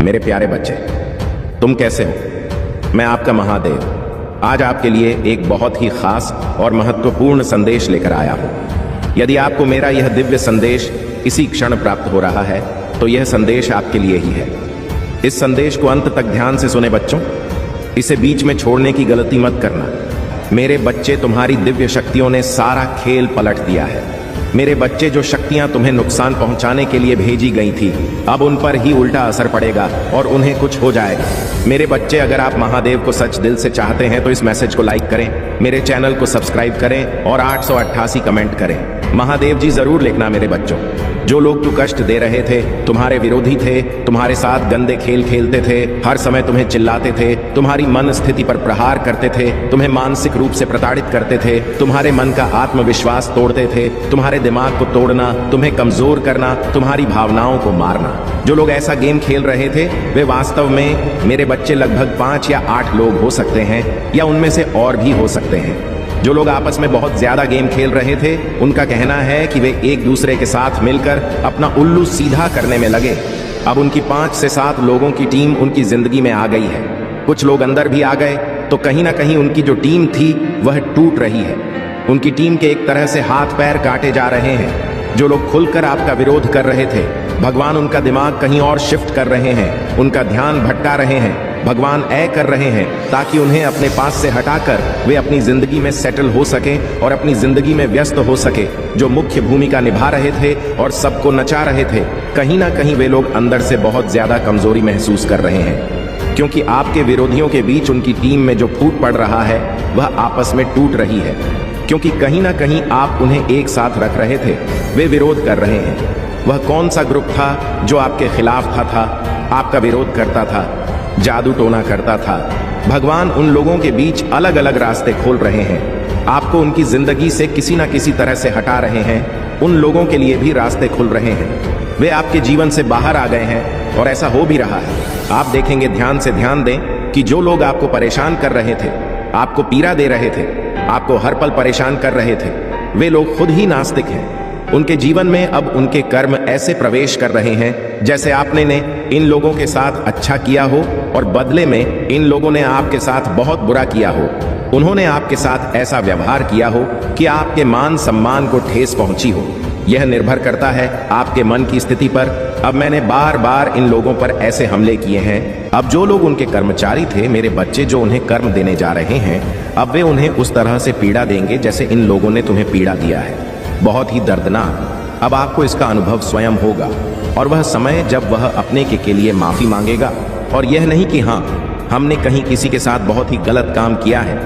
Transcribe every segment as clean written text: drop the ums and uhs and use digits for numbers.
मेरे प्यारे बच्चे, तुम कैसे हो? मैं आपका महादेव आज आपके लिए एक बहुत ही खास और महत्वपूर्ण संदेश लेकर आया हूं। यदि आपको मेरा यह दिव्य संदेश इसी क्षण प्राप्त हो रहा है तो यह संदेश आपके लिए ही है। इस संदेश को अंत तक ध्यान से सुने बच्चों, इसे बीच में छोड़ने की गलती मत करना। मेरे बच्चे, तुम्हारी दिव्य शक्तियों ने सारा खेल पलट दिया है। मेरे बच्चे, जो शक्तियां तुम्हें नुकसान पहुंचाने के लिए भेजी गई थी, अब उन पर ही उल्टा असर पड़ेगा और उन्हें कुछ हो जाएगा। मेरे बच्चे, अगर आप महादेव को सच दिल से चाहते हैं तो इस मैसेज को लाइक करें, मेरे चैनल को सब्सक्राइब करें और 888 कमेंट करें। महादेव जी जरूर लिखना। मेरे बच्चों, जो लोग तू कष्ट दे रहे थे, तुम्हारे विरोधी थे, तुम्हारे साथ गंदे खेल खेलते थे, हर समय तुम्हें चिल्लाते थे, तुम्हारी मन स्थिति पर प्रहार करते थे, तुम्हें मानसिक रूप से प्रताड़ित करते थे, तुम्हारे मन का आत्मविश्वास तोड़ते थे, तुम्हारे दिमाग को तोड़ना, तुम्हें कमजोर करना, तुम्हारी भावनाओं को मारना, जो लोग ऐसा गेम खेल रहे थे वे वास्तव में मेरे बच्चे लगभग 5 या 8 लोग हो सकते हैं, या उनमें से और भी हो सकते हैं। जो लोग आपस में बहुत ज्यादा गेम खेल रहे थे, उनका कहना है कि वे एक दूसरे के साथ मिलकर अपना उल्लू सीधा करने में लगे। अब उनकी 5 से 7 लोगों की टीम उनकी जिंदगी में आ गई है। कुछ लोग अंदर भी आ गए तो कहीं ना कहीं उनकी जो टीम थी वह टूट रही है। उनकी टीम के एक तरह से हाथ पैर काटे जा रहे हैं। जो लोग खुलकर आपका विरोध कर रहे थे, भगवान उनका दिमाग कहीं और शिफ्ट कर रहे हैं, उनका ध्यान भटका रहे हैं। भगवान कर रहे हैं ताकि उन्हें अपने पास से हटाकर वे अपनी जिंदगी में सेटल हो सके और अपनी जिंदगी में व्यस्त हो सके। जो मुख्य भूमिका निभा रहे थे और सबको नचा रहे थे, कहीं ना कहीं वे लोग अंदर से बहुत ज्यादा कमजोरी महसूस कर रहे हैं, क्योंकि आपके विरोधियों के बीच उनकी टीम में जो फूट पड़ रहा है वह आपस में टूट रही है, क्योंकि कहीं ना कहीं आप उन्हें एक साथ रख रहे थे। वे विरोध कर रहे हैं। वह कौन सा ग्रुप था जो आपके खिलाफ था, आपका विरोध करता था, जादू टोना करता था? भगवान उन लोगों के बीच अलग अलग रास्ते खोल रहे हैं। आपको उनकी जिंदगी से किसी ना किसी तरह से हटा रहे हैं। उन लोगों के लिए भी रास्ते खुल रहे हैं। वे आपके जीवन से बाहर आ गए हैं और ऐसा हो भी रहा है। आप देखेंगे, ध्यान से ध्यान दें कि जो लोग आपको परेशान कर रहे थे, आपको पीड़ा दे रहे थे, आपको हर पल परेशान कर रहे थे, वे लोग खुद ही नास्तिक हैं। उनके जीवन में अब उनके कर्म ऐसे प्रवेश कर रहे हैं जैसे आपने ने इन लोगों के साथ अच्छा किया हो और बदले में इन लोगों ने आपके साथ बहुत बुरा किया हो। उन्होंने आपके साथ ऐसा व्यवहार किया हो कि आपके मान सम्मान को ठेस पहुंची हो। यह निर्भर करता है आपके मन की स्थिति पर। अब मैंने बार बार इन लोगों पर ऐसे हमले किए हैं। अब जो लोग उनके कर्मचारी थे, मेरे बच्चे, जो उन्हें कर्म देने जा रहे हैं, अब वे उन्हें उस तरह से पीड़ा देंगे जैसे इन लोगों ने तुम्हें पीड़ा दिया है। बहुत ही दर्दनाक। अब आपको इसका अनुभव स्वयं होगा और वह समय जब वह अपने के लिए माफी मांगेगा, और यह नहीं कि हाँ, हमने कहीं किसी के साथ बहुत ही गलत काम किया है।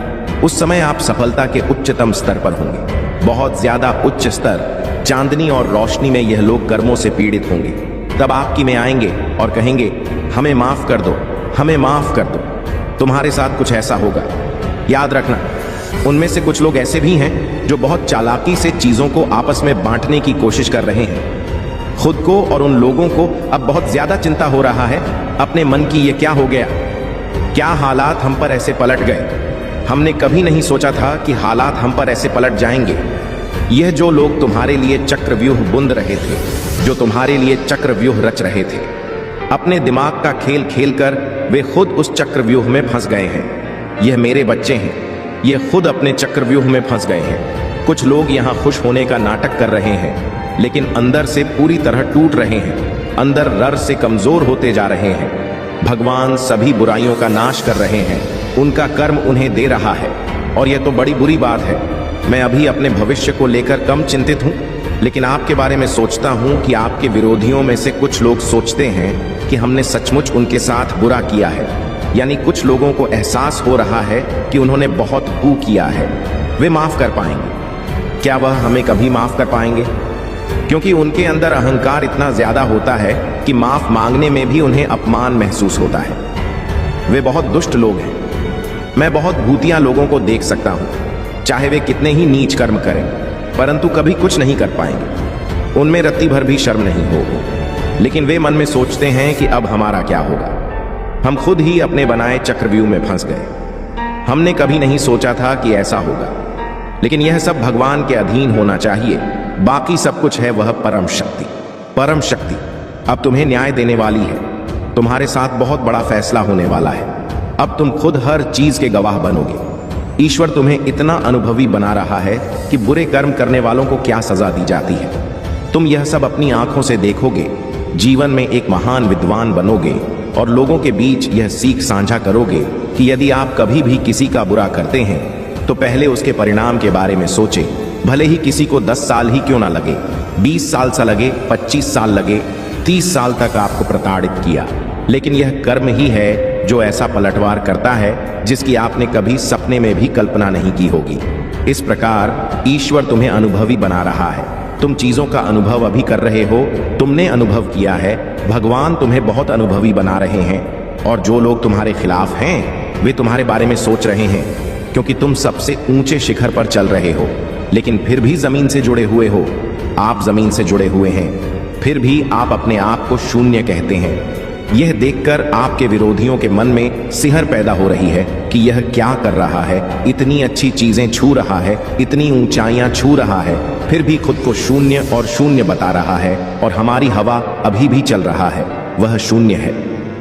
उस समय आप सफलता के उच्चतम स्तर पर होंगे, बहुत ज्यादा उच्च स्तर। चांदनी और रोशनी में यह लोग कर्मों से पीड़ित होंगे। तब आपकी में आएंगे और कहेंगे, हमें माफ कर दो, हमें माफ कर दो। तुम्हारे साथ कुछ ऐसा होगा। याद रखना, उनमें से कुछ लोग ऐसे भी हैं जो बहुत चालाकी से चीजों को आपस में बांटने की कोशिश कर रहे हैं। खुद को और उन लोगों को अब बहुत ज्यादा चिंता हो रहा है अपने मन की, ये क्या हो गया, क्या हालात हम पर ऐसे पलट गए। हमने कभी नहीं सोचा था कि हालात हम पर ऐसे पलट जाएंगे। यह जो लोग तुम्हारे लिए चक्रव्यूह बुंद रहे थे, जो तुम्हारे लिए चक्रव्यूह रच रहे थे, अपने दिमाग का खेल खेलकर वे खुद उस चक्रव्यूह में फंस गए हैं। यह मेरे बच्चे हैं, ये खुद अपने चक्रव्यूह में फंस गए हैं। कुछ लोग यहाँ खुश होने का नाटक कर रहे हैं, लेकिन अंदर से पूरी तरह टूट रहे हैं, अंदर रर से कमजोर होते जा रहे हैं। भगवान सभी बुराइयों का नाश कर रहे हैं, उनका कर्म उन्हें दे रहा है, और यह तो बड़ी बुरी बात है। मैं अभी अपने भविष्य को लेकर कम चिंतित हूँ, लेकिन आपके बारे में सोचता हूँ कि आपके विरोधियों में से कुछ लोग सोचते हैं कि हमने सचमुच उनके साथ बुरा किया है। यानी कुछ लोगों को एहसास हो रहा है कि उन्होंने बहुत बू किया है। वे माफ कर पाएंगे क्या? वह हमें कभी माफ कर पाएंगे? क्योंकि उनके अंदर अहंकार इतना ज्यादा होता है कि माफ मांगने में भी उन्हें अपमान महसूस होता है। वे बहुत दुष्ट लोग हैं। मैं बहुत भूतिया लोगों को देख सकता हूं, चाहे वे कितने ही नीच कर्म करें, परंतु कभी कुछ नहीं कर पाएंगे। उनमें रत्ती भर भी शर्म नहीं हो, लेकिन वे मन में सोचते हैं कि अब हमारा क्या होगा। हम खुद ही अपने बनाए चक्रव्यूह में फंस गए। हमने कभी नहीं सोचा था कि ऐसा होगा, लेकिन यह सब भगवान के अधीन होना चाहिए। बाकी सब कुछ है वह परम शक्ति। परम शक्ति अब तुम्हें न्याय देने वाली है। तुम्हारे साथ बहुत बड़ा फैसला होने वाला है। अब तुम खुद हर चीज के गवाह बनोगे। ईश्वर तुम्हें इतना अनुभवी बना रहा है कि बुरे कर्म करने वालों को क्या सजा दी जाती है। तुम यह सब अपनी आंखों से देखोगे, जीवन में एक महान विद्वान बनोगे और लोगों के बीच यह सीख साझा करोगे कि यदि आप कभी भी किसी का बुरा करते हैं तो पहले उसके परिणाम के बारे में सोचें। भले ही किसी को 10 साल ही क्यों ना लगे, 20 साल सा लगे, 25 साल लगे, 30 साल तक आपको प्रताड़ित किया, लेकिन यह कर्म ही है जो ऐसा पलटवार करता है जिसकी आपने कभी सपने में भी कल्पना नहीं की होगी। इस प्रकार ईश्वर तुम्हें अनुभवी बना रहा है। तुम चीजों का अनुभव अभी कर रहे हो, तुमने अनुभव किया है। भगवान तुम्हें बहुत अनुभवी बना रहे हैं और जो लोग तुम्हारे खिलाफ हैं वे तुम्हारे बारे में सोच रहे हैं, क्योंकि तुम सबसे ऊंचे शिखर पर चल रहे हो, लेकिन फिर भी जमीन से जुड़े हुए हो। आप जमीन से जुड़े हुए हैं, फिर भी आप अपने आप को शून्य कहते हैं। यह देखकर आपके विरोधियों के मन में सिहर पैदा हो रही है कि यह क्या कर रहा है, इतनी अच्छी चीजें छू रहा है, इतनी ऊंचाइयां छू रहा है, फिर भी खुद को शून्य और शून्य बता रहा है। और हमारी हवा अभी भी चल रहा है, वह शून्य है।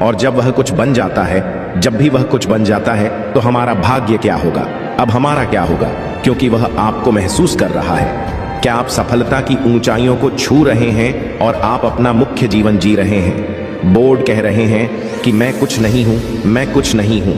और जब वह कुछ बन जाता है, जब भी वह कुछ बन जाता है, तो हमारा भाग्य क्या होगा? अब हमारा क्या होगा? क्योंकि वह आपको महसूस कर रहा है। क्या आप सफलता की ऊंचाइयों को छू रहे हैं और आप अपना मुख्य जीवन जी रहे हैं? बोर्ड कह रहे हैं कि मैं कुछ नहीं हूं, मैं कुछ नहीं हूं।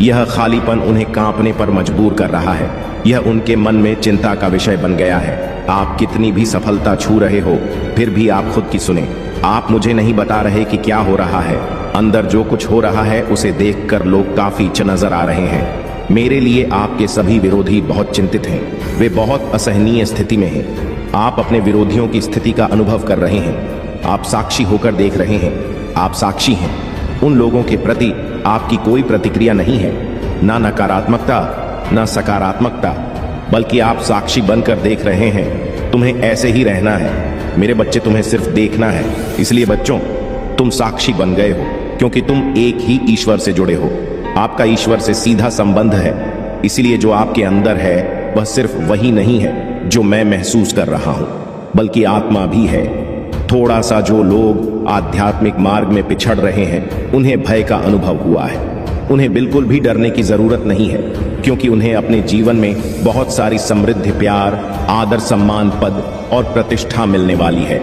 यह खालीपन उन्हें कांपने पर मजबूर कर रहा है। यह उनके मन में चिंता का विषय बन गया है। आप कितनी भी सफलता छू रहे हो, फिर भी आप खुद की सुने। आप मुझे नहीं बता रहे कि क्या हो रहा है। अंदर जो कुछ हो रहा है उसे देखकर लोग काफी नजर आ रहे हैं। मेरे लिए आपके सभी विरोधी बहुत चिंतित हैं। वे बहुत असहनीय स्थिति में हैं। आप अपने विरोधियों की स्थिति का अनुभव कर रहे हैं। आप साक्षी होकर देख रहे हैं। आप साक्षी हैं। उन लोगों के प्रति आपकी कोई प्रतिक्रिया नहीं है, ना नकारात्मकता ना सकारात्मकता, बल्कि आप साक्षी बनकर देख रहे हैं। तुम्हें ऐसे ही रहना है मेरे बच्चे, तुम्हें सिर्फ देखना है। इसलिए बच्चों, तुम साक्षी बन गए हो क्योंकि तुम एक ही ईश्वर से जुड़े हो। आपका ईश्वर से सीधा संबंध है। इसलिए जो आपके अंदर है वह सिर्फ वही नहीं है जो मैं महसूस कर रहा हूं, बल्कि आत्मा भी है। थोड़ा सा जो लोग आध्यात्मिक मार्ग में पिछड़ रहे हैं उन्हें भय का अनुभव हुआ है। उन्हें बिल्कुल भी डरने की जरूरत नहीं है, क्योंकि उन्हें अपने जीवन में बहुत सारी समृद्धि, प्यार, आदर, सम्मान, पद और प्रतिष्ठा मिलने वाली है,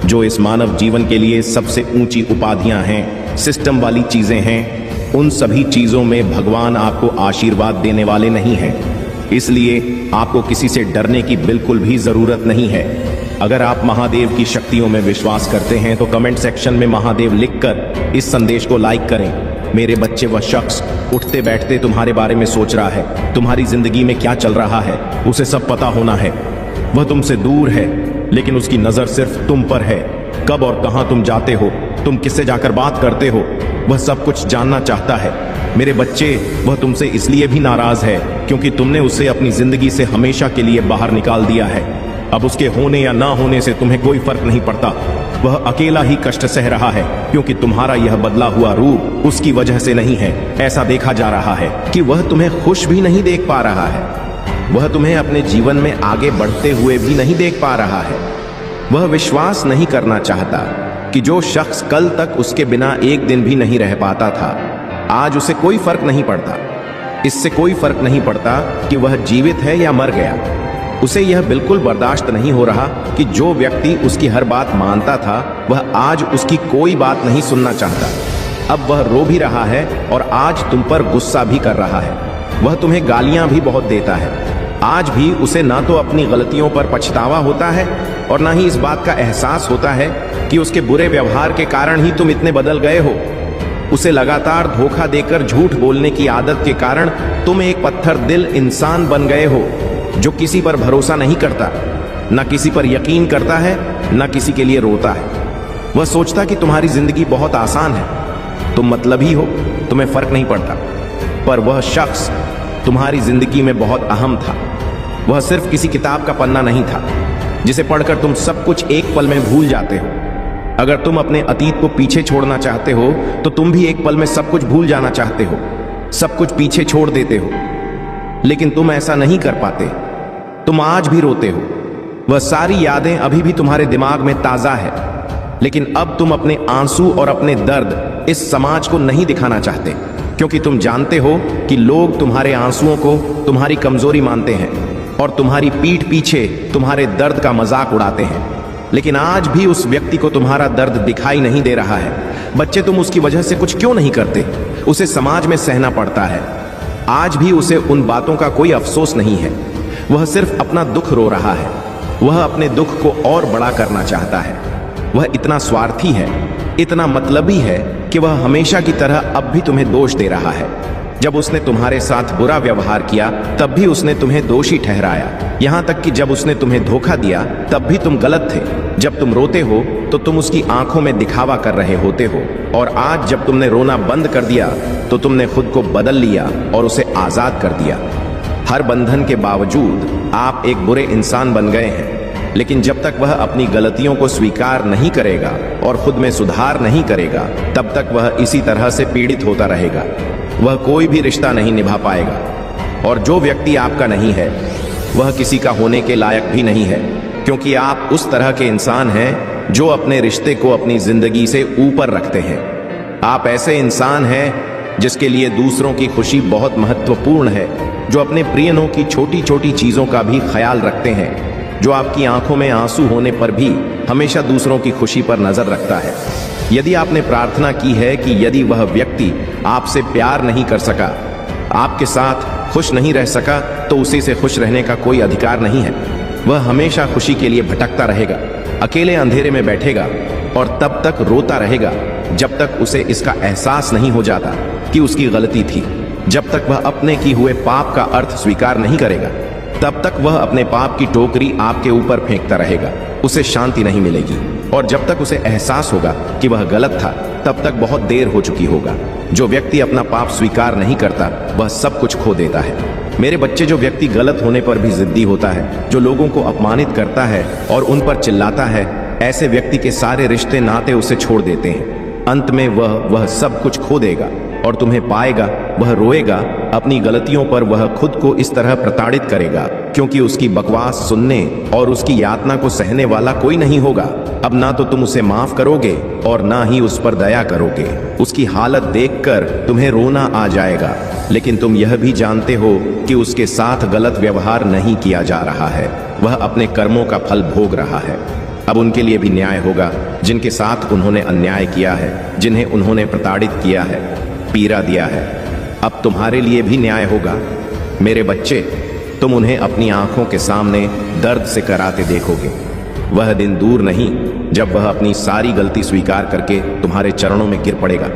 जो इस मानव जीवन के लिए सबसे ऊंची उपाधियां हैं, सिस्टम वाली चीजें हैं। उन सभी चीजों में भगवान आपको आशीर्वाद देने वाले नहीं हैं। इसलिए आपको किसी से डरने की बिल्कुल भी जरूरत नहीं है। अगर आप महादेव की शक्तियों में विश्वास करते हैं तो कमेंट सेक्शन में महादेव लिखकर इस संदेश को लाइक करें। मेरे बच्चे, वह शख्स उठते बैठते तुम्हारे बारे में सोच रहा है। तुम्हारी जिंदगी में क्या चल रहा है उसे सब पता होना है। वह तुमसे दूर है, लेकिन उसकी नजर सिर्फ तुम पर है। कब और कहां तुम जाते हो, तुम किससे जाकर बात करते हो, वह सब कुछ जानना चाहता है। मेरे बच्चे, वह तुमसे इसलिए भी नाराज है क्योंकि तुमने उसे अपनी जिंदगी से हमेशा के लिए बाहर निकाल दिया है। अब उसके होने या ना होने से तुम्हें कोई फर्क नहीं पड़ता। वह अकेला ही कष्ट सह रहा है क्योंकि तुम्हारा यह बदला हुआ रूप उसकी वजह से नहीं है। ऐसा देखा जा रहा है कि वह तुम्हें खुश भी नहीं देख पा रहा है। वह तुम्हें अपने जीवन में आगे बढ़ते हुए भी नहीं देख पा रहा है। वह विश्वास नहीं करना चाहता कि जो शख्स कल तक उसके बिना एक दिन भी नहीं रह पाता था, आज उसे कोई फर्क नहीं पड़ता। इससे कोई फर्क नहीं पड़ता कि वह जीवित है या मर गया। उसे यह बिल्कुल बर्दाश्त नहीं हो रहा कि जो व्यक्ति उसकी हर बात मानता था वह आज उसकी कोई बात नहीं सुनना चाहता। अब वह रो भी रहा है और आज तुम पर गुस्सा भी कर रहा है। वह तुम्हें गालियां भी बहुत देता है। आज भी उसे ना तो अपनी गलतियों पर पछतावा होता है और ना ही इस बात का एहसास होता है कि उसके बुरे व्यवहार के कारण ही तुम इतने बदल गए हो। उसे लगातार धोखा देकर झूठ बोलने की आदत के कारण तुम एक पत्थर दिल इंसान बन गए हो जो किसी पर भरोसा नहीं करता, ना किसी पर यकीन करता है, ना किसी के लिए रोता है। वह सोचता कि तुम्हारी जिंदगी बहुत आसान है, तुम मतलबी हो, तुम्हें फर्क नहीं पड़ता। पर वह शख्स तुम्हारी जिंदगी में बहुत अहम था। वह सिर्फ किसी किताब का पन्ना नहीं था जिसे पढ़कर तुम सब कुछ एक पल में भूल जाते हो। अगर तुम अपने अतीत को पीछे छोड़ना चाहते हो तो तुम भी एक पल में सब कुछ भूल जाना चाहते हो, सब कुछ पीछे छोड़ देते हो, लेकिन तुम ऐसा नहीं कर पाते। तुम आज भी रोते हो। वह सारी यादें अभी भी तुम्हारे दिमाग में ताजा है। लेकिन अब तुम अपने आंसू और अपने दर्द इस समाज को नहीं दिखाना चाहते, क्योंकि तुम जानते हो कि लोग तुम्हारे आंसुओं को तुम्हारी कमजोरी मानते हैं और तुम्हारी पीठ पीछे तुम्हारे दर्द का मजाक उड़ाते हैं। लेकिन आज भी उस व्यक्ति को तुम्हारा दर्द दिखाई नहीं दे रहा है। बच्चे, तुम उसकी वजह से कुछ क्यों नहीं करते? उसे समाज में सहना पड़ता है। आज भी उसे उन बातों का कोई अफसोस नहीं है। वह सिर्फ अपना दुख रो रहा है। वह अपने दुख को और बड़ा करना चाहता है। वह इतना स्वार्थी है, इतना मतलबी है कि वह हमेशा की तरह अब भी तुम्हें दोष दे रहा है। जब उसने तुम्हारे साथ बुरा व्यवहार किया तब भी उसने तुम्हें दोषी ठहराया। यहां तक कि जब उसने तुम्हें धोखा दिया तब भी तुम गलत थे। जब तुम रोते हो तो तुम उसकी आंखों में दिखावा कर रहे होते हो, और आज जब तुमने रोना बंद कर दिया तो तुमने खुद को बदल लिया और उसे आजाद कर दिया। हर बंधन के बावजूद आप एक बुरे इंसान बन गए हैं। लेकिन जब तक वह अपनी गलतियों को स्वीकार नहीं करेगा और खुद में सुधार नहीं करेगा, तब तक वह इसी तरह से पीड़ित होता रहेगा। वह कोई भी रिश्ता नहीं निभा पाएगा, और जो व्यक्ति आपका नहीं है वह किसी का होने के लायक भी नहीं है, क्योंकि आप उस तरह के इंसान हैं जो अपने रिश्ते को अपनी जिंदगी से ऊपर रखते हैं। आप ऐसे इंसान हैं जिसके लिए दूसरों की खुशी बहुत महत्वपूर्ण है, जो अपने प्रियजनों की छोटी छोटी चीजों का भी ख्याल रखते हैं, जो आपकी आंखों में आंसू होने पर भी हमेशा दूसरों की खुशी पर नजर रखता है। यदि आपने प्रार्थना की है कि यदि वह व्यक्ति आपसे प्यार नहीं कर सका, आपके साथ खुश नहीं रह सका, तो उसी से खुश रहने का कोई अधिकार नहीं है। वह हमेशा खुशी के लिए भटकता रहेगा, अकेले अंधेरे में बैठेगा और तब तक रोता रहेगा जब तक उसे इसका एहसास नहीं हो जाता कि उसकी गलती थी। जब तक वह अपने किए हुए पाप का अर्थ स्वीकार नहीं करेगा, तब तक वह अपने पाप की टोकरी आपके ऊपर फेंकता रहेगा। उसे शांति नहीं मिलेगी, और जब तक उसे एहसास होगा कि वह गलत था, तब तक बहुत देर हो चुकी होगा। जो व्यक्ति अपना पाप स्वीकार नहीं करता वह सब कुछ खो देता है। मेरे बच्चे, जो व्यक्ति गलत होने पर भी जिद्दी होता है, जो लोगों को अपमानित करता है और उन पर चिल्लाता है, ऐसे व्यक्ति के सारे रिश्ते नाते उसे छोड़ देते हैं। अंत में वह सब कुछ खो देगा और तुम्हें पाएगा। वह रोएगा। अपनी गलतियों पर वह खुद को इस तरह प्रताड़ित करेगा, क्योंकि उसकी बकवास सुनने और उसकी यातना को सहने वाला कोई नहीं होगा। अब ना तो तुम उसे माफ करोगे और ना ही उस पर दया करोगे। उसकी हालत देखकर तुम्हें रोना आ जाएगा, लेकिन तुम यह भी जानते हो कि उसके साथ गलत व्यवहार नहीं किया जा रहा है। वह अपने कर्मों का फल भोग रहा है। अब उनके लिए भी न्याय होगा जिनके साथ उन्होंने अन्याय किया है, जिन्हें उन्होंने प्रताड़ित किया है, पीड़ा दिया है। अब तुम्हारे लिए भी न्याय होगा। मेरे बच्चे, तुम उन्हें अपनी आंखों के सामने दर्द से कराते देखोगे। वह दिन दूर नहीं जब वह अपनी सारी गलती स्वीकार करके तुम्हारे चरणों में गिर पड़ेगा।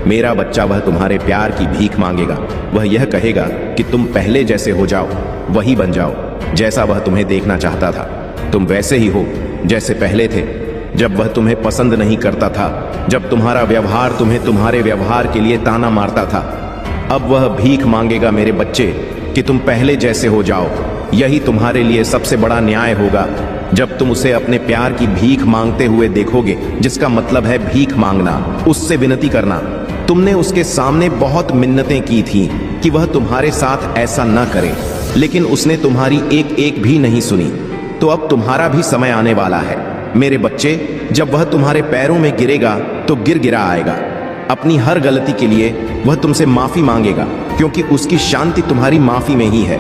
मेरा बच्चा, वह तुम्हारे प्यार की भीख मांगेगा। वह यह कहेगा कि तुम पहले जैसे हो जाओ, वही बन जाओ जैसा वह तुम्हें देखना चाहता था। तुम वैसे ही हो जैसे पहले थे, जब वह तुम्हें पसंद नहीं करता था, जब तुम्हारा व्यवहार तुम्हें तुम्हारे व्यवहार के लिए ताना मारता था। अब वह भीख मांगेगा मेरे बच्चे कि तुम पहले जैसे हो जाओ। यही तुम्हारे लिए सबसे बड़ा न्याय होगा, जब तुम उसे अपने प्यार की भीख मांगते हुए देखोगे, जिसका मतलब है भीख मांगना, उससे विनती करना। तुमने उसके सामने बहुत मिन्नतें की थी कि वह तुम्हारे साथ ऐसा न करे, लेकिन उसने तुम्हारी एक एक भी नहीं सुनी। तो अब तुम्हारा भी समय आने वाला है मेरे बच्चे। जब वह तुम्हारे पैरों में गिरेगा तो गिर गिरा आएगा। अपनी हर गलती के लिए वह तुमसे माफी मांगेगा, क्योंकि उसकी शांति तुम्हारी माफी में ही है।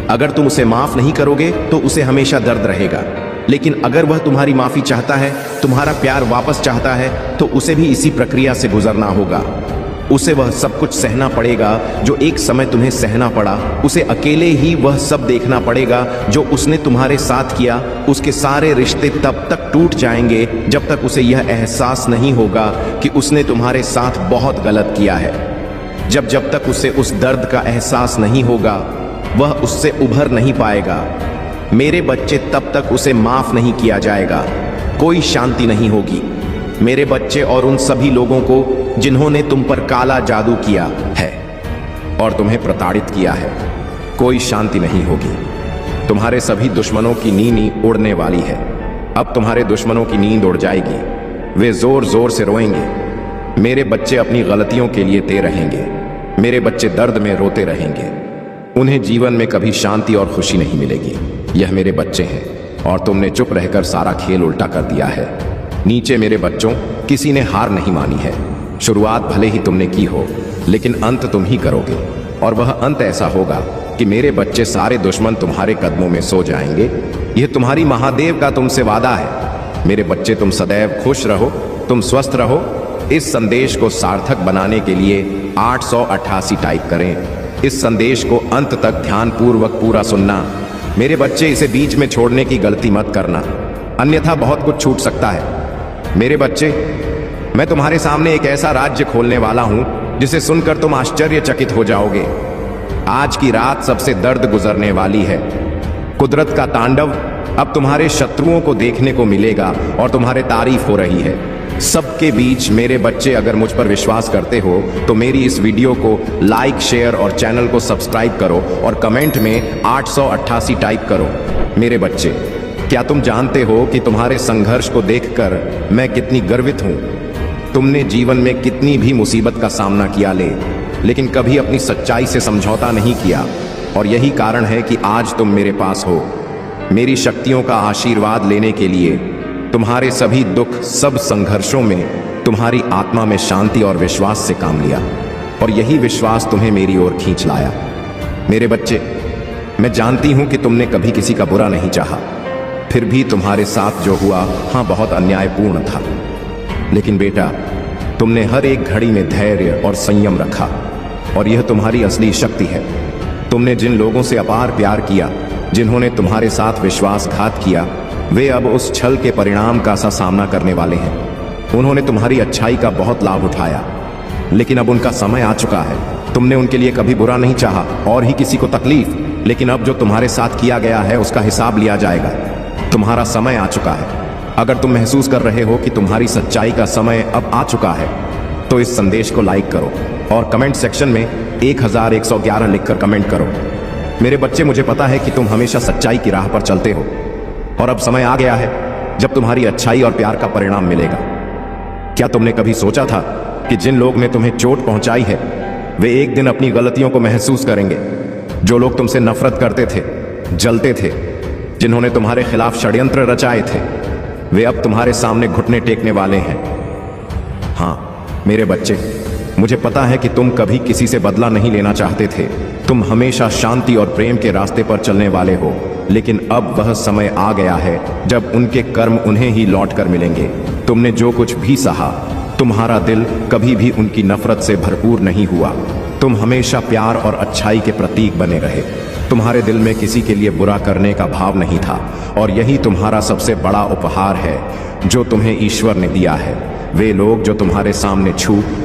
अगर तुम उसे माफ नहीं करोगे तो उसे हमेशा दर्द रहेगा, लेकिन अगर वह तुम्हारी माफी चाहता है, तुम्हारा प्यार वापस चाहता है, तो उसे भी इसी प्रक्रिया से गुजरना होगा। उसे वह सब कुछ सहना पड़ेगा जो एक समय तुम्हें सहना पड़ा। उसे अकेले ही वह सब देखना पड़ेगा जो उसने तुम्हारे साथ किया। उसके सारे रिश्ते तब तक टूट जाएंगे जब तक उसे यह एहसास नहीं होगा कि उसने तुम्हारे साथ बहुत गलत किया है। जब तक उसे उस दर्द का एहसास नहीं होगा, वह उससे उभर नहीं पाएगा। मेरे बच्चे, तब तक उसे माफ नहीं किया जाएगा। कोई शांति नहीं होगी मेरे बच्चे, और उन सभी लोगों को जिन्होंने तुम पर काला जादू किया है और तुम्हें प्रताड़ित किया है, कोई शांति नहीं होगी। तुम्हारे सभी दुश्मनों की नींद उड़ने वाली है। अब तुम्हारे दुश्मनों की नींद उड़ जाएगी। वे जोर जोर से रोएंगे। मेरे बच्चे अपनी गलतियों के लिए ते रहेंगे। मेरे बच्चे दर्द में रोते रहेंगे। उन्हें जीवन में कभी शांति और खुशी नहीं मिलेगी। यह मेरे बच्चे हैं, और तुमने चुप रहकर सारा खेल उल्टा कर दिया है। नीचे मेरे बच्चों, किसी ने हार नहीं मानी है। शुरुआत भले ही तुमने की हो, लेकिन अंत तुम ही करोगे। और वह अंत ऐसा होगा कि मेरे बच्चे सारे दुश्मन तुम्हारे कदमों में सो जाएंगे। यह तुम्हारी महादेव का तुमसे वादा है। मेरे बच्चे, तुम सदैव खुश रहो, तुम स्वस्थ रहो। इस संदेश को सार्थक बनाने के लिए 888 टाइप करें। इस संदेश को अंत तक ध्यानपूर्वक पूरा सुनना। मेरे बच्चे, इसे बीच में छोड़ने की गलती मत करना, अन्यथा बहुत कुछ छूट सकता है। मेरे बच्चे, मैं तुम्हारे सामने एक ऐसा राज्य खोलने वाला हूं जिसे सुनकर तुम आश्चर्यचकित हो जाओगे। आज की रात सबसे दर्द गुजरने वाली है। कुदरत का तांडव अब तुम्हारे शत्रुओं को देखने को मिलेगा और तुम्हारे तारीफ हो रही है। सबके बीच मेरे बच्चे, अगर मुझ पर विश्वास करते हो तो मेरी इस वीडियो को लाइक, शेयर और चैनल को सब्सक्राइब करो और कमेंट में 888 टाइप करो। मेरे बच्चे, क्या तुम जानते हो कि तुम्हारे संघर्ष को देखकर मैं कितनी गर्वित हूं? तुमने जीवन में कितनी भी मुसीबत का सामना किया लेकिन कभी अपनी सच्चाई से समझौता नहीं किया, और यही कारण है कि आज तुम मेरे पास हो। मेरी शक्तियों का आशीर्वाद लेने के लिए तुम्हारे सभी दुख, सब संघर्षों में तुम्हारी आत्मा में शांति और विश्वास से काम लिया, और यही विश्वास तुम्हें मेरी ओर खींच लाया। मेरे बच्चे, मैं जानती हूं कि तुमने कभी किसी का बुरा नहीं चाहा, फिर भी तुम्हारे साथ जो हुआ, हाँ, बहुत अन्यायपूर्ण था। लेकिन बेटा, तुमने हर एक घड़ी में धैर्य और संयम रखा, और यह तुम्हारी असली शक्ति है। तुमने जिन लोगों से अपार प्यार किया, जिन्होंने तुम्हारे साथ विश्वासघात किया, वे अब उस छल के परिणाम का सा सामना करने वाले हैं। उन्होंने तुम्हारी अच्छाई का बहुत लाभ उठाया, लेकिन अब उनका समय आ चुका है। तुमने उनके लिए कभी बुरा नहीं चाहा और ही किसी को तकलीफ, लेकिन अब जो तुम्हारे साथ किया गया है उसका हिसाब लिया जाएगा। तुम्हारा समय आ चुका है। अगर तुम महसूस कर रहे हो कि तुम्हारी सच्चाई का समय अब आ चुका है, तो इस संदेश को लाइक करो और कमेंट सेक्शन में 1111 लिखकर कमेंट करो। मेरे बच्चे, मुझे पता है कि तुम हमेशा सच्चाई की राह पर चलते हो, और अब समय आ गया है जब तुम्हारी अच्छाई और प्यार का परिणाम मिलेगा। क्या तुमने कभी सोचा था कि जिन लोग ने तुम्हें चोट पहुंचाई है, वे एक दिन अपनी गलतियों को महसूस करेंगे? जो लोग तुमसे नफरत करते थे, जलते थे, जिन्होंने तुम्हारे खिलाफ षड्यंत्र रचाए थे, वे अब तुम्हारे सामने घुटने टेकने वाले हैं। हाँ मेरे बच्चे, मुझे पता है कि तुम कभी किसी से बदला नहीं लेना चाहते थे। तुम हमेशा शांति और प्रेम के रास्ते पर चलने वाले हो, लेकिन अब वह समय आ गया है जब उनके कर्म उन्हें ही लौट कर मिलेंगे। तुमने जो कुछ भी सहा, तुम्हारा दिल कभी भी उनकी नफरत से भरपूर नहीं हुआ। तुम हमेशा प्यार और अच्छाई के प्रतीक बने रहे। तुम्हारे दिल में किसी के लिए बुरा करने का भाव नहीं था, और यही तुम्हारा सबसे बड़ा उपहार है जो तुम्हें ईश्वर ने दिया है। वे लोग जो तुम्हारे सामने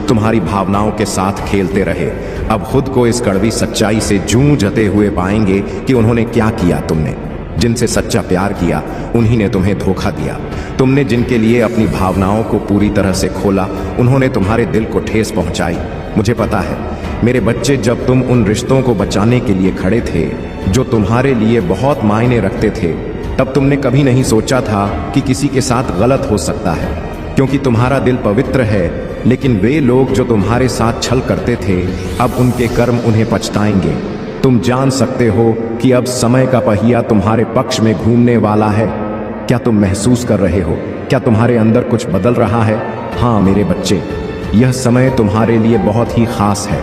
तुम्हारी भावनाओं के साथ खेलते रहे, अब खुद को इस कड़वी सच्चाई से जूझते हुए पाएंगे कि उन्होंने क्या किया। तुमने जिनसे सच्चा प्यार किया, उन्हीं ने तुम्हें धोखा दिया। तुमने जिनके लिए अपनी भावनाओं को पूरी तरह से खोला, उन्होंने तुम्हारे दिल को ठेस पहुंचाई। मुझे पता है मेरे बच्चे, जब तुम उन रिश्तों को बचाने के लिए खड़े थे जो तुम्हारे लिए बहुत मायने रखते थे, तब तुमने कभी नहीं सोचा था कि किसी के साथ गलत हो सकता है, क्योंकि तुम्हारा दिल पवित्र है। लेकिन वे लोग जो तुम्हारे साथ छल करते थे, अब उनके कर्म उन्हें पछताएंगे। तुम जान सकते हो कि अब समय का पहिया तुम्हारे पक्ष में घूमने वाला है। क्या तुम महसूस कर रहे हो? क्या तुम्हारे अंदर कुछ बदल रहा है? हाँ मेरे बच्चे, यह समय तुम्हारे लिए बहुत ही खास है।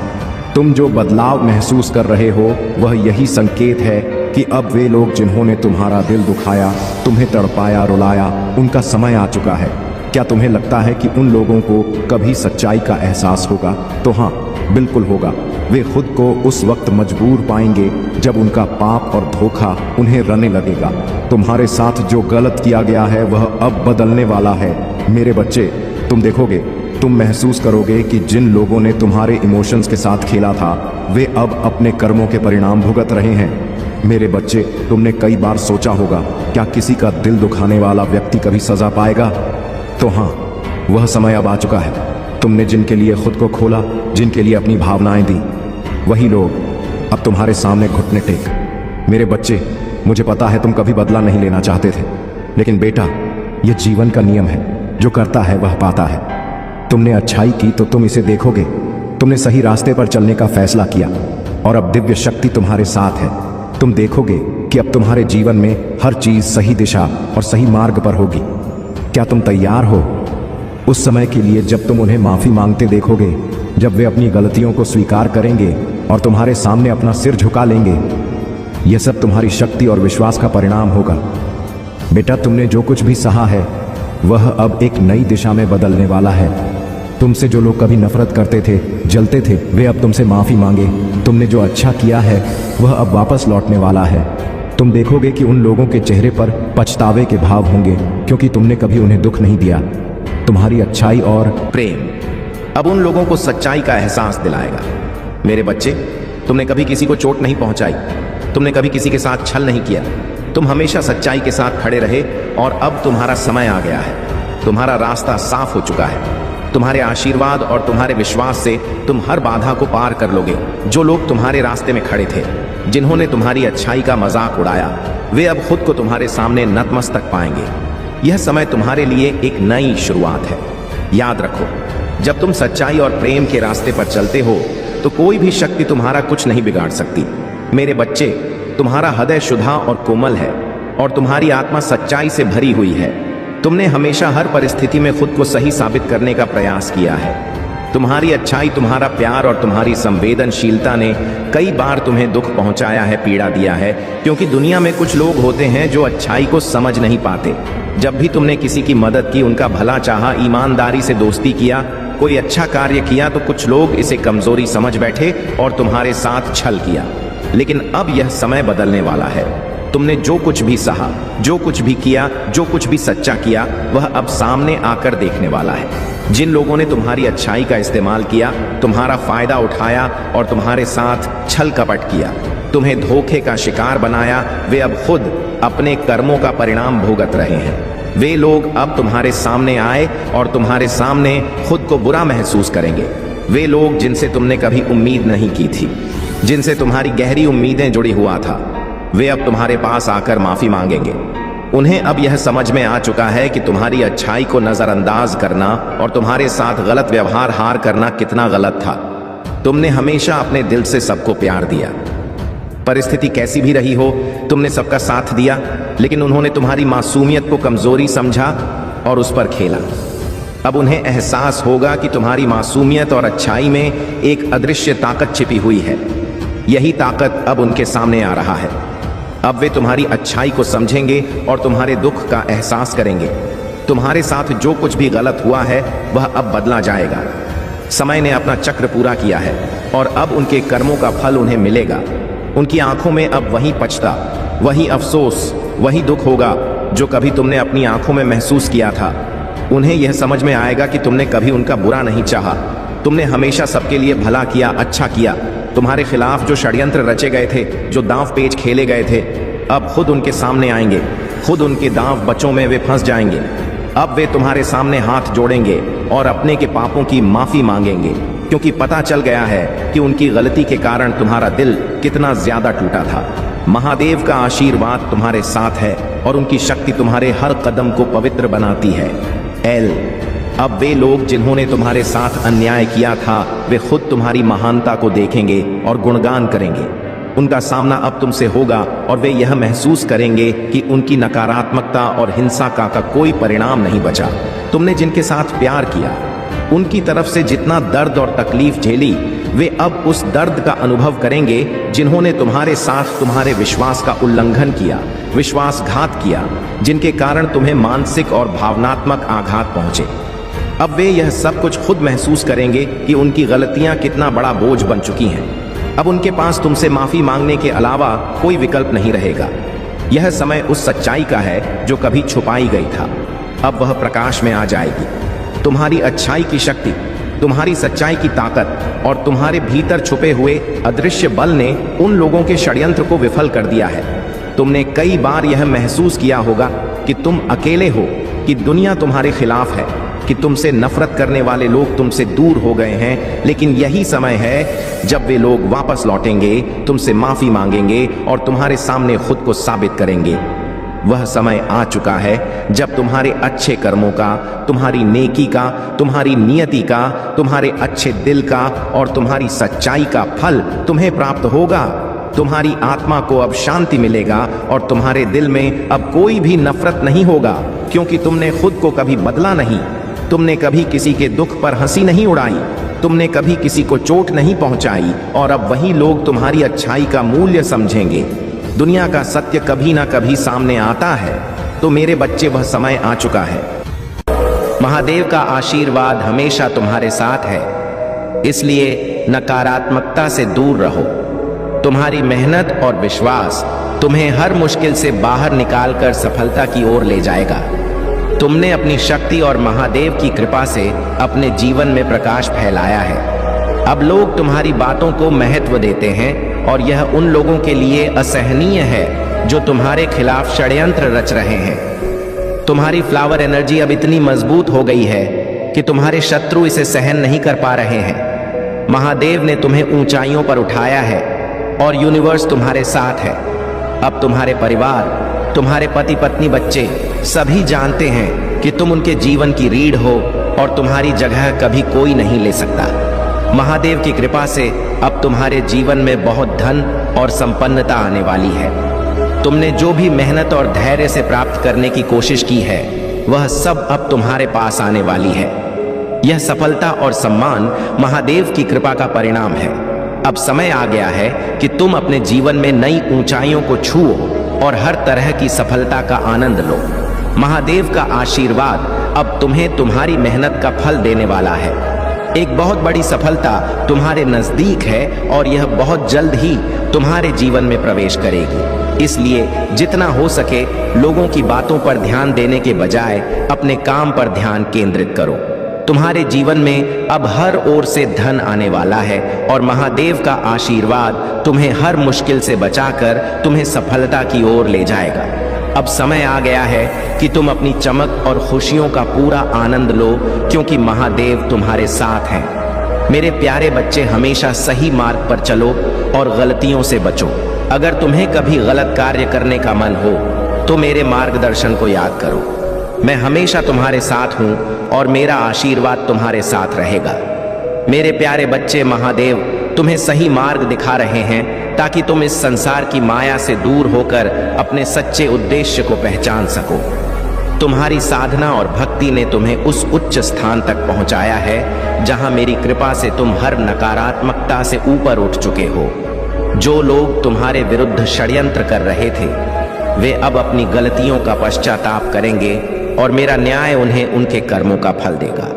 तुम जो बदलाव महसूस कर रहे हो, वह यही संकेत है कि अब वे लोग जिन्होंने तुम्हारा दिल दुखाया, तुम्हें तड़पाया, रुलाया, उनका समय आ चुका है। क्या तुम्हें लगता है कि उन लोगों को कभी सच्चाई का एहसास होगा? तो हाँ, बिल्कुल होगा। वे खुद को उस वक्त मजबूर पाएंगे जब उनका पाप और धोखा उन्हें रने लगेगा। तुम्हारे साथ जो गलत किया गया है, वह अब बदलने वाला है। मेरे बच्चे, तुम देखोगे, तुम महसूस करोगे कि जिन लोगों ने तुम्हारे इमोशंस के साथ खेला था, वे अब अपने कर्मों के परिणाम भुगत रहे हैं। मेरे बच्चे, तुमने कई बार सोचा होगा, क्या किसी का दिल दुखाने वाला व्यक्ति कभी सजा पाएगा? तो हाँ, वह समय अब आ चुका है। तुमने जिनके लिए खुद को खोला, जिनके लिए अपनी भावनाएं दी, वही लोग अब तुम्हारे सामने घुटने टेक। मेरे बच्चे, मुझे पता है तुम कभी बदला नहीं लेना चाहते थे, लेकिन बेटा, यह जीवन का नियम है। जो करता है वह पाता है। तुमने अच्छाई की तो तुम इसे देखोगे। तुमने सही रास्ते पर चलने का फैसला किया, और अब दिव्य शक्ति तुम्हारे साथ है। तुम देखोगे कि अब तुम्हारे जीवन में हर चीज सही दिशा और सही मार्ग पर होगी। क्या तुम तैयार हो उस समय के लिए जब तुम उन्हें माफी मांगते देखोगे, जब वे अपनी गलतियों को स्वीकार करेंगे और तुम्हारे सामने अपना सिर झुका लेंगे? यह सब तुम्हारी शक्ति और विश्वास का परिणाम होगा। बेटा, तुमने जो कुछ भी सहा है वह अब एक नई दिशा में बदलने वाला है। तुमसे जो लोग कभी नफरत करते थे, जलते थे, वे अब तुमसे माफी मांगे। तुमने जो अच्छा किया है वह अब वापस लौटने वाला है। तुम देखोगे कि उन लोगों के चेहरे पर पछतावे के भाव होंगे, क्योंकि तुमने कभी उन्हें दुख नहीं दिया। तुम्हारी अच्छाई और प्रेम अब उन लोगों को सच्चाई का एहसास दिलाएगा। मेरे बच्चे, तुमने कभी किसी को चोट नहीं पहुंचाई, तुमने कभी किसी के साथ छल नहीं किया, तुम हमेशा सच्चाई के साथ खड़े रहे और अब तुम्हारा समय आ गया है। तुम्हारा रास्ता साफ हो चुका है। तुम्हारे आशीर्वाद और तुम्हारे विश्वास से तुम हर बाधा को पार कर लोगे। जो लोग तुम्हारे रास्ते में खड़े थे, जिन्होंने तुम्हारी अच्छाई का मजाक उड़ाया, वे अब खुद को तुम्हारे सामने नतमस्तक पाएंगे। यह समय तुम्हारे लिए एक नई शुरुआत है। याद रखो, जब तुम सच्चाई और प्रेम के रास्ते पर चलते हो तो कोई भी शक्ति तुम्हारा कुछ नहीं बिगाड़ सकती। मेरे बच्चे, तुम्हारा हृदय शुद्धा और कोमल है और तुम्हारी आत्मा सच्चाई से भरी हुई है। तुमने हमेशा हर परिस्थिति में खुद को सही साबित करने का प्रयास किया है। तुम्हारी अच्छाई, तुम्हारा प्यार और तुम्हारी संवेदनशीलता ने कई बार तुम्हें दुख पहुंचाया है, पीड़ा दिया है, क्योंकि दुनिया में कुछ लोग होते हैं जो अच्छाई को समझ नहीं पाते। जब भी तुमने किसी की मदद की, उनका भला चाहा, ईमानदारी से दोस्ती किया, कोई अच्छा कार्य किया, तो कुछ लोग इसे कमजोरी समझ बैठे और तुम्हारे साथ छल किया। लेकिन अब यह समय बदलने वाला है। तुमने जो कुछ भी सहा, जो कुछ भी किया, जो कुछ भी सच्चा किया, वह अब सामने आकर देखने वाला है। जिन लोगों ने तुम्हारी अच्छाई का इस्तेमाल किया, तुम्हारा फायदा उठाया और तुम्हारे साथ छल कपट किया, तुम्हें धोखे का शिकार बनाया, वे अब खुद अपने कर्मों का परिणाम भुगत रहे हैं। वे लोग अब तुम्हारे सामने आए और तुम्हारे सामने खुद को बुरा महसूस करेंगे। वे लोग जिनसे तुमने कभी उम्मीद नहीं की थी, जिनसे तुम्हारी गहरी उम्मीदें जुड़ी हुआ था, वे अब तुम्हारे पास आकर माफी मांगेंगे। उन्हें अब यह समझ में आ चुका है कि तुम्हारी अच्छाई को नजरअंदाज करना और तुम्हारे साथ गलत व्यवहार हार करना कितना गलत था। तुमने हमेशा अपने दिल से सबको प्यार दिया। परिस्थिति कैसी भी रही हो, तुमने सबका साथ दिया, लेकिन उन्होंने तुम्हारी मासूमियत को कमजोरी समझा और उस पर खेला। अब उन्हें एहसास होगा कि तुम्हारी मासूमियत और अच्छाई में एक अदृश्य ताकत छिपी हुई है। यही ताकत अब उनके सामने आ रहा है। अब वे तुम्हारी अच्छाई को समझेंगे और तुम्हारे दुख का एहसास करेंगे। तुम्हारे साथ जो कुछ भी गलत हुआ है वह अब बदला जाएगा। समय ने अपना चक्र पूरा किया है और अब उनके कर्मों का फल उन्हें मिलेगा। उनकी आंखों में अब वही पछता, वही अफसोस, वही दुख होगा जो कभी तुमने अपनी आंखों में महसूस किया था। उन्हें यह समझ में आएगा कि तुमने कभी उनका बुरा नहीं चाहा। तुमने हमेशा सबके लिए भला किया, अच्छा किया। तुम्हारे खिलाफ जो षड्यंत्र रचे गए थे, जो दांव पेच खेले गए थे, अब खुद उनके सामने आएंगे। खुद उनके दांव बचों में वे फंस जाएंगे। अब वे तुम्हारे सामने हाथ जोड़ेंगे और अपने के पापों की माफी मांगेंगे, क्योंकि पता चल गया है कि उनकी गलती के कारण तुम्हारा दिल कितना ज्यादा टूटा था। महादेव का आशीर्वाद तुम्हारे साथ है और उनकी शक्ति तुम्हारे हर कदम को पवित्र बनाती है। एल, अब वे लोग जिन्होंने तुम्हारे साथ अन्याय किया था, वे खुद तुम्हारी महानता को देखेंगे और गुणगान करेंगे। उनका सामना अब तुमसे होगा और वे यह महसूस करेंगे कि उनकी नकारात्मकता और हिंसा का कोई परिणाम नहीं बचा। तुमने जिनके साथ प्यार किया, उनकी तरफ से जितना दर्द और तकलीफ झेली, वे अब उस दर्द का अनुभव करेंगे जिन्होंने तुम्हारे साथ तुम्हारे विश्वास का उल्लंघन किया, विश्वासघात किया, जिनके कारण तुम्हें मानसिक और भावनात्मक आघात पहुंचे। अब वे यह सब कुछ खुद महसूस करेंगे कि उनकी गलतियां कितना बड़ा बोझ बन चुकी हैं। अब उनके पास तुमसे माफी मांगने के अलावा कोई विकल्प नहीं रहेगा। यह समय उस सच्चाई का है जो कभी छुपाई गई था, अब वह प्रकाश में आ जाएगी। तुम्हारी अच्छाई की शक्ति, तुम्हारी सच्चाई की ताकत और तुम्हारे भीतर छुपे हुए अदृश्य बल ने उन लोगों के षड्यंत्र को विफल कर दिया है। तुमने कई बार यह महसूस किया होगा कि तुम अकेले हो, कि दुनिया तुम्हारे खिलाफ है, कि तुमसे नफरत करने वाले लोग तुमसे दूर हो गए हैं। लेकिन यही समय है जब वे लोग वापस लौटेंगे, तुमसे माफी मांगेंगे और तुम्हारे सामने खुद को साबित करेंगे। वह समय आ चुका है जब तुम्हारे अच्छे कर्मों का, तुम्हारी नेकी का, तुम्हारी नियति का, तुम्हारे अच्छे दिल का और तुम्हारी सच्चाई का फल तुम्हें प्राप्त होगा। तुम्हारी आत्मा को अब शांति मिलेगा और तुम्हारे दिल में अब कोई भी नफरत नहीं होगा। क्योंकि तुमने खुद को कभी बदला नहीं, तुमने कभी किसी के दुख पर हंसी नहीं उड़ाई, तुमने कभी किसी को चोट नहीं पहुंचाई, और अब वही लोग तुम्हारी अच्छाई का मूल्य समझेंगे। दुनिया का सत्य कभी ना कभी सामने आता है, तो मेरे बच्चे वह समय आ चुका है। महादेव का आशीर्वाद हमेशा तुम्हारे साथ है, इसलिए नकारात्मकता से दूर रहो। तुम्हारी मेहनत और विश्वास तुम्हें हर मुश्किल से बाहर निकालकर सफलता की ओर ले जाएगा। तुमने अपनी शक्ति और महादेव की कृपा से अपने जीवन में प्रकाश फैलाया है। अब लोग तुम्हारी बातों को महत्व देते हैं, और यह उन लोगों के लिए असहनीय है जो तुम्हारे खिलाफ षड्यंत्र रच रहे हैं। तुम्हारी फ्लावर एनर्जी अब इतनी मजबूत हो गई है कि तुम्हारे शत्रु इसे सहन नहीं कर पा रहे हैं। महादेव ने तुम्हें ऊंचाइयों पर उठाया है और यूनिवर्स तुम्हारे साथ है। अब तुम्हारे परिवार, तुम्हारे पति पत्नी, बच्चे सभी जानते हैं कि तुम उनके जीवन की रीढ़ हो और तुम्हारी जगह कभी कोई नहीं ले सकता। महादेव की कृपा से अब तुम्हारे जीवन में बहुत धन और संपन्नता आने वाली है। तुमने जो भी मेहनत और धैर्य से प्राप्त करने की कोशिश की है, वह सब अब तुम्हारे पास आने वाली है। यह सफलता और सम्मान महादेव की कृपा का परिणाम है। अब समय आ गया है कि तुम अपने जीवन में नई ऊंचाइयों को छुओ और हर तरह की सफलता का आनंद लो। महादेव का आशीर्वाद अब तुम्हें तुम्हारी मेहनत का फल देने वाला है। एक बहुत बड़ी सफलता तुम्हारे नजदीक है और यह बहुत जल्द ही तुम्हारे जीवन में प्रवेश करेगी। इसलिए जितना हो सके लोगों की बातों पर ध्यान देने के बजाय अपने काम पर ध्यान केंद्रित करो। तुम्हारे जीवन में अब हर ओर से धन आने वाला है और महादेव का आशीर्वाद तुम्हें हर मुश्किल से बचाकर तुम्हें सफलता की ओर ले जाएगा। अब समय आ गया है कि तुम अपनी चमक और खुशियों का पूरा आनंद लो, क्योंकि महादेव तुम्हारे साथ हैं। मेरे प्यारे बच्चे, हमेशा सही मार्ग पर चलो और गलतियों से बचो। अगर तुम्हें कभी गलत कार्य करने का मन हो तो मेरे मार्गदर्शन को याद करो। मैं हमेशा तुम्हारे साथ हूं और मेरा आशीर्वाद तुम्हारे साथ रहेगा। मेरे प्यारे बच्चे, महादेव तुम्हें सही मार्ग दिखा रहे हैं ताकि तुम इस संसार की माया से दूर होकर अपने सच्चे उद्देश्य को पहचान सको। तुम्हारी साधना और भक्ति ने तुम्हें उस उच्च स्थान तक पहुंचाया है जहां मेरी कृपा से तुम हर नकारात्मकता से ऊपर उठ चुके हो। जो लोग तुम्हारे विरुद्ध षड्यंत्र कर रहे थे, वे अब अपनी गलतियों का पश्चाताप करेंगे और मेरा न्याय उन्हें उनके कर्मों का फल देगा।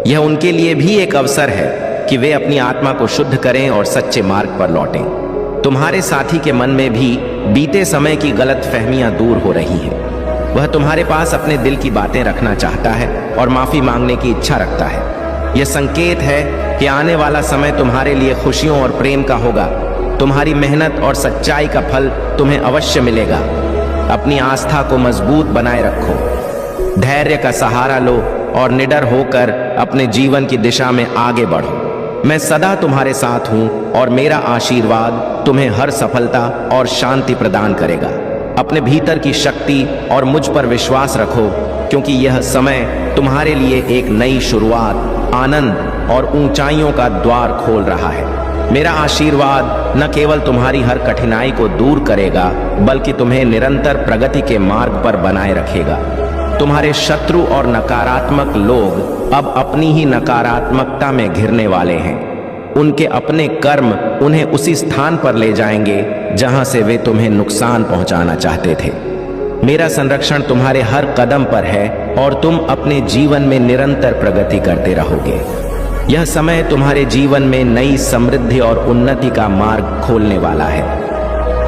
यह उनके लिए भी एक अवसर है कि वे अपनी आत्मा को शुद्ध करें और सच्चे मार्ग पर लौटें। तुम्हारे साथी के मन में भी बीते समय की गलत फहमियां दूर हो रही हैं। वह तुम्हारे पास अपने दिल की बातें रखना चाहता है और माफी मांगने की इच्छा रखता है। यह संकेत है कि आने वाला समय तुम्हारे लिए खुशियों और प्रेम का होगा। तुम्हारी मेहनत और सच्चाई का फल तुम्हें अवश्य मिलेगा। अपनी आस्था को मजबूत बनाए रखो, धैर्य का सहारा लो और निडर होकर अपने जीवन की दिशा में आगे बढ़ो। मैं सदा तुम्हारे साथ हूं और मेरा आशीर्वाद तुम्हें हर सफलता और शांति प्रदान करेगा। अपने भीतर की शक्ति और मुझ पर विश्वास रखो, क्योंकि यह समय तुम्हारे लिए एक नई शुरुआत, आनंद और ऊंचाइयों का द्वार खोल रहा है। मेरा आशीर्वाद न केवल तुम्हारी हर कठिनाई को दूर करेगा, बल्कि तुम्हें निरंतर प्रगति के मार्ग पर बनाए रखेगा। तुम्हारे शत्रु और नकारात्मक लोग अब अपनी ही नकारात्मकता में घिरने वाले हैं। उनके अपने कर्म उन्हें उसी स्थान पर ले जाएंगे जहां से वे तुम्हें नुकसान पहुंचाना चाहते थे। मेरा संरक्षण तुम्हारे हर कदम पर है और तुम अपने जीवन में निरंतर प्रगति करते रहोगे। यह समय तुम्हारे जीवन में नई समृद्धि और उन्नति का मार्ग खोलने वाला है।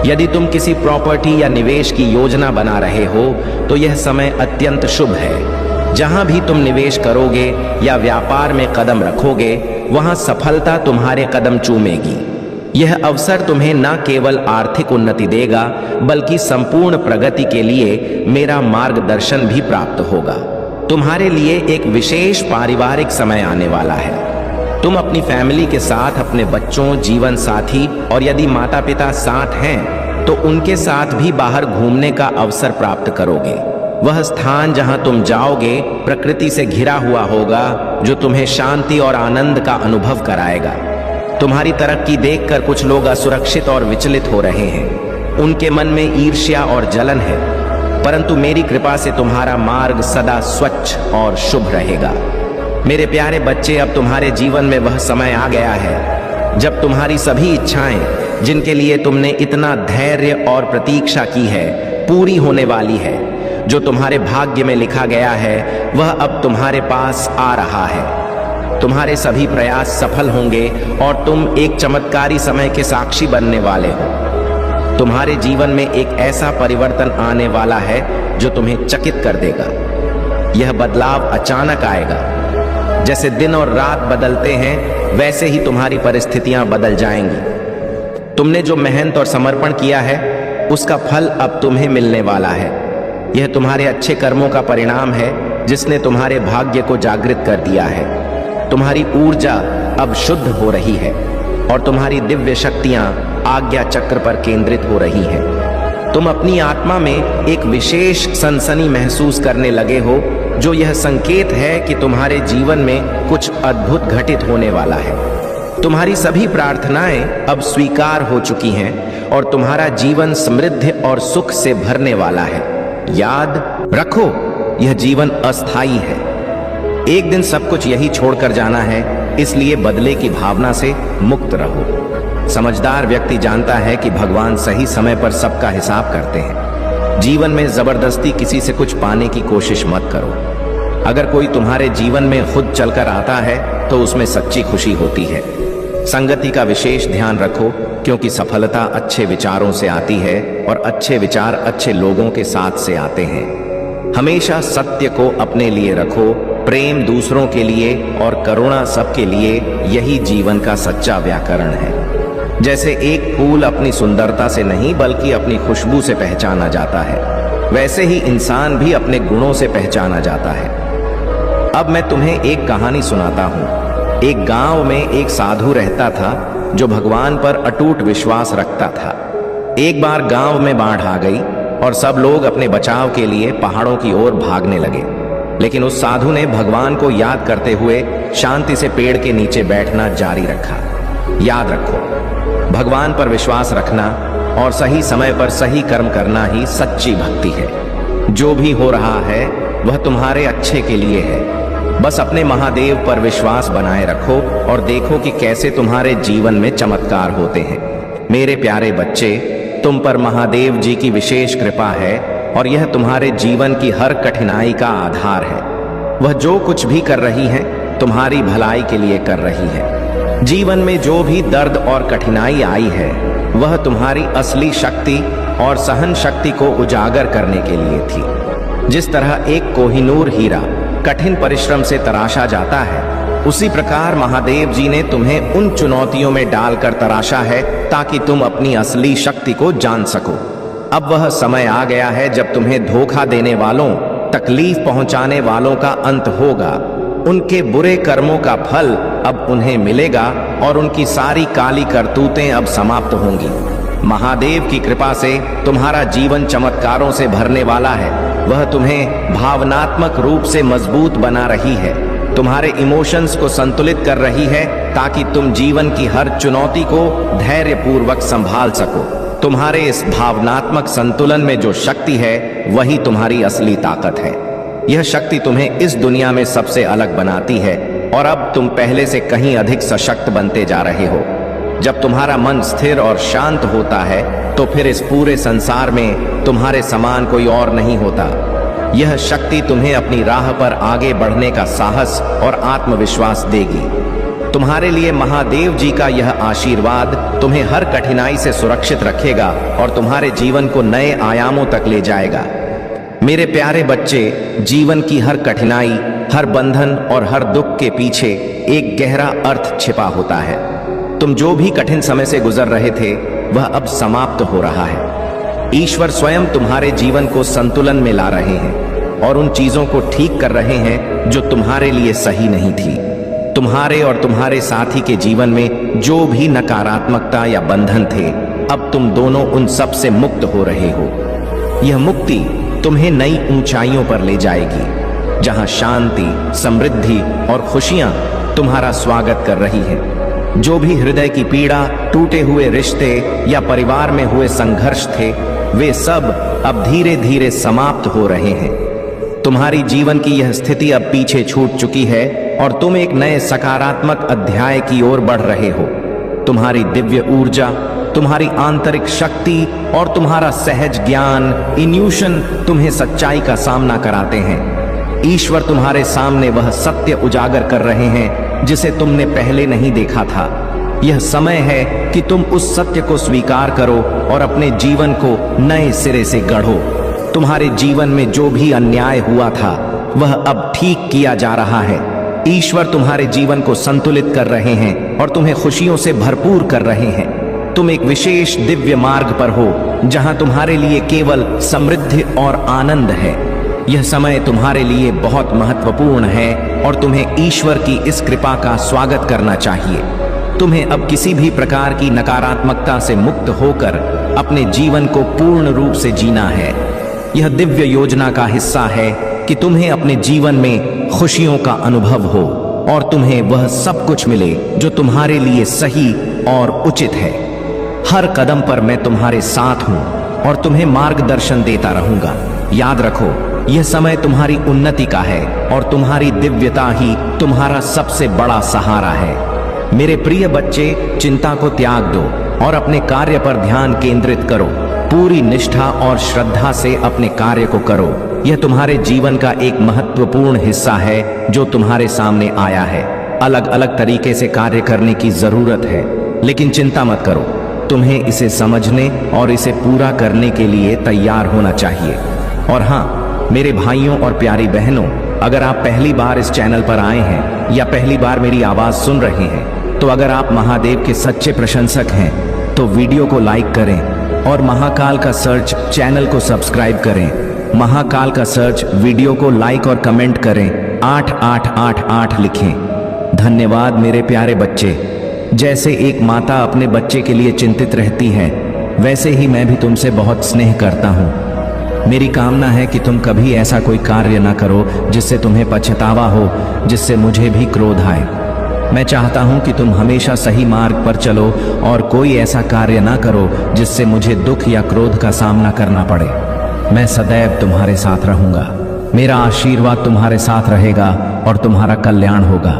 यदि तुम किसी प्रॉपर्टी या निवेश की योजना बना रहे हो तो यह समय अत्यंत शुभ है। जहां भी तुम निवेश करोगे या व्यापार में कदम रखोगे, वहां सफलता तुम्हारे कदम चूमेगी। यह अवसर तुम्हें न केवल आर्थिक उन्नति देगा, बल्कि संपूर्ण प्रगति के लिए मेरा मार्गदर्शन भी प्राप्त होगा। तुम्हारे लिए एक विशेष पारिवारिक समय आने वाला है। तुम अपनी फैमिली के साथ अपने बच्चों, जीवन साथी और यदि माता पिता साथ हैं तो उनके साथ भी बाहर घूमने का अवसर प्राप्त करोगे। वह स्थान जहां तुम जाओगे प्रकृति से घिरा हुआ होगा, जो तुम्हें शांति और आनंद का अनुभव कराएगा। तुम्हारी तरक्की देखकर कुछ लोग असुरक्षित और विचलित हो रहे हैं। उनके मन में ईर्ष्या और जलन है। परंतु मेरी कृपा से तुम्हारा मार्ग सदा स्वच्छ और शुभ रहेगा। मेरे प्यारे बच्चे, अब तुम्हारे जीवन में वह समय आ गया है जब तुम्हारी सभी इच्छाएं, जिनके लिए तुमने इतना धैर्य और प्रतीक्षा की है, पूरी होने वाली है। जो तुम्हारे भाग्य में लिखा गया है वह अब तुम्हारे पास आ रहा है। तुम्हारे सभी प्रयास सफल होंगे और तुम एक चमत्कारी समय के साक्षी बनने वाले हो। तुम्हारे जीवन में एक ऐसा परिवर्तन आने वाला है जो तुम्हें चकित कर देगा। यह बदलाव अचानक आएगा। जैसे दिन और रात बदलते हैं वैसे ही तुम्हारी परिस्थितियां बदल जाएंगी। तुमने जो मेहनत और समर्पण किया है उसका फल अब तुम्हें मिलने वाला है। यह तुम्हारे अच्छे कर्मों का परिणाम है जिसने तुम्हारे भाग्य को जागृत कर दिया है। तुम्हारी ऊर्जा अब शुद्ध हो रही है और तुम्हारी दिव्य शक्तियां आज्ञा चक्र पर केंद्रित हो रही हैं। तुम अपनी आत्मा में एक विशेष सनसनी महसूस करने लगे हो, जो यह संकेत है कि तुम्हारे जीवन में कुछ अद्भुत घटित होने वाला है। तुम्हारी सभी प्रार्थनाएं अब स्वीकार हो चुकी हैं और तुम्हारा जीवन समृद्धि और सुख से भरने वाला है। याद रखो, यह जीवन अस्थायी है। एक दिन सब कुछ यही छोड़कर जाना है, इसलिए बदले की भावना से मुक्त रहो। समझदार व्यक्ति जानता है कि भगवान सही समय पर सबका हिसाब करते हैं। जीवन में जबरदस्ती किसी से कुछ पाने की कोशिश मत करो। अगर कोई तुम्हारे जीवन में खुद चलकर आता है तो उसमें सच्ची खुशी होती है। संगति का विशेष ध्यान रखो, क्योंकि सफलता अच्छे विचारों से आती है और अच्छे विचार अच्छे लोगों के साथ से आते हैं। हमेशा सत्य को अपने लिए रखो, प्रेम दूसरों के लिए और करुणा सबके लिए, यही जीवन का सच्चा व्याकरण है। जैसे एक फूल अपनी सुंदरता से नहीं बल्कि अपनी खुशबू से पहचाना जाता है, वैसे ही इंसान भी अपने गुणों से पहचाना जाता है। अब मैं तुम्हें एक कहानी सुनाता हूँ। एक गांव में एक साधु रहता था जो भगवान पर अटूट विश्वास रखता था। एक बार गांव में बाढ़ आ गई और सब लोग अपने बचाव के लिए पहाड़ों की ओर भागने लगे। लेकिन उस साधु ने भगवान को याद करते हुए शांति से पेड़ के नीचे बैठना जारी रखा। याद रखो, भगवान पर विश्वास रखना और सही समय पर सही कर्म करना ही सच्ची भक्ति है। जो भी हो रहा है वह तुम्हारे अच्छे के लिए है। बस अपने महादेव पर विश्वास बनाए रखो और देखो कि कैसे तुम्हारे जीवन में चमत्कार होते हैं। मेरे प्यारे बच्चे, तुम पर महादेव जी की विशेष कृपा है और यह तुम्हारे जीवन की हर कठिनाई का आधार है। वह जो कुछ भी कर रही है तुम्हारी भलाई के लिए कर रही है। जीवन में जो भी दर्द और कठिनाई आई है वह तुम्हारी असली शक्ति और सहन शक्ति को उजागर करने के लिए थी। जिस तरह एक कोहिनूर हीरा कठिन परिश्रम से तराशा जाता है, उसी प्रकार महादेव जी ने तुम्हें उन चुनौतियों में डालकर तराशा है ताकि तुम अपनी असली शक्ति को जान सको। अब वह समय आ गया है जब तुम्हें धोखा देने वालों, तकलीफ पहुंचाने वालों का अंत होगा। उनके बुरे कर्मों का फल अब उन्हें मिलेगा और उनकी सारी काली करतूतें अब समाप्त होंगी। महादेव की कृपा से तुम्हारा जीवन चमत्कारों से भरने वाला है। वह तुम्हें भावनात्मक रूप से मजबूत बना रही है, तुम्हारे इमोशंस को संतुलित कर रही है ताकि तुम जीवन की हर चुनौती को धैर्यपूर्वक संभाल सको। तुम्हारे इस भावनात्मक संतुलन में जो शक्ति है वही तुम्हारी असली ताकत है। यह शक्ति तुम्हें इस दुनिया में सबसे अलग बनाती है और अब तुम पहले से कहीं अधिक सशक्त बनते जा रहे हो। जब तुम्हारा मन स्थिर और शांत होता है तो फिर इस पूरे संसार में तुम्हारे समान कोई और नहीं होता। यह शक्ति तुम्हें अपनी राह पर आगे बढ़ने का साहस और आत्मविश्वास देगी। तुम्हारे लिए महादेव जी का यह आशीर्वाद तुम्हें हर कठिनाई से सुरक्षित रखेगा और तुम्हारे जीवन को नए आयामों तक ले जाएगा। मेरे प्यारे बच्चे, जीवन की हर कठिनाई, हर बंधन और हर दुख के पीछे एक गहरा अर्थ छिपा होता है। तुम जो भी कठिन समय से गुजर रहे थे वह अब समाप्त हो रहा है। ईश्वर स्वयं तुम्हारे जीवन को संतुलन में ला रहे हैं और उन चीजों को ठीक कर रहे हैं जो तुम्हारे लिए सही नहीं थी। तुम्हारे और तुम्हारे साथी के जीवन में जो भी नकारात्मकता या बंधन थे, अब तुम दोनों उन सब से मुक्त हो रहे हो। यह मुक्ति तुम्हें नई ऊंचाइयों पर ले जाएगी, जहां शांति, समृद्धि और खुशियां तुम्हारा स्वागत कर रही हैं। जो भी हृदय की पीड़ा, टूटे हुए रिश्ते या परिवार में हुए संघर्ष थे, वे सब अब धीरे धीरे समाप्त हो रहे हैं। तुम्हारी जीवन की यह स्थिति अब पीछे छूट चुकी है और तुम एक नए सकारात्मक अध्याय की ओर बढ़ रहे हो। तुम्हारी दिव्य ऊर्जा, तुम्हारी आंतरिक शक्ति और तुम्हारा सहज ज्ञान, इन्यूशन तुम्हें सच्चाई का सामना कराते हैं। ईश्वर तुम्हारे सामने वह सत्य उजागर कर रहे हैं जिसे तुमने पहले नहीं देखा था। यह समय है कि तुम उस सत्य को स्वीकार करो और अपने जीवन को नए सिरे से गढ़ो। तुम्हारे जीवन में जो भी अन्याय हुआ था वह अब ठीक किया जा रहा है। ईश्वर तुम्हारे जीवन को संतुलित कर रहे हैं और तुम्हें खुशियों से भरपूर कर रहे हैं। तुम एक विशेष दिव्य मार्ग पर हो जहां तुम्हारे लिए केवल समृद्धि और आनंद है। यह समय तुम्हारे लिए बहुत महत्वपूर्ण है और तुम्हें ईश्वर की इस कृपा का स्वागत करना चाहिए। तुम्हें अब किसी भी प्रकार की नकारात्मकता से मुक्त होकर अपने जीवन को पूर्ण रूप से जीना है। यह दिव्य योजना का हिस्सा है कि तुम्हें अपने जीवन में खुशियों का अनुभव हो और तुम्हें वह सब कुछ मिले जो तुम्हारे लिए सही और उचित है। हर कदम पर मैं तुम्हारे साथ हूं और तुम्हें मार्गदर्शन देता रहूंगा। याद रखो, यह समय तुम्हारी उन्नति का है और तुम्हारी दिव्यता ही तुम्हारा सबसे बड़ा सहारा है। मेरे प्रिय बच्चे, चिंता को त्याग दो और अपने कार्य पर ध्यान केंद्रित करो। पूरी निष्ठा और श्रद्धा से अपने कार्य को करो। यह तुम्हारे जीवन का एक महत्वपूर्ण हिस्सा है जो तुम्हारे सामने आया है। अलग अलग तरीके से कार्य करने की जरूरत है, लेकिन चिंता मत करो। तुम्हें इसे समझने और इसे पूरा करने के लिए तैयार होना चाहिए। और हाँ, मेरे भाइयों और प्यारी बहनों, अगर आप पहली बार इस चैनल पर आए हैं या पहली बार मेरी आवाज सुन रहे हैं, तो अगर आप महादेव के सच्चे प्रशंसक हैं तो वीडियो को लाइक करें और महाकाल का सर्च चैनल को सब्सक्राइब करें। महाकाल का सर्च वीडियो को लाइक और कमेंट करें, 8888 लिखें। धन्यवाद मेरे प्यारे बच्चे। जैसे एक माता अपने बच्चे के लिए चिंतित रहती है, वैसे ही मैं भी तुमसे बहुत स्नेह करता हूँ। मेरी कामना है कि तुम कभी ऐसा कोई कार्य ना करो जिससे तुम्हें पछतावा हो, जिससे मुझे भी क्रोध आए। मैं चाहता हूं कि तुम हमेशा सही मार्ग पर चलो और कोई ऐसा कार्य ना करो जिससे मुझे दुख या क्रोध का सामना करना पड़े। मैं सदैव तुम्हारे साथ रहूंगा। मेरा आशीर्वाद तुम्हारे साथ रहेगा और तुम्हारा कल्याण होगा।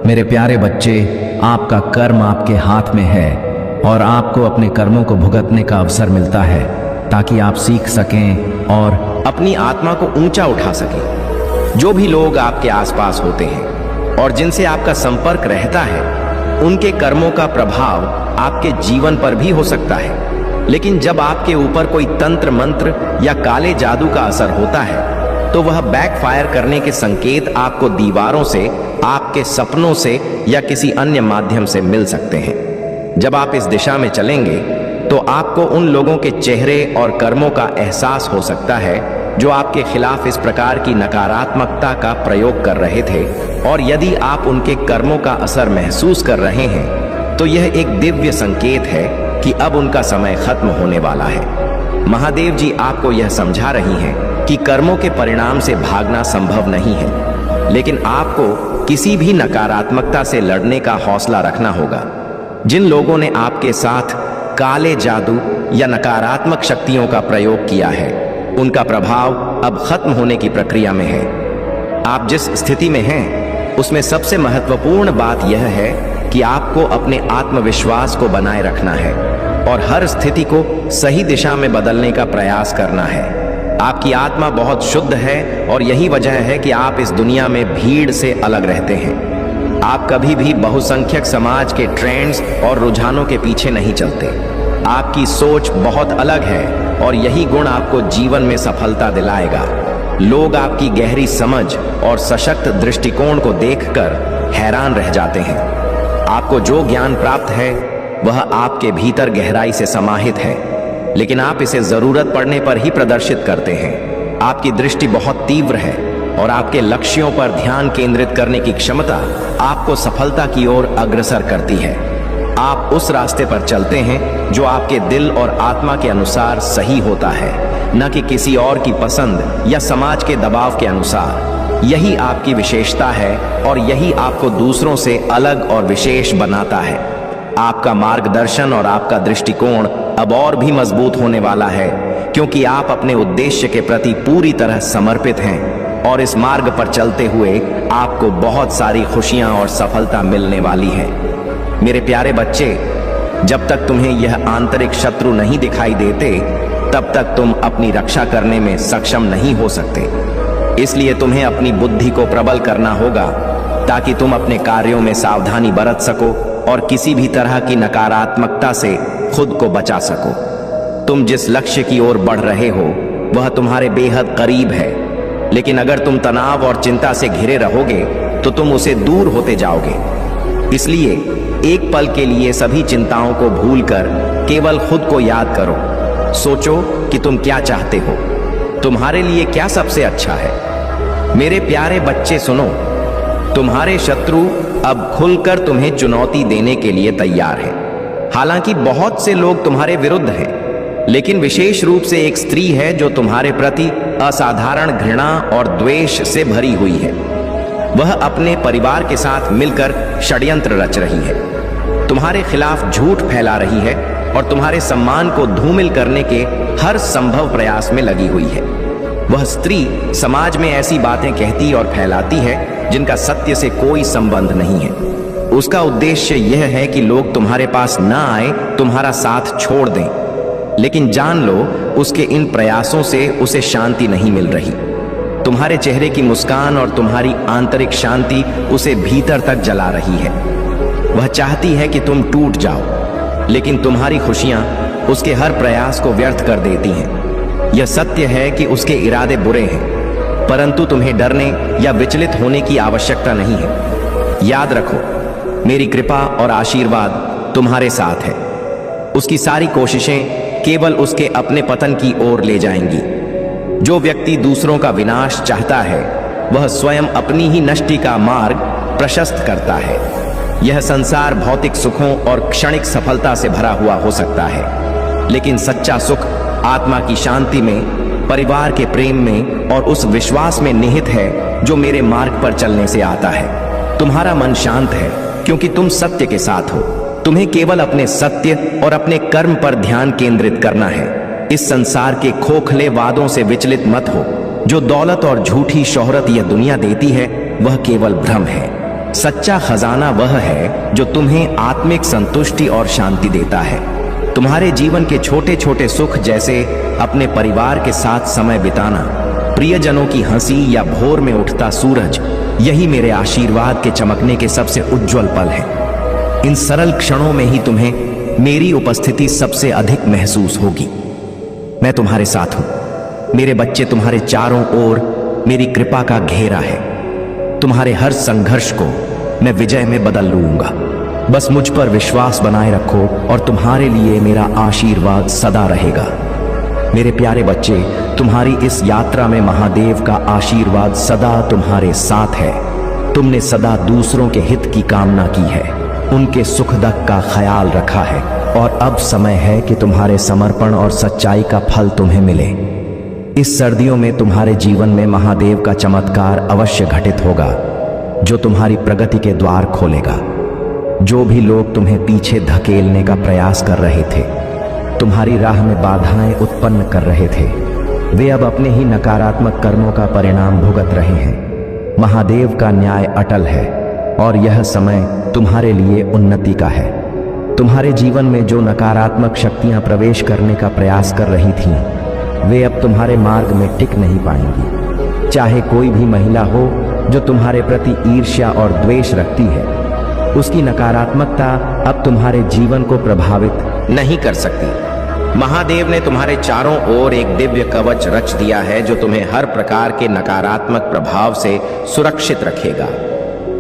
मेरे प्यारे बच्चे, आपका कर्म आपके हाथ में है और आपको अपने कर्मों को भुगतने का अवसर मिलता है ताकि आप सीख सकें और अपनी आत्मा को ऊंचा उठा सकें। जो भी लोग आपके आसपास होते हैं और जिनसे आपका संपर्क रहता है, उनके कर्मों का प्रभाव आपके जीवन पर भी हो सकता है। लेकिन जब आपके ऊपर कोई तंत्र मंत्र या काले जादू का असर होता है, तो वह बैकफायर करने के संकेत आपको दीवारों से, आपके सपनों से या किसी अन्य माध्यम से मिल सकते हैं। जब आप इस दिशा में चलेंगे तो आपको उन लोगों के चेहरे और कर्मों का एहसास हो सकता है जो आपके खिलाफ इस प्रकार की नकारात्मकता का प्रयोग कर रहे थे। और यदि आप उनके कर्मों का असर महसूस कर रहे हैं, तो यह एक दिव्य संकेत है कि अब उनका समय खत्म होने वाला है। महादेव जी आपको यह समझा रही हैं कि कर्मों के परिणाम से भागना संभव नहीं है, लेकिन आपको किसी भी नकारात्मकता से लड़ने का हौसला रखना होगा। जिन लोगों ने आपके साथ काले जादू या नकारात्मक शक्तियों का प्रयोग किया है, उनका प्रभाव अब खत्म होने की प्रक्रिया में है। आप जिस स्थिति में हैं, उसमें सबसे महत्वपूर्ण बात यह है कि आपको अपने आत्मविश्वास को बनाए रखना है और हर स्थिति को सही दिशा में बदलने का प्रयास करना है। आपकी आत्मा बहुत शुद्ध है और यही वजह है कि आप इस दुनिया में भीड़ से अलग रहते हैं। आप कभी भी बहुसंख्यक समाज के ट्रेंड्स और रुझानों के पीछे नहीं चलते। आपकी सोच बहुत अलग है और यही गुण आपको जीवन में सफलता दिलाएगा। लोग आपकी गहरी समझ और सशक्त दृष्टिकोण को देखकर हैरान रह जाते हैं। आपको जो ज्ञान प्राप्त है वह आपके भीतर गहराई से समाहित है, लेकिन आप इसे जरूरत पड़ने पर ही प्रदर्शित करते हैं। आपकी दृष्टि बहुत तीव्र है और आपके लक्ष्यों पर ध्यान केंद्रित करने की क्षमता आपको सफलता की ओर अग्रसर करती है। आप उस रास्ते पर चलते हैं जो आपके दिल और आत्मा के अनुसार सही होता है, न कि किसी और की पसंद या समाज के दबाव के अनुसार। यही आपकी विशेषता है और यही आपको दूसरों से अलग और विशेष बनाता है। आपका मार्गदर्शन और आपका दृष्टिकोण अब और भी मजबूत होने वाला है, क्योंकि आप अपने उद्देश्य के प्रति पूरी तरह समर्पित हैं और इस मार्ग पर चलते हुए आपको बहुत सारी खुशियां और सफलता मिलने वाली है। मेरे प्यारे बच्चे, जब तक तुम्हें यह आंतरिक शत्रु नहीं दिखाई देते तब तक तुम अपनी रक्षा करने में सक्षम नहीं हो सकते। इसलिए तुम्हें अपनी बुद्धि को प्रबल करना होगा ताकि तुम अपने कार्यों में सावधानी बरत सको और किसी भी तरह की नकारात्मकता से खुद को बचा सको। तुम जिस लक्ष्य की ओर बढ़ रहे हो वह तुम्हारे बेहद करीब है, लेकिन अगर तुम तनाव और चिंता से घिरे रहोगे तो तुम उसे दूर होते जाओगे। इसलिए एक पल के लिए सभी चिंताओं को भूलकर केवल खुद को याद करो। सोचो कि तुम क्या चाहते हो, तुम्हारे लिए क्या सबसे अच्छा है। मेरे प्यारे बच्चे सुनो, तुम्हारे शत्रु अब खुलकर तुम्हें चुनौती देने के लिए तैयार है। हालांकि बहुत से लोग तुम्हारे विरुद्ध हैं, लेकिन विशेष रूप से एक स्त्री है जो तुम्हारे प्रति असाधारण घृणा और द्वेष से भरी हुई है। वह अपने परिवार के साथ मिलकर षड्यंत्र रच रही है, तुम्हारे खिलाफ झूठ फैला रही है और तुम्हारे सम्मान को धूमिल करने के हर संभव प्रयास में लगी हुई है। वह स्त्री समाज में ऐसी बातें कहती और फैलाती है जिनका सत्य से कोई संबंध नहीं है। उसका उद्देश्य यह है कि लोग तुम्हारे पास ना आए, तुम्हारा साथ छोड़ दें। लेकिन जान लो, उसके इन प्रयासों से उसे शांति नहीं मिल रही। तुम्हारे चेहरे की मुस्कान और तुम्हारी आंतरिक शांति उसे भीतर तक जला रही है। वह चाहती है कि तुम टूट जाओ, लेकिन तुम्हारी खुशियां उसके हर प्रयास को व्यर्थ कर देती हैं। यह सत्य है कि उसके इरादे बुरे हैं, परंतु तुम्हें डरने या विचलित होने की आवश्यकता नहीं है। याद रखो, मेरी कृपा और आशीर्वाद तुम्हारे साथ है। उसकी सारी कोशिशें केवल उसके अपने पतन की ओर ले जाएंगी। जो व्यक्ति दूसरों का विनाश चाहता है वह स्वयं अपनी ही नष्टि का मार्ग प्रशस्त करता है। यह संसार भौतिक सुखों और क्षणिक सफलता से भरा हुआ हो सकता है, लेकिन सच्चा सुख आत्मा की शांति में, परिवार के प्रेम में और उस विश्वास में निहित है जो मेरे मार्ग पर चलने से आता है। तुम्हारा मन शांत है क्योंकि तुम सत्य के साथ हो। तुम्हें केवल अपने सत्य और अपने कर्म पर ध्यान केंद्रित करना है। इस संसार के खोखले वादों से विचलित मत हो। जो दौलत और झूठी शोहरत यह दुनिया देती है वह केवल भ्रम है। सच्चा खजाना वह है जो तुम्हें आत्मिक संतुष्टि और शांति देता है। तुम्हारे जीवन के छोटे छोटे सुख, जैसे अपने परिवार के साथ समय बिताना, प्रियजनों की हंसी या भोर में उठता सूरज, यही मेरे आशीर्वाद के चमकने के सबसे उज्जवल पल हैं। इन सरल क्षणों में ही तुम्हें मेरी उपस्थिति सबसे अधिक महसूस होगी। मैं तुम्हारे साथ हूं। मेरे बच्चे, तुम्हारे चारों ओर मेरी कृपा का घेरा है। तुम्हारे हर संघर्ष को मैं विजय में बदल लूंगा। बस मुझ पर विश्वास बनाए रखो और तुम्हारे लिए मेरा आशीर्वाद सदा रहेगा। मेरे प्यारे बच्चे, तुम्हारी इस यात्रा में महादेव का आशीर्वाद सदा तुम्हारे साथ है। तुमने सदा दूसरों के हित की कामना की है, उनके सुख दुख का ख्याल रखा है और अब समय है कि तुम्हारे समर्पण और सच्चाई का फल तुम्हें मिले। इस सर्दियों में तुम्हारे जीवन में महादेव का चमत्कार अवश्य घटित होगा जो तुम्हारी प्रगति के द्वार खोलेगा। जो भी लोग तुम्हें पीछे धकेलने का प्रयास कर रहे थे, तुम्हारी राह में बाधाएं उत्पन्न कर रहे थे, वे अब अपने ही नकारात्मक कर्मों का परिणाम भुगत रहे हैं। महादेव का न्याय अटल है और यह समय तुम्हारे लिए उन्नति का है। तुम्हारे जीवन में जो नकारात्मक शक्तियां प्रवेश करने का प्रयास कर रही थीं, वे अब तुम्हारे मार्ग में टिक नहीं पाएंगी। चाहे कोई भी महिला हो जो तुम्हारे प्रति ईर्ष्या और द्वेष रखती है, उसकी नकारात्मकता अब तुम्हारे जीवन को प्रभावित नहीं कर सकती। महादेव ने तुम्हारे चारों ओर एक दिव्य कवच रच दिया है जो तुम्हें हर प्रकार के नकारात्मक प्रभाव से सुरक्षित रखेगा।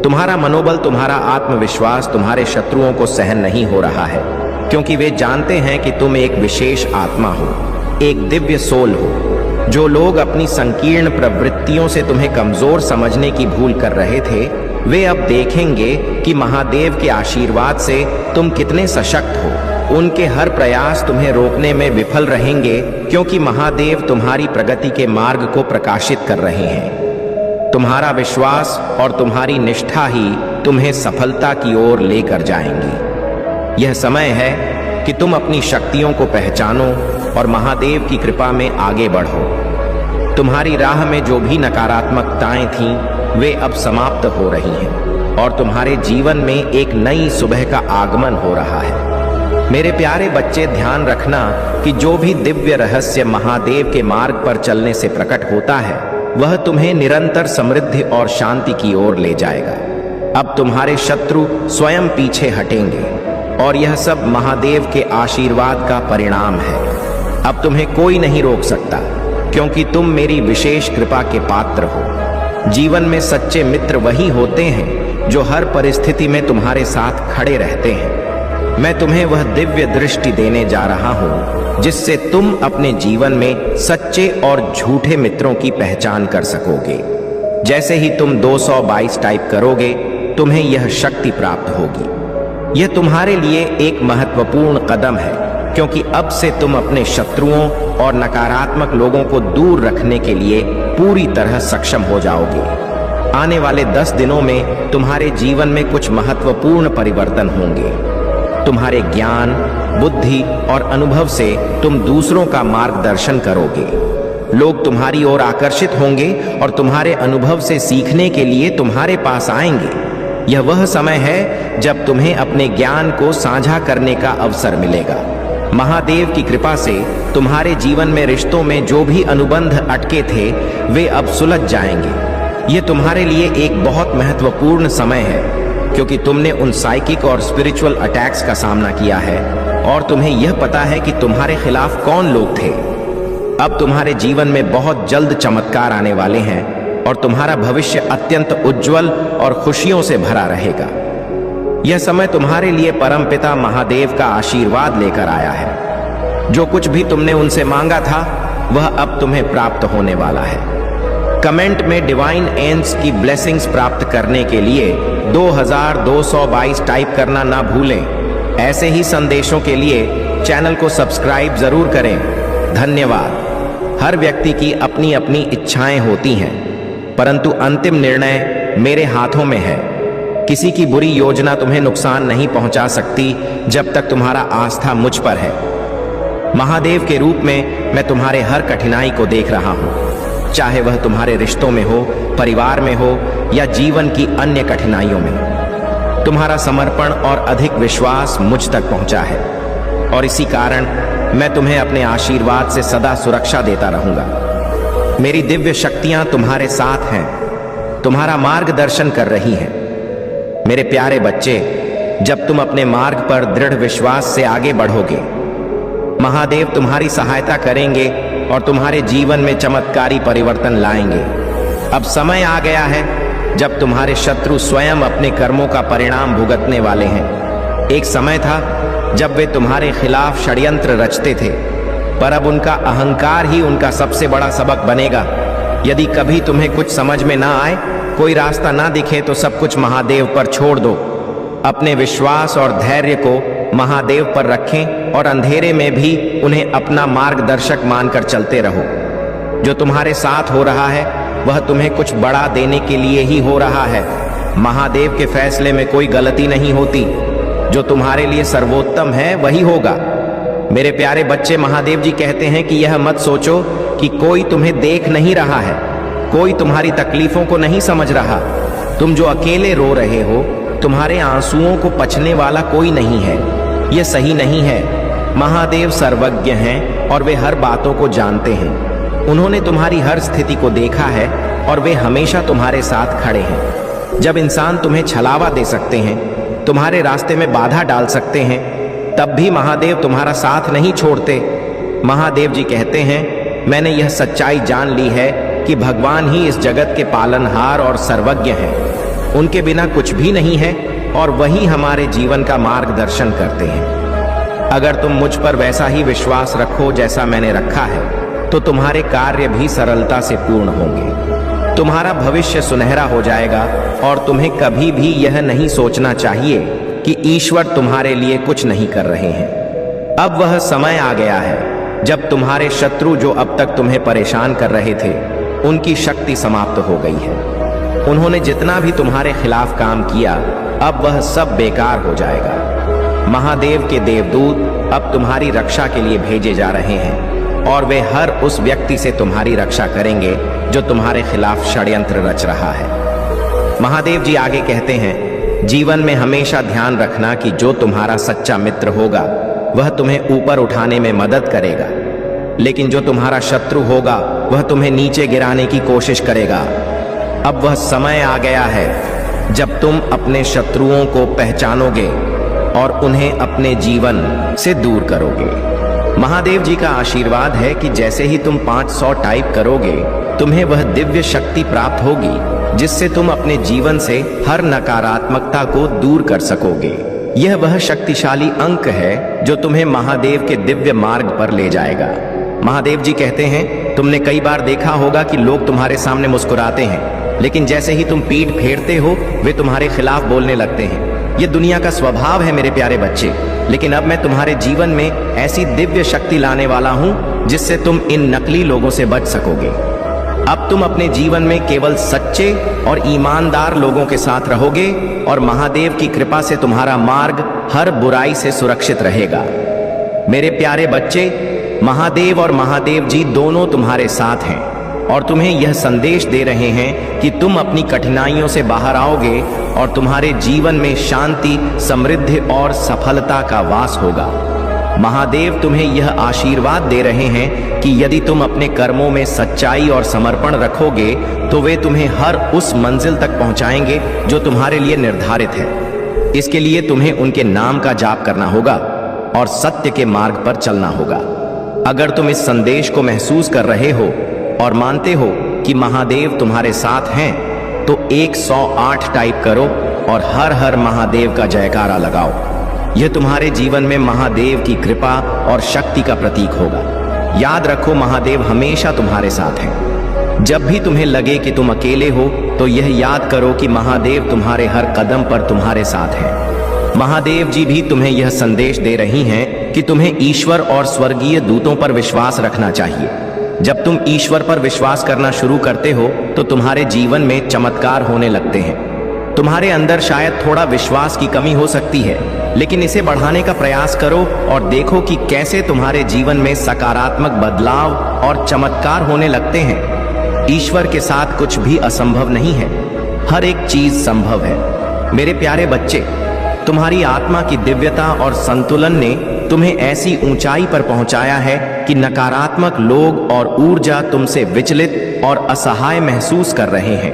तुम्हारा मनोबल, तुम्हारा आत्मविश्वास तुम्हारे शत्रुओं को सहन नहीं हो रहा है, क्योंकि वे जानते हैं कि तुम एक विशेष आत्मा हो, एक दिव्य सोल हो। जो लोग अपनी संकीर्ण प्रवृत्तियों से तुम्हें कमजोर समझने की भूल कर रहे थे, वे अब देखेंगे कि महादेव के आशीर्वाद से तुम कितने सशक्त हो। उनके हर प्रयास तुम्हें रोकने में विफल रहेंगे, क्योंकि महादेव तुम्हारी प्रगति के मार्ग को प्रकाशित कर रहे हैं। तुम्हारा विश्वास और तुम्हारी निष्ठा ही तुम्हें सफलता की ओर लेकर जाएंगी। यह समय है कि तुम अपनी शक्तियों को पहचानो और महादेव की कृपा में आगे बढ़ो। तुम्हारी राह में जो भी नकारात्मकताएं थीं, वे अब समाप्त हो रही हैं और तुम्हारे जीवन में एक नई सुबह का आगमन हो रहा है। मेरे प्यारे बच्चे, ध्यान रखना कि जो भी दिव्य रहस्य महादेव के मार्ग पर चलने से प्रकट होता है, वह तुम्हें निरंतर समृद्धि और शांति की ओर ले जाएगा। अब तुम्हारे शत्रु स्वयं पीछे हटेंगे और यह सब महादेव के आशीर्वाद का परिणाम है। अब तुम्हें कोई नहीं रोक सकता, क्योंकि तुम मेरी विशेष कृपा के पात्र हो। जीवन में सच्चे मित्र वही होते हैं जो हर परिस्थिति में तुम्हारे साथ खड़े रहते हैं। मैं तुम्हें वह दिव्य दृष्टि देने जा रहा हूं, जिससे तुम अपने जीवन में सच्चे और झूठे मित्रों की पहचान कर सकोगे। जैसे ही तुम 222 टाइप करोगे, तुम्हें यह शक्ति प्राप्त होगी। यह तुम्हारे लिए एक महत्वपूर्ण कदम है, क्योंकि अब से तुम अपने शत्रुओं और नकारात्मक लोगों को दूर रखने के लिए पूरी तरह सक्षम हो जाओगे। आने वाले 10 दिनों में तुम्हारे जीवन में कुछ महत्वपूर्ण परिवर्तन होंगे। तुम्हारे ज्ञान, बुद्धि और अनुभव से तुम दूसरों का मार्गदर्शन करोगे। लोग तुम्हारी ओर आकर्षित होंगे और तुम्हारे अनुभव से सीखने के लिए तुम्हारे पास आएंगे। यह वह समय है जब तुम्हें अपने ज्ञान को साझा करने का अवसर मिलेगा। महादेव की कृपा से तुम्हारे जीवन में रिश्तों में जो भी अनुबंध अटके थे, वे अब सुलझ जाएंगे। ये तुम्हारे लिए एक बहुत महत्वपूर्ण समय है, क्योंकि तुमने उन साइकिक और स्पिरिचुअल अटैक्स का सामना किया है और तुम्हें यह पता है कि तुम्हारे खिलाफ कौन लोग थे। अब तुम्हारे जीवन में बहुत जल्द चमत्कार आने वाले हैं और तुम्हारा भविष्य अत्यंत उज्जवल और खुशियों से भरा रहेगा। यह समय तुम्हारे लिए परमपिता महादेव का आशीर्वाद लेकर आया है। जो कुछ भी तुमने उनसे मांगा था, वह अब तुम्हें प्राप्त होने वाला है। कमेंट में डिवाइन एंड्स की ब्लेसिंग्स प्राप्त करने के लिए 2222 टाइप करना ना भूलें। ऐसे ही संदेशों के लिए चैनल को सब्सक्राइब जरूर करें। धन्यवाद। हर व्यक्ति की अपनी अपनी इच्छाएं होती हैं, परंतु अंतिम निर्णय मेरे हाथों में है। किसी की बुरी योजना तुम्हें नुकसान नहीं पहुंचा सकती जब तक तुम्हारा आस्था मुझ पर है। महादेव के रूप में मैं तुम्हारे हर कठिनाई को देख रहा हूं, चाहे वह तुम्हारे रिश्तों में हो, परिवार में हो या जीवन की अन्य कठिनाइयों में। तुम्हारा समर्पण और अधिक विश्वास मुझ तक पहुंचा है और इसी कारण मैं तुम्हें अपने आशीर्वाद से सदा सुरक्षा देता रहूंगा। मेरी दिव्य शक्तियां तुम्हारे साथ हैं, तुम्हारा मार्गदर्शन कर रही हैं। मेरे प्यारे बच्चे, जब तुम अपने मार्ग पर दृढ़ विश्वास से आगे बढ़ोगे, महादेव तुम्हारी सहायता करेंगे और तुम्हारे जीवन में चमत्कारी परिवर्तन लाएंगे। अब समय आ गया है जब तुम्हारे शत्रु स्वयं अपने कर्मों का परिणाम भुगतने वाले हैं। एक समय था जब वे तुम्हारे खिलाफ षड्यंत्र रचते थे, पर अब उनका अहंकार ही उनका सबसे बड़ा सबक बनेगा। यदि कभी तुम्हें कुछ समझ में ना आए, कोई रास्ता ना दिखे, तो सब कुछ महादेव पर छोड़ दो। अपने विश्वास और धैर्य को महादेव पर रखें और अंधेरे में भी उन्हें अपना मार्गदर्शक मानकर चलते रहो। जो तुम्हारे साथ हो रहा है, वह तुम्हें कुछ बड़ा देने के लिए ही हो रहा है। महादेव के फैसले में कोई गलती नहीं होती। जो तुम्हारे लिए सर्वोत्तम है, वही होगा। मेरे प्यारे बच्चे, महादेव जी कहते हैं कि यह मत सोचो कि कोई तुम्हें देख नहीं रहा है, कोई तुम्हारी तकलीफों को नहीं समझ रहा। तुम जो अकेले रो रहे हो, तुम्हारे आंसुओं को पचने वाला कोई नहीं है। यह सही नहीं है। महादेव सर्वज्ञ हैं और वे हर बातों को जानते हैं। उन्होंने तुम्हारी हर स्थिति को देखा है और वे हमेशा तुम्हारे साथ खड़े हैं। जब इंसान तुम्हें छलावा दे सकते हैं, तुम्हारे रास्ते में बाधा डाल सकते हैं, तब भी महादेव तुम्हारा साथ नहीं छोड़ते। महादेव जी कहते हैं, मैंने यह सच्चाई जान ली है कि भगवान ही इस जगत के पालनहार और सर्वज्ञ हैं। उनके बिना कुछ भी नहीं है और वही हमारे जीवन का मार्गदर्शन करते हैं। अगर तुम मुझ पर वैसा ही विश्वास रखो जैसा मैंने रखा है, तो तुम्हारे कार्य भी सरलता से पूर्ण होंगे। तुम्हारा भविष्य सुनहरा हो जाएगा और तुम्हें कभी भी यह नहीं सोचना चाहिए कि ईश्वर तुम्हारे लिए कुछ नहीं कर रहे हैं। अब वह समय आ गया है जब तुम्हारे शत्रु जो अब तक तुम्हें परेशान कर रहे थे, उनकी शक्ति समाप्त हो गई है। उन्होंने जितना भी तुम्हारे खिलाफ काम किया, अब वह सब बेकार हो जाएगा। महादेव के देवदूत अब तुम्हारी रक्षा के लिए भेजे जा रहे हैं और वे हर उस व्यक्ति से तुम्हारी रक्षा करेंगे जो तुम्हारे खिलाफ षड्यंत्र रच रहा है। महादेव जी आगे कहते हैं, जीवन में हमेशा ध्यान रखना कि जो तुम्हारा सच्चा मित्र होगा वह तुम्हें ऊपर उठाने में मदद करेगा, लेकिन जो तुम्हारा शत्रु होगा वह तुम्हें नीचे गिराने की कोशिश करेगा। अब वह समय आ गया है जब तुम अपने शत्रुओं को पहचानोगे और उन्हें अपने जीवन से दूर करोगे। महादेव जी का आशीर्वाद है कि जैसे ही तुम 500 टाइप करोगे तुम्हें वह दिव्य शक्ति प्राप्त होगी जिससे तुम अपने जीवन से हर नकारात्मकता को दूर कर सकोगे। यह वह शक्तिशाली अंक है जो तुम्हें महादेव के दिव्य मार्ग पर ले जाएगा। महादेव जी कहते हैं, तुमने कई बार देखा होगा कि लोग तुम्हारे सामने मुस्कुराते हैं, लेकिन जैसे ही तुम पीठ फेरते हो वे तुम्हारे खिलाफ बोलने लगते हैं। यह दुनिया का स्वभाव है मेरे प्यारे बच्चे, लेकिन अब मैं तुम्हारे जीवन में ऐसी दिव्य शक्ति लाने वाला हूं जिससे तुम इन नकली लोगों से बच सकोगे। अब तुम अपने जीवन में केवल सच्चे और ईमानदार लोगों के साथ रहोगे और महादेव की कृपा से तुम्हारा मार्ग हर बुराई से सुरक्षित रहेगा। मेरे प्यारे बच्चे, महादेव और महादेव जी दोनों तुम्हारे साथ हैं और तुम्हें यह संदेश दे रहे हैं कि तुम अपनी कठिनाइयों से बाहर आओगे और तुम्हारे जीवन में शांति, समृद्धि और सफलता का वास होगा। महादेव तुम्हें यह आशीर्वाद दे रहे हैं कि यदि तुम अपने कर्मों में सच्चाई और समर्पण रखोगे तो वे तुम्हें हर उस मंजिल तक पहुंचाएंगे जो तुम्हारे लिए निर्धारित है। इसके लिए तुम्हें उनके नाम का जाप करना होगा और सत्य के मार्ग पर चलना होगा। अगर तुम इस संदेश को महसूस कर रहे हो और मानते हो कि महादेव तुम्हारे साथ हैं तो 108 टाइप करो और हर हर महादेव का जयकारा लगाओ। यह तुम्हारे जीवन में महादेव की कृपा और शक्ति का प्रतीक होगा। याद रखो, महादेव हमेशा तुम्हारे साथ हैं। जब भी तुम्हें लगे कि तुम अकेले हो तो यह याद करो कि महादेव तुम्हारे हर कदम पर तुम्हारे साथ हैं। महादेव जी भी तुम्हें यह संदेश दे रही हैं कि तुम्हें ईश्वर और स्वर्गीय दूतों पर विश्वास रखना चाहिए। जब तुम ईश्वर पर विश्वास करना शुरू करते हो तो तुम्हारे जीवन में चमत्कार होने लगते हैं। तुम्हारे अंदर शायद थोड़ा विश्वास की कमी हो सकती है, लेकिन इसे बढ़ाने का प्रयास करो और देखो कि कैसे तुम्हारे जीवन में सकारात्मक बदलाव और चमत्कार होने लगते हैं। ईश्वर के साथ कुछ भी असंभव नहीं है, हर एक चीज संभव है। मेरे प्यारे बच्चे, तुम्हारी आत्मा की दिव्यता और संतुलन ने तुम्हें ऐसी ऊंचाई पर पहुंचाया है कि नकारात्मक लोग और ऊर्जा तुमसे विचलित और असहाय महसूस कर रहे हैं।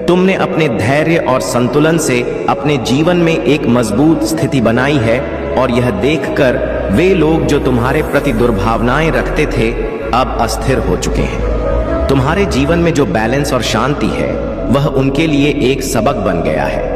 तुमने अपने धैर्य और संतुलन से अपने जीवन में एक मजबूत स्थिति बनाई है और यह देखकर वे लोग जो तुम्हारे प्रति दुर्भावनाएं रखते थे अब अस्थिर हो चुके हैं। तुम्हारे जीवन में जो बैलेंस और शांति है वह उनके लिए एक सबक बन गया है।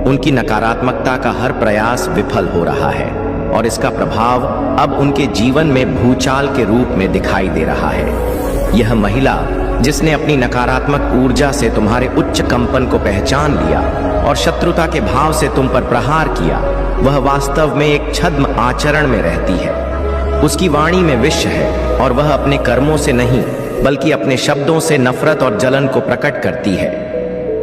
उनकी नकारात्मकता का हर प्रयास विफल हो रहा है और इसका प्रभाव अब उनके जीवन में भूचाल के रूप में दिखाई दे रहा है। यह महिला जिसने अपनी नकारात्मक ऊर्जा से तुम्हारे उच्च कंपन को पहचान लिया और शत्रुता के भाव से तुम पर प्रहार किया, वह वास्तव में एक छद्म आचरण में रहती है। उसकी वाणी में विष है और वह अपने कर्मों से नहीं बल्कि अपने शब्दों से नफरत और जलन को प्रकट करती है।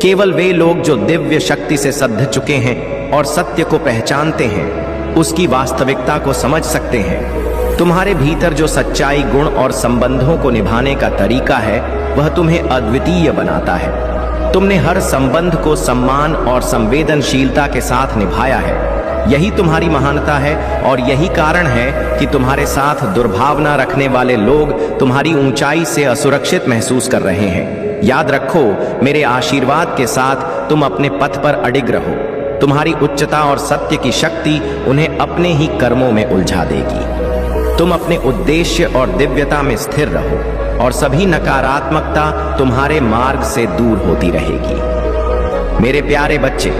केवल वे लोग जो दिव्य शक्ति से सध चुके हैं और सत्य को पहचानते हैं उसकी वास्तविकता को समझ सकते हैं। तुम्हारे भीतर जो सच्चाई, गुण और संबंधों को निभाने का तरीका है वह तुम्हें अद्वितीय बनाता है। तुमने हर संबंध को सम्मान और संवेदनशीलता के साथ निभाया है। यही तुम्हारी महानता है और यही कारण है कि तुम्हारे साथ दुर्भावना रखने वाले लोग तुम्हारी ऊंचाई से असुरक्षित महसूस कर रहे हैं। याद रखो, मेरे आशीर्वाद के साथ तुम अपने पथ पर अडिग रहो। तुम्हारी उच्चता और सत्य की शक्ति उन्हें अपने ही कर्मों में उलझा देगी। तुम अपने उद्देश्य और दिव्यता में स्थिर रहो और सभी नकारात्मकता तुम्हारे मार्ग से दूर होती रहेगी। मेरे प्यारे बच्चे,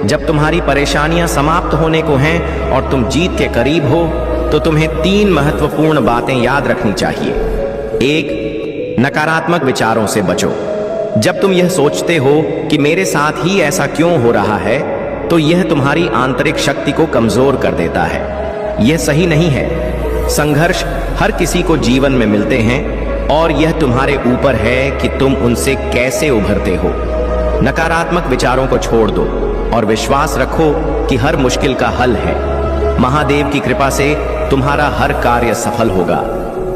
जब तुम्हारी परेशानियां समाप्त होने को हैं और तुम जीत के करीब हो तो तुम्हें 3 महत्वपूर्ण बातें याद रखनी चाहिए। 1, नकारात्मक विचारों से बचो। जब तुम यह सोचते हो कि मेरे साथ ही ऐसा क्यों हो रहा है तो यह तुम्हारी आंतरिक शक्ति को कमजोर कर देता है। यह सही नहीं है। संघर्ष हर किसी को जीवन में मिलते हैं और यह तुम्हारे ऊपर है कि तुम उनसे कैसे उभरते हो। नकारात्मक विचारों को छोड़ दो और विश्वास रखो कि हर मुश्किल का हल है। महादेव की कृपा से तुम्हारा हर कार्य सफल होगा।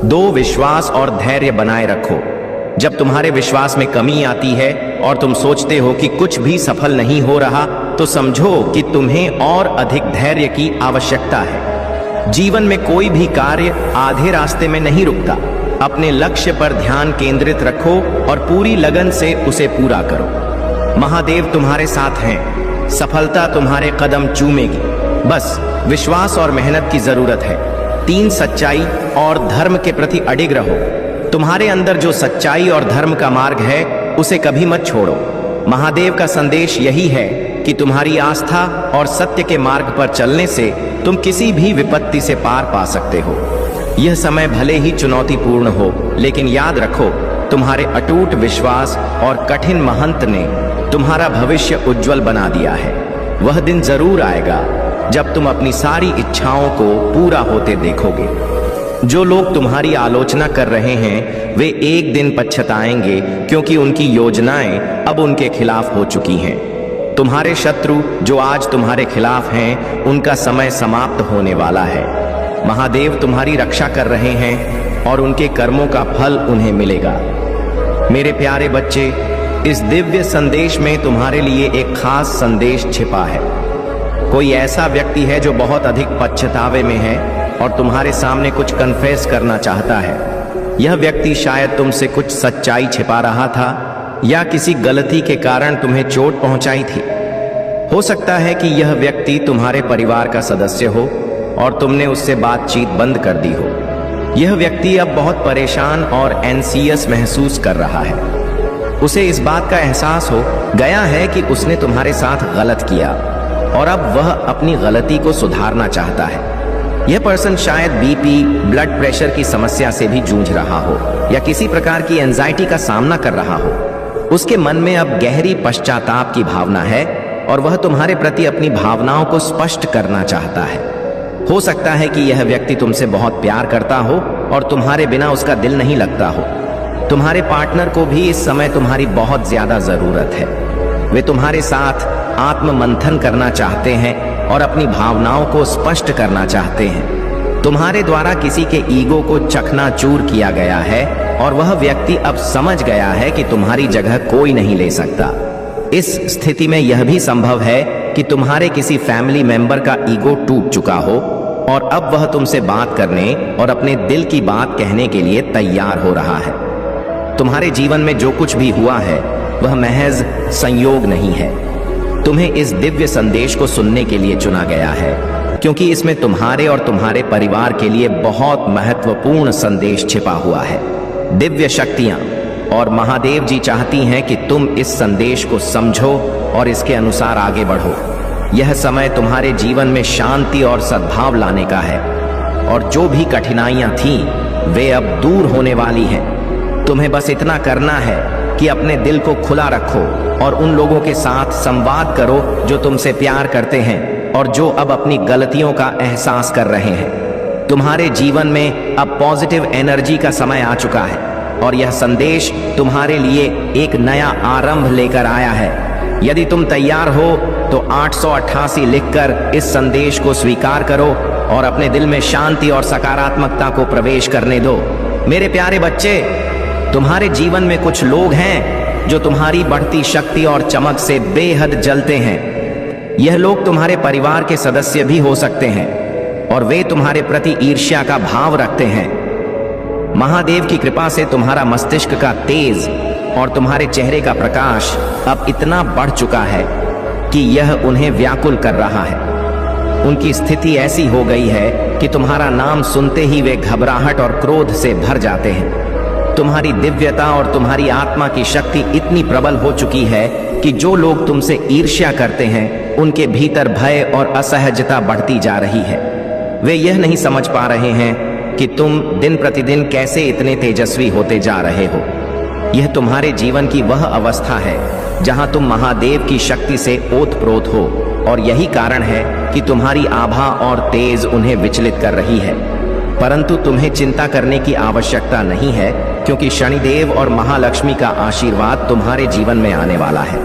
2 विश्वास और धैर्य बनाए रखो। जब तुम्हारे विश्वास में कमी आती है और तुम सोचते हो कि कुछ भी सफल नहीं हो रहा, तो समझो कि तुम्हें और अधिक धैर्य की आवश्यकता है। जीवन में कोई भी कार्य आधे रास्ते में नहीं रुकता। अपने लक्ष्य पर ध्यान केंद्रित रखो और पूरी लगन से उसे पूरा करो। महादेव तुम्हारे साथ हैं। सफलता तुम्हारे कदम चूमेगी। बस विश्वास और मेहनत की जरूरत है। 3 सच्चाई और धर्म के प्रति अडिग रहो। तुम्हारे अंदर जो सच्चाई और धर्म का मार्ग है, उसे कभी मत छोड़ो। महादेव का संदेश यही है कि तुम्हारी आस्था और सत्य के मार्ग पर चलने से तुम किसी भी विपत्ति से पार पा सकते हो। यह समय भले ही चुनौतीपूर्ण हो, लेकिन याद रखो, तुम्हारे अटूट विश्वास और कठिन महंत ने तुम्हारा भविष्य उज्जवल बना दिया है। वह दिन जरूर आएगा जब तुम अपनी सारी इच्छाओं को पूरा होते देखोगे। जो लोग तुम्हारी आलोचना कर रहे हैं, वे एक दिन पछताएंगे, क्योंकि उनकी योजनाएं अब उनके खिलाफ हो चुकी हैं। तुम्हारे शत्रु जो आज तुम्हारे खिलाफ हैं, उनका समय समाप्त होने वाला है। महादेव तुम्हारी रक्षा कर रहे हैं और उनके कर्मों का फल उन्हें मिलेगा। मेरे प्यारे बच्चे, इस दिव्य संदेश में तुम्हारे लिए एक खास संदेश छिपा है। कोई ऐसा व्यक्ति है जो बहुत अधिक पछतावे में है और तुम्हारे सामने कुछ कन्फेस करना चाहता है। यह व्यक्ति शायद तुमसे कुछ सच्चाई छिपा रहा था या किसी गलती के कारण तुम्हें चोट पहुंचाई थी। हो सकता है कि यह व्यक्ति तुम्हारे परिवार का सदस्य हो और तुमने उससे बातचीत बंद कर दी हो। यह व्यक्ति अब बहुत परेशान और एंसियस महसूस कर रहा है। उसे इस बात का एहसास हो गया है कि उसने तुम्हारे साथ गलत किया और अब वह अपनी गलती को सुधारना चाहता है। यह पर्सन शायद बीपी, ब्लड प्रेशर की समस्या से भी जूझ रहा हो या किसी प्रकार की एंजाइटी का सामना कर रहा हो। उसके मन में अब गहरी पश्चाताप की भावना है और वह तुम्हारे प्रति अपनी भावनाओं को स्पष्ट करना चाहता है। हो सकता है कि यह व्यक्ति तुमसे बहुत प्यार करता हो और तुम्हारे बिना उसका दिल नहीं लगता हो। तुम्हारे पार्टनर को भी इस समय तुम्हारी बहुत ज्यादा जरूरत है। वे तुम्हारे साथ आत्म मंथन करना चाहते हैं और अपनी भावनाओं को स्पष्ट करना चाहते हैं। तुम्हारे द्वारा किसी के ईगो को चकनाचूर किया गया है और वह व्यक्ति अब समझ गया है कि तुम्हारी जगह कोई नहीं ले सकता। इस स्थिति में यह भी संभव है कि तुम्हारे किसी फैमिली मेंबर का ईगो टूट चुका हो और अब वह तुमसे बात करने और अपने दिल की बात कहने के लिए तैयार हो रहा है। तुम्हारे जीवन में जो कुछ भी हुआ है, वह महज संयोग नहीं है। तुम्हें इस दिव्य संदेश को सुनने के लिए चुना गया है, क्योंकि इसमें तुम्हारे और तुम्हारे परिवार के लिए बहुत महत्वपूर्ण संदेश छिपा हुआ है। दिव्य शक्तियां और महादेव जी चाहती हैं कि तुम इस संदेश को समझो और इसके अनुसार आगे बढ़ो। यह समय तुम्हारे जीवन में शांति और सद्भाव लाने का है और जो भी कठिनाइयां थीं, वे अब दूर होने वाली हैं। तुम्हें बस इतना करना है कि अपने दिल को खुला रखो और उन लोगों के साथ संवाद करो जो तुमसे प्यार करते हैं और जो अब अपनी गलतियों का एहसास कर रहे हैं। तुम्हारे जीवन में अब पॉजिटिव एनर्जी का समय आ चुका है और यह संदेश तुम्हारे लिए एक नया आरंभ लेकर आया है। यदि तुम तैयार हो तो 888 लिखकर इस संदेश को स्वीकार करो और अपने दिल में शांति और सकारात्मकता को प्रवेश करने दो। मेरे प्यारे बच्चे, तुम्हारे जीवन में कुछ लोग हैं जो तुम्हारी बढ़ती शक्ति और चमक से बेहद जलते हैं। यह लोग तुम्हारे परिवार के सदस्य भी हो सकते हैं और वे तुम्हारे प्रति ईर्ष्या का भाव रखते हैं। महादेव की कृपा से तुम्हारा मस्तिष्क का तेज और तुम्हारे चेहरे का प्रकाश अब इतना बढ़ चुका है कि यह उन्हें व्याकुल कर रहा है। उनकी स्थिति ऐसी हो गई है कि तुम्हारा नाम सुनते ही वे घबराहट और क्रोध से भर जाते हैं। तुम्हारी दिव्यता और तुम्हारी आत्मा की शक्ति इतनी प्रबल हो चुकी है कि जो लोग तुमसे ईर्ष्या करते हैं, उनके भीतर भय और असहजता बढ़ती जा रही है। वे यह नहीं समझ पा रहे हैं कि तुम दिन प्रतिदिन कैसे इतने तेजस्वी होते जा रहे हो। यह तुम्हारे जीवन की वह अवस्था है जहां तुम महादेव की शक्ति से ओतप्रोत हो और यही कारण है कि तुम्हारी आभा और तेज उन्हें विचलित कर रही है। परंतु तुम्हें चिंता करने की आवश्यकता नहीं है, क्योंकि शनिदेव और महालक्ष्मी का आशीर्वाद तुम्हारे जीवन में आने वाला है।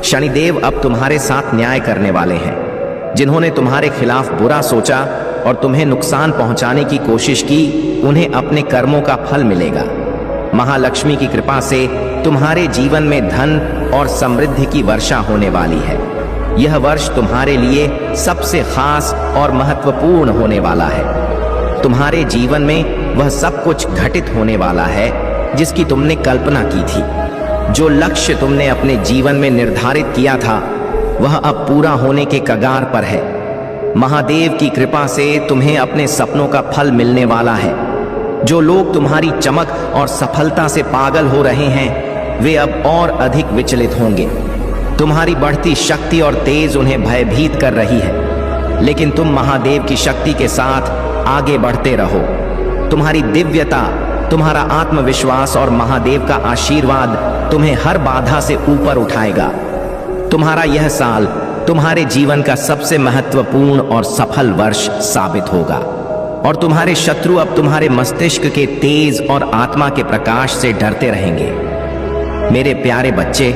शनिदेव अब तुम्हारे साथ न्याय करने वाले हैं। जिन्होंने तुम्हारे खिलाफ बुरा सोचा और तुम्हें नुकसान पहुंचाने की कोशिश की, उन्हें अपने कर्मों का फल मिलेगा। महालक्ष्मी की कृपा से तुम्हारे जीवन में धन और समृद्धि की वर्षा होने वाली है। यह वर्ष तुम्हारे लिए सबसे खास और महत्वपूर्ण होने वाला है। तुम्हारे जीवन में वह सब कुछ घटित होने वाला है जिसकी तुमने कल्पना की थी। जो लक्ष्य तुमने अपने जीवन में निर्धारित किया था वह अब पूरा होने के कगार पर है। महादेव की कृपा से तुम्हें अपने सपनों का फल मिलने वाला है। जो लोग तुम्हारी चमक और सफलता से पागल हो रहे हैं वे अब और अधिक विचलित होंगे। तुम्हारी बढ़ती शक्ति और तेज उन्हें भयभीत कर रही है, लेकिन तुम महादेव की शक्ति के साथ आगे बढ़ते रहो। तुम्हारी दिव्यता, तुम्हारा आत्मविश्वास और महादेव का आशीर्वाद तुम्हें हर बाधा से ऊपर उठाएगा। तुम्हारा यह साल तुम्हारे जीवन का सबसे महत्वपूर्ण और सफल वर्ष साबित होगा और तुम्हारे शत्रु अब तुम्हारे मस्तिष्क के तेज और आत्मा के प्रकाश से डरते रहेंगे। मेरे प्यारे बच्चे,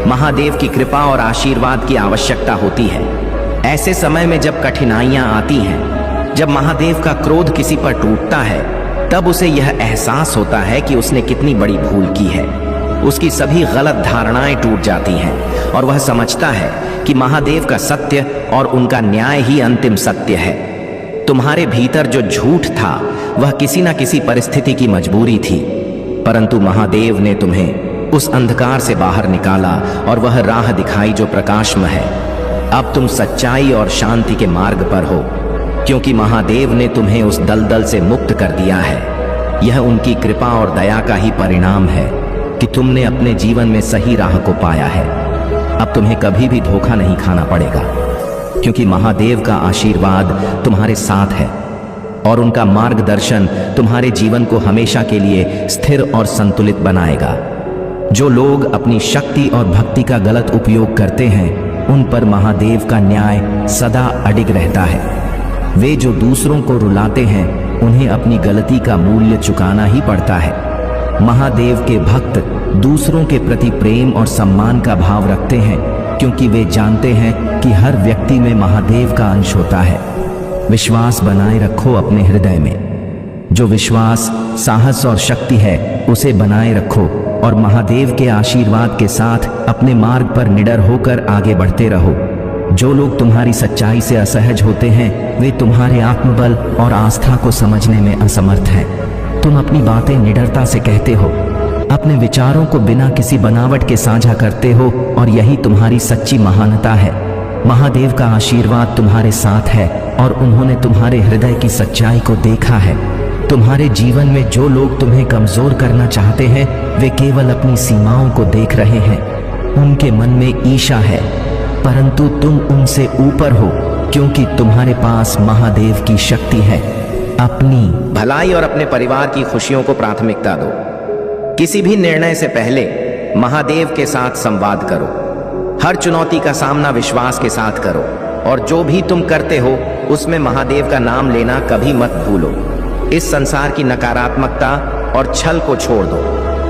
महादेव की कृपा और आशीर्वाद की आवश्यकता होती है। ऐसे समय में जब कठिनाइयां आती हैं, जब महादेव का क्रोध किसी पर टूटता है, तब उसे यह एहसास होता है कि उसने कितनी बड़ी भूल की है। उसकी सभी गलत धारणाएं टूट जाती हैं और वह समझता है कि महादेव का सत्य और उनका न्याय ही अंतिम सत्य है। तुम्हारे भीतर जो झूठ था वह किसी न किसी परिस्थिति की मजबूरी थी, परंतु महादेव ने तुम्हें उस अंधकार से बाहर निकाला और वह राह दिखाई जो प्रकाशमय है। अब तुम सच्चाई और शांति के मार्ग पर हो, क्योंकि महादेव ने तुम्हें उस दलदल से मुक्त कर दिया है। यह उनकी कृपा और दया का ही परिणाम है कि तुमने अपने जीवन में सही राह को पाया है। अब तुम्हें कभी भी धोखा नहीं खाना पड़ेगा, क्योंकि महादेव का आशीर्वाद तुम्हारे साथ है और उनका मार्गदर्शन तुम्हारे जीवन को हमेशा के लिए स्थिर और संतुलित बनाएगा। जो लोग अपनी शक्ति और भक्ति का गलत उपयोग करते हैं उन पर महादेव का न्याय सदा अडिग रहता है। वे जो दूसरों को रुलाते हैं उन्हें अपनी गलती का मूल्य चुकाना ही पड़ता है। महादेव के भक्त दूसरों के प्रति प्रेम और सम्मान का भाव रखते हैं, क्योंकि वे जानते हैं कि हर व्यक्ति में महादेव का अंश होता है। विश्वास बनाए रखो अपने हृदय में। जो विश्वास, साहस और शक्ति है उसे बनाए रखो और महादेव के आशीर्वाद के साथ अपने मार्ग पर निडर होकर आगे बढ़ते रहो। जो लोग तुम्हारी सच्चाई से असहज होते हैं वे तुम्हारे आत्मबल और आस्था को समझने में असमर्थ हैं। तुम अपनी बातें निडरता से कहते हो, अपने विचारों को बिना किसी बनावट के साझा करते हो और यही तुम्हारी सच्ची महानता है। महादेव का आशीर्वाद तुम्हारे साथ है और उन्होंने तुम्हारे हृदय की सच्चाई को देखा है। तुम्हारे जीवन में जो लोग तुम्हें कमजोर करना चाहते हैं वे केवल अपनी सीमाओं को देख रहे हैं। उनके मन में ईर्ष्या है, परंतु तुम उनसे ऊपर हो, क्योंकि तुम्हारे पास महादेव की शक्ति है। अपनी भलाई और अपने परिवार की खुशियों को प्राथमिकता दो। किसी भी निर्णय से पहले महादेव के साथ संवाद करो। हर चुनौती का सामना विश्वास के साथ करो और जो भी तुम करते हो उसमें महादेव का नाम लेना कभी मत भूलो। इस संसार की नकारात्मकता और छल को छोड़ दो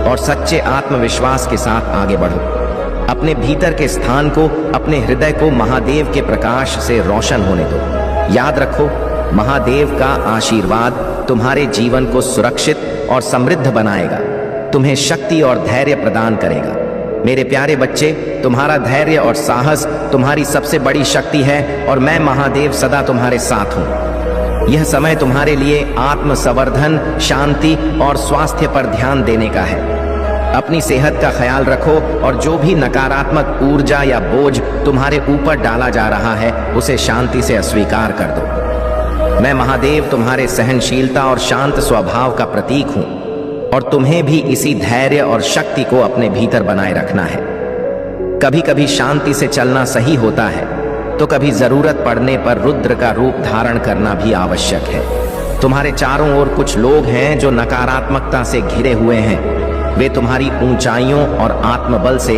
और सच्चे आत्मविश्वास के साथ आगे बढ़ो। अपने भीतर के स्थान को, अपने हृदय को महादेव के प्रकाश से रोशन होने दो। याद रखो, महादेव का आशीर्वाद तुम्हारे जीवन को सुरक्षित और समृद्ध बनाएगा, तुम्हें शक्ति और धैर्य प्रदान करेगा। मेरे प्यारे बच्चे, तुम्हारा धैर्य और साहस तुम्हारी सबसे बड़ी शक्ति है और मैं महादेव सदा तुम्हारे साथ हूँ। यह समय तुम्हारे लिए आत्म संवर्धन, शांति और स्वास्थ्य पर ध्यान देने का है। अपनी सेहत का ख्याल रखो और जो भी नकारात्मक ऊर्जा या बोझ तुम्हारे ऊपर डाला जा रहा है उसे शांति से अस्वीकार कर दो। मैं महादेव तुम्हारे सहनशीलता और शांत स्वभाव का प्रतीक हूँ और तुम्हें भी इसी धैर्य और शक्ति को अपने भीतर बनाए रखना है। कभी कभी शांति से चलना सही होता है तो कभी जरूरत पड़ने पर रुद्र का रूप धारण करना भी आवश्यक है। तुम्हारे चारों ओर कुछ लोग हैं जो नकारात्मकता से घिरे हुए हैं। वे तुम्हारी ऊंचाइयों और आत्मबल से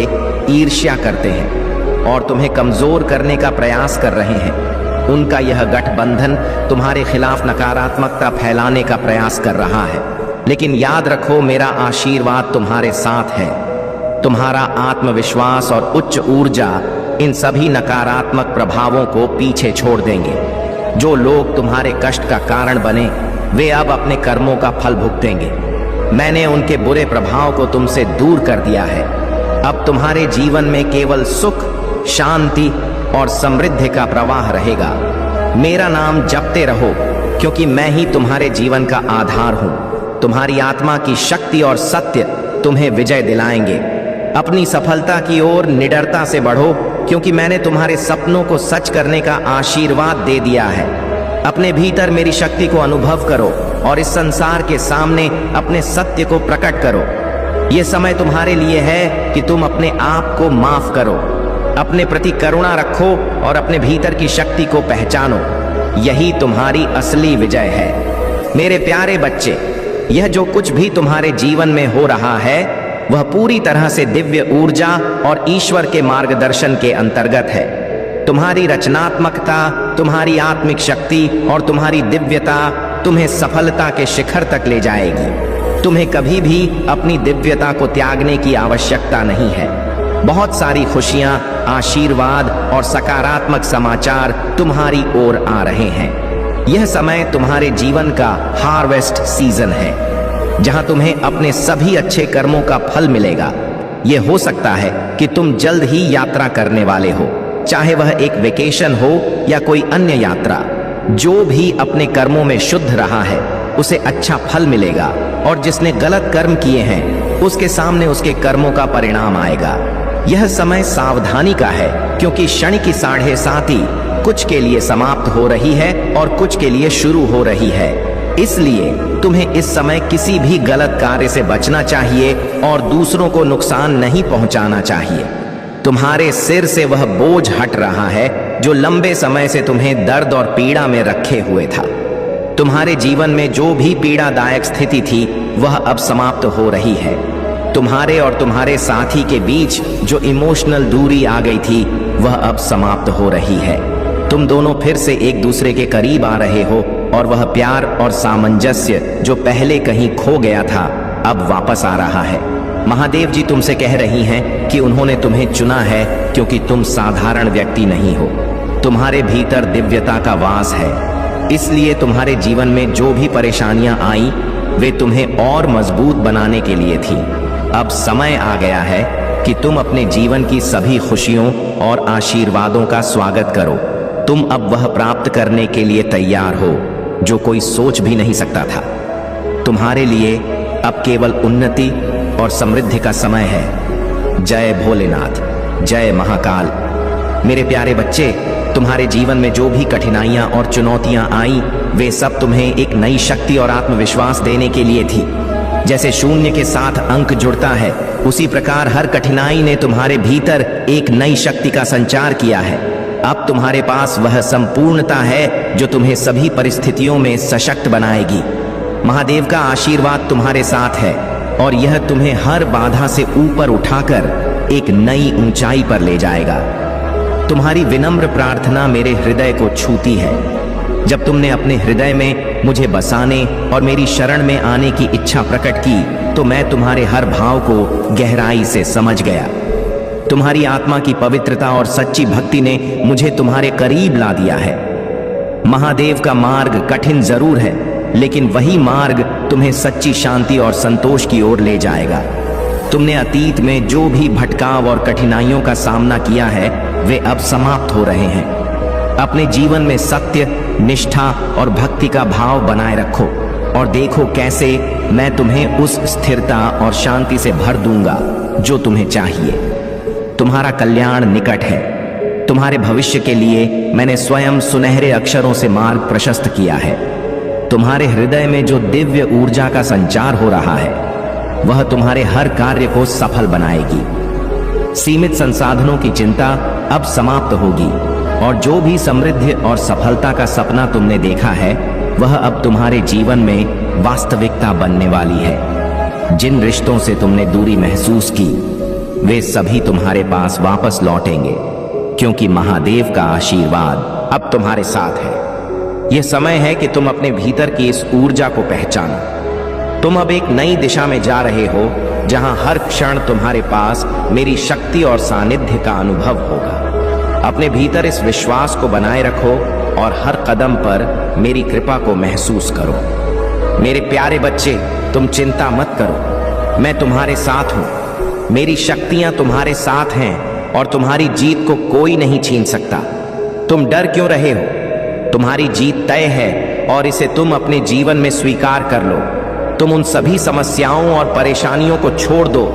ईर्ष्या करते हैं और तुम्हें कमजोर करने का प्रयास कर रहे हैं। उनका यह गठबंधन तुम्हारे खिलाफ नकारात्मकता फैलाने का प्रयास कर रहा है, लेकिन याद रखो, मेरा आशीर्वाद तुम्हारे साथ है। तुम्हारा आत्मविश्वास और उच्च ऊर्जा इन सभी नकारात्मक प्रभावों को पीछे छोड़ देंगे। जो लोग तुम्हारे कष्ट का कारण बने वे अब अपने कर्मों का फल भुगतेंगे। मैंने उनके बुरे प्रभाव को तुमसे दूर कर दिया है। अब तुम्हारे जीवन में केवल सुख, शांति और समृद्धि का प्रवाह रहेगा। मेरा नाम जपते रहो, क्योंकि मैं ही तुम्हारे जीवन का आधार हूं। तुम्हारी आत्मा की शक्ति और सत्य तुम्हें विजय दिलाएंगे। अपनी सफलता की ओर निडरता से बढ़ो, क्योंकि मैंने तुम्हारे सपनों को सच करने का आशीर्वाद दे दिया है। अपने भीतर मेरी शक्ति को अनुभव करो और इस संसार के सामने अपने सत्य को प्रकट करो। यह समय तुम्हारे लिए है कि तुम अपने आप को माफ करो, अपने प्रति करुणा रखो और अपने भीतर की शक्ति को पहचानो। यही तुम्हारी असली विजय है। मेरे प्यारे बच्चे, यह जो कुछ भी तुम्हारे जीवन में हो रहा है वह पूरी तरह से दिव्य ऊर्जा और ईश्वर के मार्गदर्शन के अंतर्गत है। तुम्हारी रचनात्मकता, तुम्हारी आत्मिक शक्ति और तुम्हारी दिव्यता तुम्हें सफलता के शिखर तक ले जाएगी। तुम्हें कभी भी अपनी दिव्यता को त्यागने की आवश्यकता नहीं है। बहुत सारी खुशियां, आशीर्वाद और सकारात्मक समाचार तुम्हारी ओर आ रहे हैं। यह समय तुम्हारे जीवन का हार्वेस्ट सीजन है, जहां तुम्हें अपने सभी अच्छे कर्मों का फल मिलेगा। यह हो सकता है कि तुम जल्द ही यात्रा करने वाले हो, चाहे वह एक वेकेशन हो या कोई अन्य यात्रा। जो भी अपने कर्मों में शुद्ध रहा है उसे अच्छा फल मिलेगा, और जिसने गलत कर्म किए हैं उसके सामने उसके कर्मों का परिणाम आएगा। यह समय सावधानी का है, क्योंकि शनि की 7:30 कुछ के लिए समाप्त हो रही है और कुछ के लिए शुरू हो रही है। इसलिए तुम्हें इस समय किसी भी गलत कार्य से बचना चाहिए और दूसरों को नुकसान नहीं पहुंचाना चाहिए। तुम्हारे सिर से वह बोझ हट रहा है जो लंबे समय से तुम्हें दर्द और पीड़ा में रखे हुए था। तुम्हारे जीवन में जो भी पीड़ादायक स्थिति थी वह अब समाप्त हो रही है। तुम्हारे और तुम्हारे साथी के बीच जो इमोशनल दूरी आ गई थी वह अब समाप्त हो रही है। तुम दोनों फिर से एक दूसरे के करीब आ रहे हो और वह प्यार और सामंजस्य जो पहले कहीं खो गया था अब वापस आ रहा है। महादेव जी तुमसे कह रही हैं कि उन्होंने तुम्हें चुना है, क्योंकि तुम साधारण व्यक्ति नहीं हो। तुम्हारे भीतर दिव्यता का वास है, इसलिए तुम्हारे जीवन में जो भी परेशानियां आई वे तुम्हें और मजबूत बनाने के लिए थी। अब समय आ गया है कि तुम अपने जीवन की सभी खुशियों और आशीर्वादों का स्वागत करो। तुम अब वह प्राप्त करने के लिए तैयार हो जो कोई सोच भी नहीं सकता था। तुम्हारे लिए अब केवल उन्नति और समृद्धि का समय है। जय भोलेनाथ, जय महाकाल। मेरे प्यारे बच्चे, तुम्हारे जीवन में जो भी कठिनाइयां और चुनौतियां आई वे सब तुम्हें एक नई शक्ति और आत्मविश्वास देने के लिए थी। जैसे शून्य के साथ अंक जुड़ता है, उसी प्रकार हर कठिनाई ने तुम्हारे भीतर एक नई शक्ति का संचार किया है। अब तुम्हारे पास वह संपूर्णता है जो तुम्हें सभी परिस्थितियों में सशक्त बनाएगी। महादेव का आशीर्वाद तुम्हारे साथ है और यह तुम्हें हर बाधा से ऊपर उठाकर एक नई ऊंचाई पर ले जाएगा। तुम्हारी विनम्र प्रार्थना मेरे हृदय को छूती है। जब तुमने अपने हृदय में मुझे बसाने और मेरी शरण में आने की इच्छा प्रकट की तो मैं तुम्हारे हर भाव को गहराई से समझ गया। तुम्हारी आत्मा की पवित्रता और सच्ची भक्ति ने मुझे तुम्हारे करीब ला दिया है। महादेव का मार्ग कठिन जरूर है, लेकिन वही मार्ग तुम्हें सच्ची शांति और संतोष की ओर ले जाएगा। तुमने अतीत में जो भी भटकाव और कठिनाइयों का सामना किया है वे अब समाप्त हो रहे हैं। अपने जीवन में सत्य, निष्ठा और भक्ति का भाव बनाए रखो और देखो कैसे मैं तुम्हें उस स्थिरता और शांति से भर दूंगा जो तुम्हें चाहिए। तुम्हारा कल्याण निकट है। तुम्हारे भविष्य के लिए मैंने स्वयं सुनहरे अक्षरों से मार्ग प्रशस्त किया है। तुम्हारे हृदय में जो दिव्य ऊर्जा का संचार हो रहा है वह तुम्हारे हर कार्य को सफल बनाएगी। सीमित संसाधनों की चिंता अब समाप्त होगी और जो भी समृद्धि और सफलता का सपना तुमने देखा है वह अब तुम्हारे जीवन में वास्तविकता बनने वाली है। जिन रिश्तों से तुमने दूरी महसूस की वे सभी तुम्हारे पास वापस लौटेंगे, क्योंकि महादेव का आशीर्वाद अब तुम्हारे साथ है। यह समय है कि तुम अपने भीतर की इस ऊर्जा को पहचानो। तुम अब एक नई दिशा में जा रहे हो जहां हर क्षण तुम्हारे पास मेरी शक्ति और सानिध्य का अनुभव होगा। अपने भीतर इस विश्वास को बनाए रखो और हर कदम पर मेरी कृपा को महसूस करो। मेरे प्यारे बच्चे, तुम चिंता मत करो, मैं तुम्हारे साथ हूं। मेरी शक्तियां तुम्हारे साथ हैं और तुम्हारी जीत को कोई नहीं छीन सकता। तुम डर क्यों रहे हो? तुम्हारी जीत तय है और इसे तुम अपने जीवन में स्वीकार कर लो। तुम उन सभी समस्याओं और परेशानियों को छोड़ दो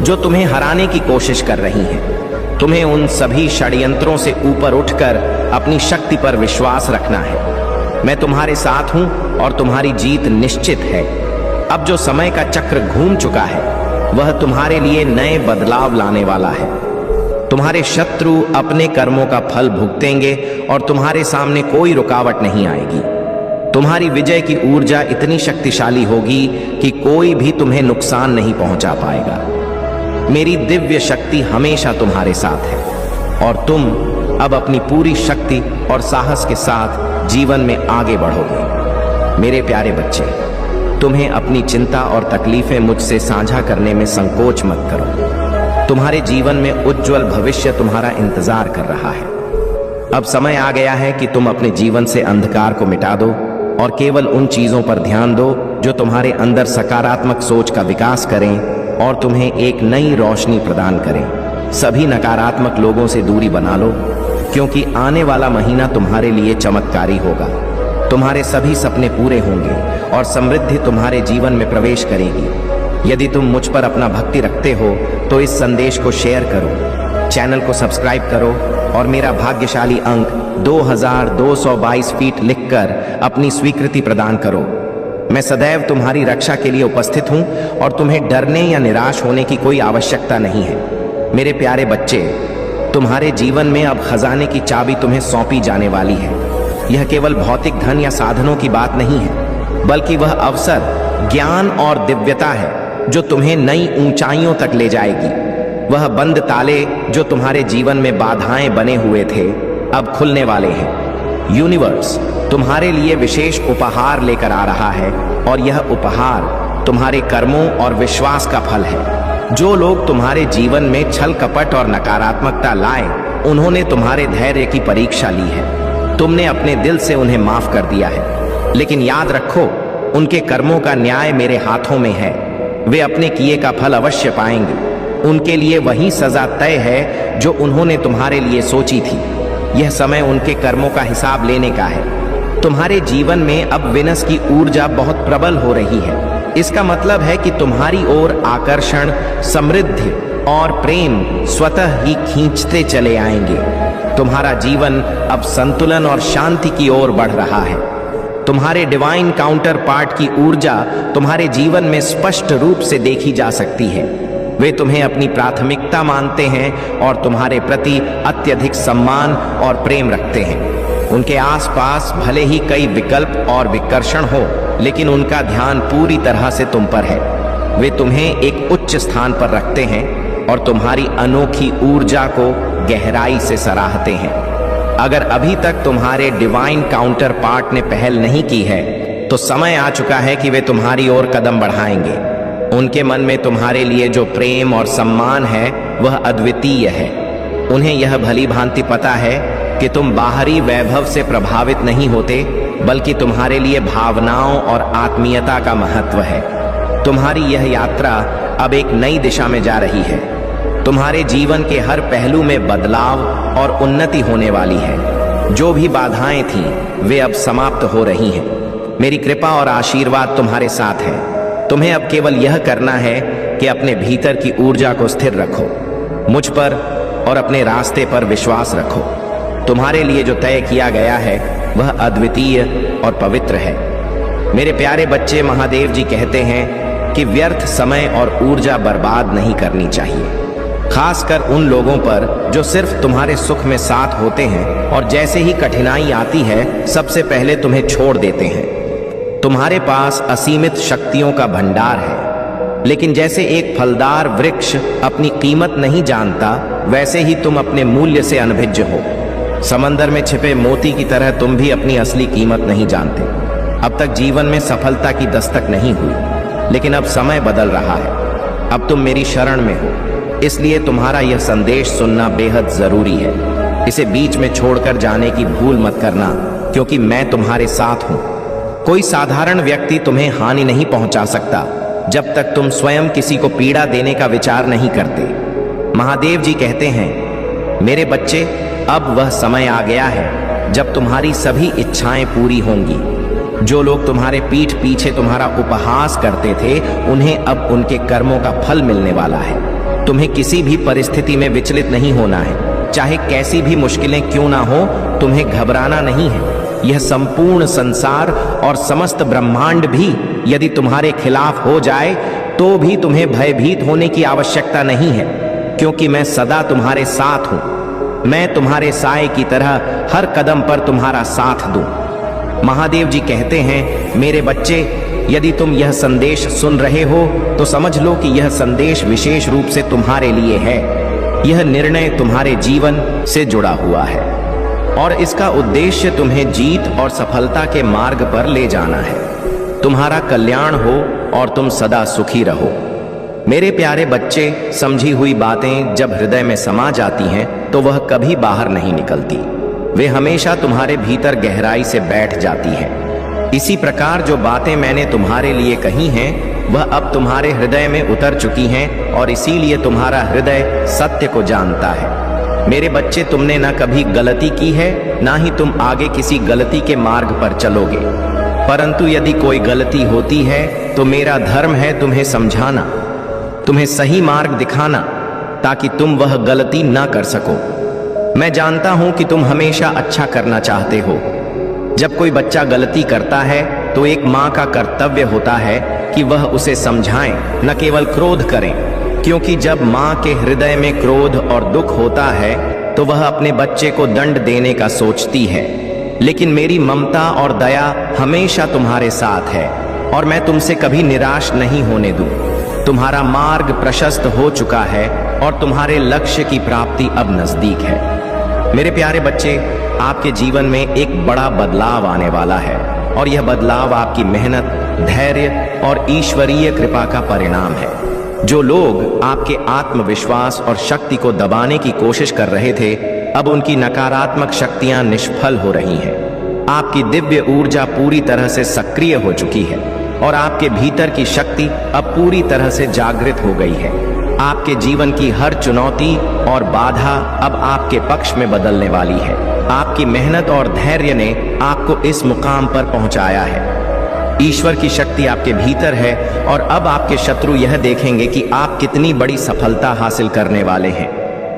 जो तुम्हें हराने की कोशिश कर रही हैं। तुम्हें उन सभी षड्यंत्रों से ऊपर उठकर अपनी शक्ति पर विश्वास रखना है। मैं तुम्हारे साथ हूं और तुम्हारी जीत निश्चित है। अब जो समय का चक्र घूम चुका है वह तुम्हारे लिए नए बदलाव लाने वाला है। तुम्हारे शत्रु अपने कर्मों का फल भुगतेंगे और तुम्हारे सामने कोई रुकावट नहीं आएगी। तुम्हारी विजय की ऊर्जा इतनी शक्तिशाली होगी कि कोई भी तुम्हें नुकसान नहीं पहुंचा पाएगा। मेरी दिव्य शक्ति हमेशा तुम्हारे साथ है और तुम अब अपनी पूरी शक्ति और साहस के साथ जीवन में आगे बढ़ोगे। मेरे प्यारे बच्चे, तुम्हें अपनी चिंता और तकलीफें मुझसे साझा करने में संकोच मत करो। तुम्हारे जीवन में उज्जवल भविष्य तुम्हारा इंतजार कर रहा है। अब समय आ गया है कि तुम अपने जीवन से अंधकार को मिटा दो और केवल उन चीजों पर ध्यान दो जो तुम्हारे अंदर सकारात्मक सोच का विकास करें और तुम्हें एक नई रोशनी प्रदान करें। सभी नकारात्मक लोगों से दूरी बना लो, क्योंकि आने वाला महीना तुम्हारे लिए चमत्कारी होगा। तुम्हारे सभी सपने पूरे होंगे और समृद्धि तुम्हारे जीवन में प्रवेश करेगी। यदि तुम मुझ पर अपना भक्ति रखते हो तो इस संदेश को शेयर करो, चैनल को सब्सक्राइब करो और मेरा भाग्यशाली अंक 2222 फीट लिखकर अपनी स्वीकृति प्रदान करो। मैं सदैव तुम्हारी रक्षा के लिए उपस्थित हूं और तुम्हें डरने या निराश होने की कोई आवश्यकता नहीं है। मेरे प्यारे बच्चे, तुम्हारे जीवन में अब खजाने की चाबी तुम्हें सौंपी जाने वाली है। यह केवल भौतिक धन या साधनों की बात नहीं है, बल्कि वह अवसर, ज्ञान और दिव्यता है जो तुम्हें नई ऊंचाइयों तक ले जाएगी। वह बंद ताले जो तुम्हारे जीवन में बाधाएं बने हुए थे अब खुलने वाले हैं। यूनिवर्स तुम्हारे लिए विशेष उपहार लेकर आ रहा है और यह उपहार तुम्हारे कर्मों और विश्वास का फल है। जो लोग तुम्हारे जीवन में छल कपट और नकारात्मकता लाए, उन्होंने तुम्हारे धैर्य की परीक्षा ली है। तुमने अपने दिल से उन्हें माफ कर दिया है, लेकिन याद रखो, उनके कर्मों का न्याय मेरे हाथों में है। वे अपने किए का फल अवश्य पाएंगे। उनके लिए वही सजा तय है जो उन्होंने तुम्हारे लिए सोची थी। यह समय उनके कर्मों का हिसाब लेने का है। तुम्हारे जीवन में अब विनस की ऊर्जा बहुत प्रबल हो रही है। इसका मतलब है कि तुम्हारी ओर आकर्षण, समृद्धि और प्रेम स्वतः ही खींचते चले आएंगे। तुम्हारा जीवन अब संतुलन और शांति की ओर बढ़ रहा है। तुम्हारे डिवाइन काउंटर पार्ट की ऊर्जा तुम्हारे जीवन में स्पष्ट रूप से देखी जा सकती है। वे तुम्हें अपनी प्राथमिकता मानते हैं और तुम्हारे प्रति अत्यधिक सम्मान और प्रेम रखते हैं। उनके आसपास भले ही कई विकल्प और विकर्षण हो, लेकिन उनका ध्यान पूरी तरह से तुम पर है। वे तुम्हें एक उच्च स्थान पर रखते हैं और तुम्हारी अनोखी ऊर्जा को गहराई से सराहते हैं। अगर अभी तक तुम्हारे डिवाइन काउंटर पार्ट ने पहल नहीं की है, तो समय आ चुका है कि वे तुम्हारी ओर कदम बढ़ाएंगे। उनके मन में तुम्हारे लिए जो प्रेम और सम्मान है वह अद्वितीय है। उन्हें यह भली भांति पता है कि तुम बाहरी वैभव से प्रभावित नहीं होते, बल्कि तुम्हारे लिए भावनाओं और आत्मीयता का महत्व है। तुम्हारी यह यात्रा अब एक नई दिशा में जा रही है। तुम्हारे जीवन के हर पहलू में बदलाव और उन्नति होने वाली है। जो भी बाधाएं थीं, वे अब समाप्त हो रही हैं। मेरी कृपा और आशीर्वाद तुम्हारे साथ है। तुम्हें अब केवल यह करना है कि अपने भीतर की ऊर्जा को स्थिर रखो, मुझ पर और अपने रास्ते पर विश्वास रखो। तुम्हारे लिए जो तय किया गया है वह अद्वितीय और पवित्र है। मेरे प्यारे बच्चे, महादेव जी कहते हैं कि व्यर्थ समय और ऊर्जा बर्बाद नहीं करनी चाहिए, खासकर उन लोगों पर जो सिर्फ तुम्हारे सुख में साथ होते हैं और जैसे ही कठिनाई आती है सबसे पहले तुम्हें छोड़ देते हैं। तुम्हारे पास असीमित शक्तियों का भंडार है, लेकिन जैसे एक फलदार वृक्ष अपनी कीमत नहीं जानता, वैसे ही तुम अपने मूल्य से अनभिज्ञ हो। समंदर में छिपे मोती की तरह तुम भी अपनी असली कीमत नहीं जानते। अब तक जीवन में सफलता की दस्तक नहीं हुई, लेकिन अब समय बदल रहा है। अब तुम मेरी शरण में हो, इसलिए तुम्हारा यह संदेश सुनना बेहद जरूरी है। इसे बीच में छोड़कर जाने की भूल मत करना, क्योंकि मैं तुम्हारे साथ हूं। कोई साधारण व्यक्ति तुम्हें हानि नहीं पहुंचा सकता जब तक तुम स्वयं किसी को पीड़ा देने का विचार नहीं करते। महादेव जी कहते हैं, मेरे बच्चे, अब वह समय आ गया है जब तुम्हारी सभी इच्छाएं पूरी होंगी। जो लोग तुम्हारे पीठ पीछे तुम्हारा उपहास करते थे, उन्हें अब उनके कर्मों का फल मिलने वाला है। तुम्हें किसी भी परिस्थिति में विचलित नहीं होना है, चाहे कैसी भी मुश्किलें क्यों ना हो, तुम्हें घबराना नहीं है। यह संपूर्ण संसार और समस्त ब्रह्मांड भी यदि तुम्हारे खिलाफ हो जाए तो भी तुम्हें भयभीत होने की आवश्यकता नहीं है, क्योंकि मैं सदा तुम्हारे साथ हूं। मैं तुम्हारे साए की तरह हर कदम पर तुम्हारा साथ दूं। महादेव जी कहते हैं, मेरे बच्चे, यदि तुम यह संदेश सुन रहे हो तो समझ लो कि यह संदेश विशेष रूप से तुम्हारे लिए है। यह निर्णय तुम्हारे जीवन से जुड़ा हुआ है और इसका उद्देश्य तुम्हें जीत और सफलता के मार्ग पर ले जाना है। तुम्हारा कल्याण हो और तुम सदा सुखी रहो। मेरे प्यारे बच्चे, समझी हुई बातें जब हृदय में समा जाती हैं तो वह कभी बाहर नहीं निकलती। वे हमेशा तुम्हारे भीतर गहराई से बैठ जाती हैं। इसी प्रकार जो बातें मैंने तुम्हारे लिए कही हैं, वह अब तुम्हारे हृदय में उतर चुकी हैं और इसीलिए तुम्हारा हृदय सत्य को जानता है। मेरे बच्चे, तुमने ना कभी गलती की है, ना ही तुम आगे किसी गलती के मार्ग पर चलोगे। परंतु यदि कोई गलती होती है तो मेरा धर्म है तुम्हें समझाना, तुम्हें सही मार्ग दिखाना, ताकि तुम वह गलती ना कर सको। मैं जानता हूं कि तुम हमेशा अच्छा करना चाहते हो। जब कोई बच्चा गलती करता है तो एक माँ का कर्तव्य होता है कि वह उसे समझाएं, न केवल क्रोध करें, क्योंकि जब माँ के हृदय में क्रोध और दुख होता है तो वह अपने बच्चे को दंड देने का सोचती है। लेकिन मेरी ममता और दया हमेशा तुम्हारे साथ है और मैं तुमसे कभी निराश नहीं होने दूं। तुम्हारा मार्ग प्रशस्त हो चुका है और तुम्हारे लक्ष्य की प्राप्ति अब नजदीक है। मेरे प्यारे बच्चे, आपके जीवन में एक बड़ा बदलाव आने वाला है और यह बदलाव आपकी मेहनत, धैर्य और ईश्वरीय कृपा का परिणाम है। जो लोग आपके आत्मविश्वास और शक्ति को दबाने की कोशिश कर रहे थे, अब उनकी नकारात्मक शक्तियां निष्फल हो रही हैं। आपकी दिव्य ऊर्जा पूरी तरह से सक्रिय हो चुकी है और आपके भीतर की शक्ति अब पूरी तरह से जागृत हो गई है। आपके जीवन की हर चुनौती और बाधा अब आपके पक्ष में बदलने वाली है। आपकी मेहनत और धैर्य ने आपको इस मुकाम पर पहुंचाया है। ईश्वर की शक्ति आपके भीतर है और अब आपके शत्रु यह देखेंगे कि आप कितनी बड़ी सफलता हासिल करने वाले हैं।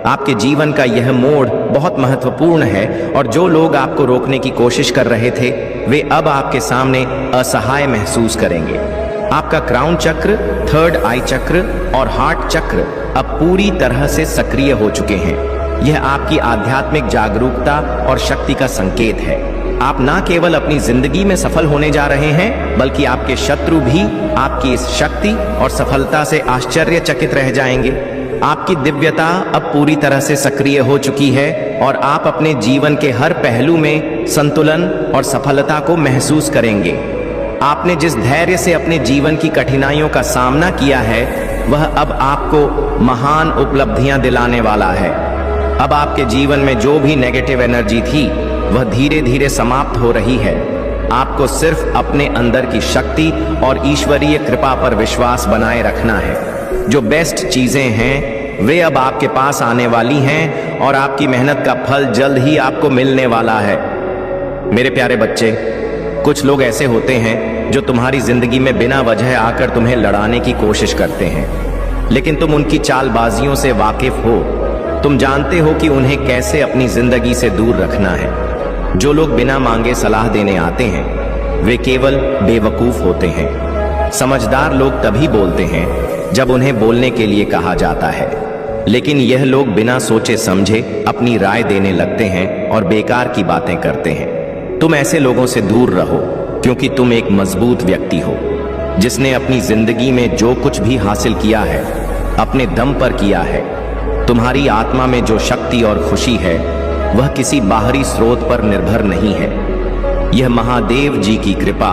आपके जीवन का यह मोड़ बहुत महत्वपूर्ण है और जो लोग आपको रोकने की कोशिश कर रहे थे, वे अब आपके सामने असहाय महसूस करेंगे। आपका क्राउन चक्र, थर्ड आई चक्र और हार्ट चक्र अब पूरी तरह से सक्रिय हो चुके हैं। यह आपकी आध्यात्मिक जागरूकता और शक्ति का संकेत है। आप ना केवल अपनी जिंदगी में सफल होने जा रहे हैं, बल्कि आपके शत्रु भी आपकी इस शक्ति और सफलता से आश्चर्यचकित रह जाएंगे। आपकी दिव्यता अब पूरी तरह से सक्रिय हो चुकी है और आप अपने जीवन के हर पहलू में संतुलन और सफलता को महसूस करेंगे। आपने जिस धैर्य से अपने जीवन की कठिनाइयों का सामना किया है, वह अब आपको महान उपलब्धियां दिलाने वाला है। अब आपके जीवन में जो भी नेगेटिव एनर्जी थी, वह धीरे धीरे समाप्त हो रही है। आपको सिर्फ अपने अंदर की शक्ति और ईश्वरीय कृपा पर विश्वास बनाए रखना है। जो बेस्ट चीजें हैं, वे अब आपके पास आने वाली हैं और आपकी मेहनत का फल जल्द ही आपको मिलने वाला है। मेरे प्यारे बच्चे, कुछ लोग ऐसे होते हैं जो तुम्हारी जिंदगी में बिना वजह आकर तुम्हें लड़ाने की कोशिश करते हैं, लेकिन तुम उनकी चालबाजियों से वाकिफ हो। तुम जानते हो कि उन्हें कैसे अपनी जिंदगी से दूर रखना है। जो लोग बिना मांगे सलाह देने आते हैं, वे केवल बेवकूफ होते हैं। समझदार लोग तभी बोलते हैं जब उन्हें बोलने के लिए कहा जाता है, लेकिन यह लोग बिना सोचे समझे अपनी राय देने लगते हैं और बेकार की बातें करते हैं। तुम ऐसे लोगों से दूर रहो, क्योंकि तुम एक मजबूत व्यक्ति हो जिसने अपनी जिंदगी में जो कुछ भी हासिल किया है, अपने दम पर किया है। तुम्हारी आत्मा में जो शक्ति और खुशी है, वह किसी बाहरी स्रोत पर निर्भर नहीं है। यह महादेव जी की कृपा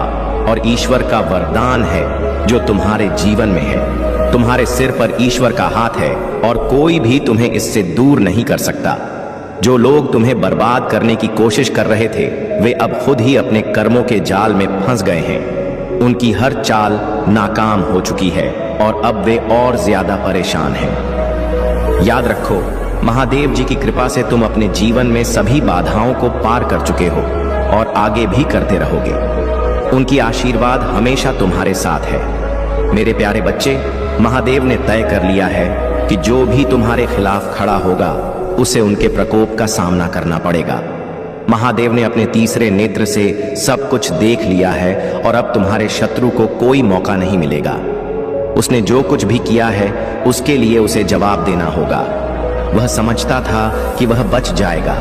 और ईश्वर का वरदान है जो तुम्हारे जीवन में है। तुम्हारे सिर पर ईश्वर का हाथ है और कोई भी तुम्हें इससे दूर नहीं कर सकता। जो लोग तुम्हें बर्बाद करने की कोशिश कर रहे थे, वे अब खुद ही अपने कर्मों के जाल में फंस गए हैं। उनकी हर चाल नाकाम हो चुकी है और अब वे और ज्यादा परेशान हैं। याद रखो, महादेव जी की कृपा से तुम अपने जीवन में सभी बाधाओं को पार कर चुके हो और आगे भी करते रहोगे। उनकी आशीर्वाद हमेशा तुम्हारे साथ है। मेरे प्यारे बच्चे, महादेव ने तय कर लिया है कि जो भी तुम्हारे खिलाफ खड़ा होगा उसे उनके प्रकोप का सामना करना पड़ेगा। महादेव ने अपने तीसरे नेत्र से सब कुछ देख लिया है और अब तुम्हारे शत्रु को कोई मौका नहीं मिलेगा। उसने जो कुछ भी किया है उसके लिए उसे जवाब देना होगा। वह समझता था कि वह बच जाएगा,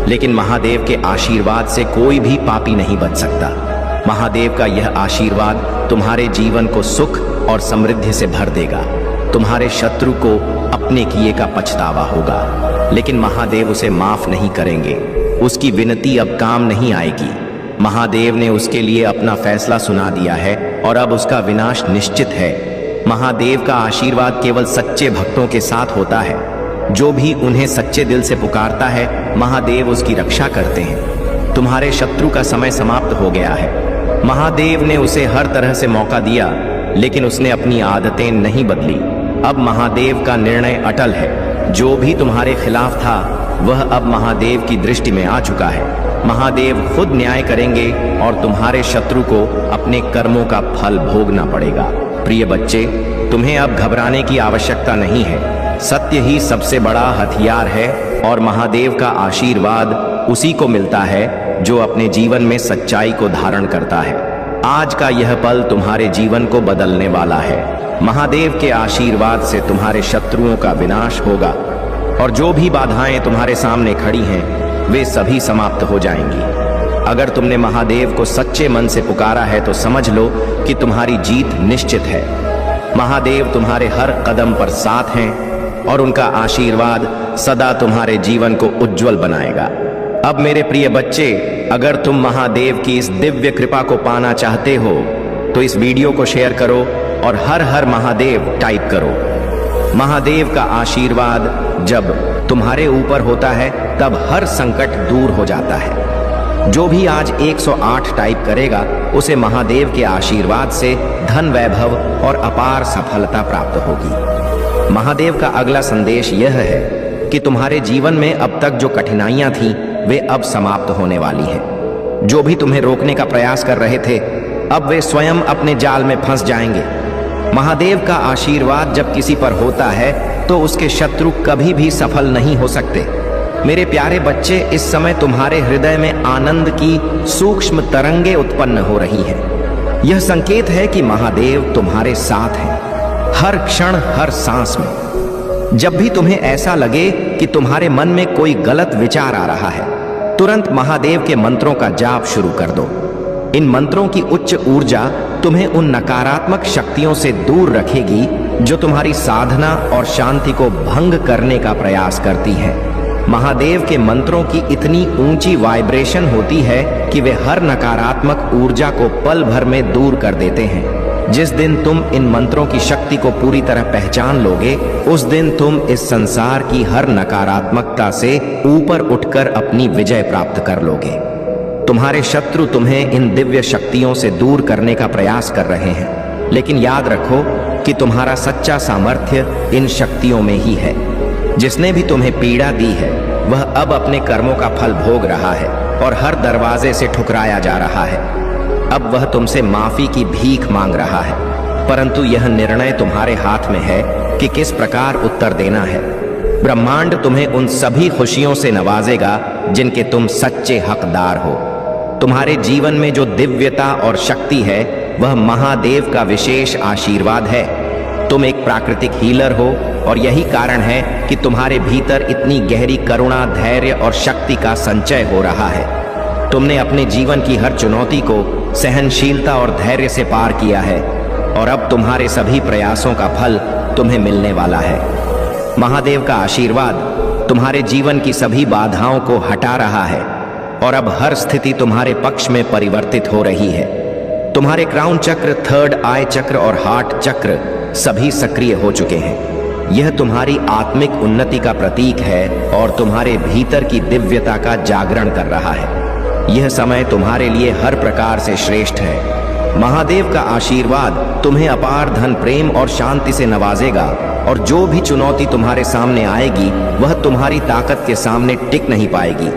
लेकिन महादेव के आशीर्वाद से कोई भी पापी नहीं बच सकता। महादेव का यह आशीर्वाद तुम्हारे जीवन को सुख और समृद्धि से भर देगा। तुम्हारे शत्रु को अपने किए का पछतावा होगा, लेकिन महादेव उसे माफ नहीं करेंगे। उसकी विनती अब काम नहीं आएगी। महादेव ने उसके लिए अपना फैसला सुना दिया है और अब उसका विनाश निश्चित है। महादेव का आशीर्वाद केवल सच्चे भक्तों के साथ होता है। जो भी उन्हें सच्चे दिल से पुकारता है, महादेव उसकी रक्षा करते हैं। तुम्हारे शत्रु का समय समाप्त हो गया है। महादेव ने उसे हर तरह से मौका दिया, लेकिन उसने अपनी आदतें नहीं बदली। अब महादेव का निर्णय अटल है। जो भी तुम्हारे खिलाफ था वह अब महादेव की दृष्टि में आ चुका है। महादेव खुद न्याय करेंगे और तुम्हारे शत्रु को अपने कर्मों का फल भोगना पड़ेगा। प्रिय बच्चे, तुम्हें अब घबराने की आवश्यकता नहीं है। सत्य ही सबसे बड़ा हथियार है और महादेव का आशीर्वाद उसी को मिलता है जो अपने जीवन में सच्चाई को धारण करता है। आज का यह पल तुम्हारे जीवन को बदलने वाला है। महादेव के आशीर्वाद से तुम्हारे शत्रुओं का विनाश होगा और जो भी बाधाएं तुम्हारे सामने खड़ी हैं वे सभी समाप्त हो जाएंगी। अगर तुमने महादेव को सच्चे मन से पुकारा है तो समझ लो कि तुम्हारी जीत निश्चित है। महादेव तुम्हारे हर कदम पर साथ हैं और उनका आशीर्वाद सदा तुम्हारे जीवन को उज्जवल बनाएगा। अब मेरे प्रिय बच्चे, अगर तुम महादेव की इस दिव्य कृपा को पाना चाहते हो तो इस वीडियो को शेयर करो और हर हर महादेव टाइप करो। महादेव का आशीर्वाद जब तुम्हारे ऊपर होता है तब हर संकट दूर हो जाता है। जो भी आज 108 टाइप करेगा उसे महादेव के आशीर्वाद से धन, वैभव और अपार सफलता प्राप्त होगी। महादेव का अगला संदेश यह है कि तुम्हारे जीवन में अब तक जो कठिनाइयां थीं वे अब समाप्त होने वाली हैं। जो भी तुम्हें रोकने का प्रयास कर रहे थे अब वे स्वयं अपने जाल में फंस जाएंगे। महादेव का आशीर्वाद जब किसी पर होता है तो उसके शत्रु कभी भी सफल नहीं हो सकते। मेरे प्यारे बच्चे, इस समय तुम्हारे हृदय में आनंद की सूक्ष्म तरंगें उत्पन्न हो रही हैं। यह संकेत है कि महादेव तुम्हारे साथ हैं, हर क्षण, हर सांस में। जब भी तुम्हें ऐसा लगे कि तुम्हारे मन में कोई गलत विचार आ रहा है, तुरंत महादेव के मंत्रों का जाप शुरू कर दो। इन मंत्रों की उच्च ऊर्जा तुम्हें उन नकारात्मक शक्तियों से दूर रखेगी जो तुम्हारी साधना और शांति को भंग करने का प्रयास करती है। महादेव के मंत्रों की इतनी ऊंची वाइब्रेशन होती है कि वे हर नकारात्मक ऊर्जा को पल भर में दूर कर देते हैं। जिस दिन तुम इन मंत्रों की शक्ति को पूरी तरह पहचान लोगे, उस दिन तुम इस संसार की हर नकारात्मकता से ऊपर उठकर अपनी विजय प्राप्त कर लोगे। तुम्हारे शत्रु तुम्हें इन दिव्य शक्तियों से दूर करने का प्रयास कर रहे हैं, लेकिन याद रखो कि तुम्हारा सच्चा सामर्थ्य इन शक्तियों में ही है। जिसने भी तुम्हें पीड़ा दी है वह अब अपने कर्मों का फल भोग रहा है और हर दरवाजे से ठुकराया जा रहा है। अब वह तुमसे माफी की भीख मांग रहा है, परंतु यह निर्णय तुम्हारे हाथ में है कि किस प्रकार उत्तर देना है। ब्रह्मांड तुम्हें उन सभी खुशियों से नवाजेगा जिनके तुम सच्चे हकदार हो। तुम्हारे जीवन में जो दिव्यता और शक्ति है वह महादेव का विशेष आशीर्वाद है। तुम एक प्राकृतिक हीलर हो और यही कारण है कि तुम्हारे भीतर इतनी गहरी करुणा, धैर्य और शक्ति का संचय हो रहा है। तुमने अपने जीवन की हर चुनौती को सहनशीलता और धैर्य से पार किया है और अब तुम्हारे सभी प्रयासों का फल तुम्हें मिलने वाला है। महादेव का आशीर्वाद तुम्हारे जीवन की सभी बाधाओं को हटा रहा है और अब हर स्थिति तुम्हारे पक्ष में परिवर्तित हो रही है। तुम्हारे क्राउन चक्र, थर्ड आई चक्र और हार्ट चक्र सभी सक्रिय हो चुके हैं। यह तुम्हारी आत्मिक उन्नति का प्रतीक है और तुम्हारे भीतर की दिव्यता का जागरण कर रहा है। यह समय तुम्हारे लिए हर प्रकार से श्रेष्ठ है। महादेव का आशीर्वाद तुम्हें अपार धन, प्रेम और शांति से नवाजेगा और जो भी चुनौती तुम्हारे सामने आएगी वह तुम्हारी ताकत के सामने टिक नहीं पाएगी।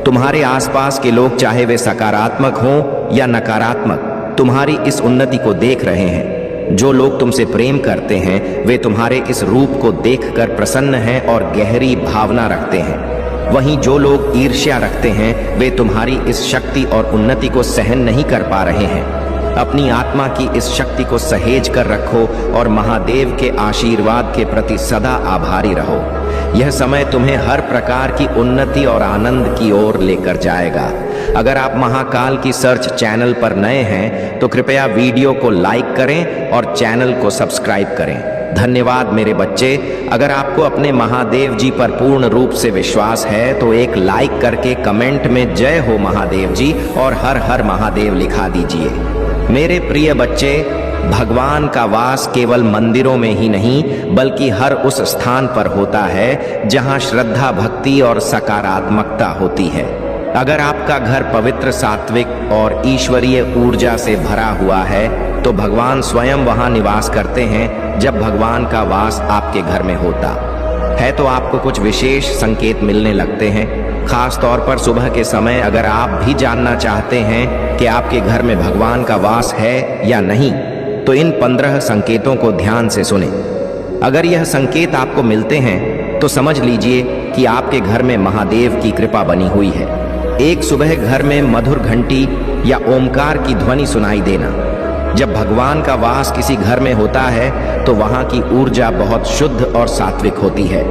तुम्हारे आसपास के लोग, चाहे वे सकारात्मक हों या नकारात्मक, तुम्हारी इस उन्नति को देख रहे हैं। जो लोग तुमसे प्रेम करते हैं वे तुम्हारे इस रूप को देखकर प्रसन्न हैं और गहरी भावना रखते हैं। वहीं जो लोग ईर्ष्या रखते हैं वे तुम्हारी इस शक्ति और उन्नति को सहन नहीं कर पा रहे हैं। अपनी आत्मा की इस शक्ति को सहेज कर रखो और महादेव के आशीर्वाद के प्रति सदा आभारी रहो। यह समय तुम्हें हर प्रकार की उन्नति और आनंद की ओर लेकर जाएगा। अगर आप महाकाल की सर्च चैनल पर नए हैं तो कृपया वीडियो को लाइक करें और चैनल को सब्सक्राइब करें। धन्यवाद मेरे बच्चे। अगर आपको अपने महादेव जी पर पूर्ण रूप से विश्वास है तो एक लाइक करके कमेंट में जय हो महादेव जी और हर हर महादेव लिखा दीजिए। मेरे प्रिय बच्चे, भगवान का वास केवल मंदिरों में ही नहीं बल्कि हर उस स्थान पर होता है जहां श्रद्धा, भक्ति और सकारात्मकता होती है। अगर आपका घर पवित्र, सात्विक और ईश्वरीय ऊर्जा से भरा हुआ है तो भगवान स्वयं वहां निवास करते हैं। जब भगवान का वास आपके घर में होता है तो आपको कुछ विशेष संकेत मिलने लगते हैं। खास तौर पर सुबह के समय अगर आप भी जानना चाहते हैं कि आपके घर में भगवान का वास है या नहीं तो इन 15 संकेतों को ध्यान से सुने। अगर यह संकेत आपको मिलते हैं तो समझ लीजिए कि आपके घर में महादेव की कृपा बनी हुई है। एक, सुबह घर में मधुर घंटी या ओमकार की ध्वनि सुनाई देना। जब भगवान का वास किसी घर में होता है तो वहां की ऊर्जा बहुत शुद्ध और सात्विक होती है।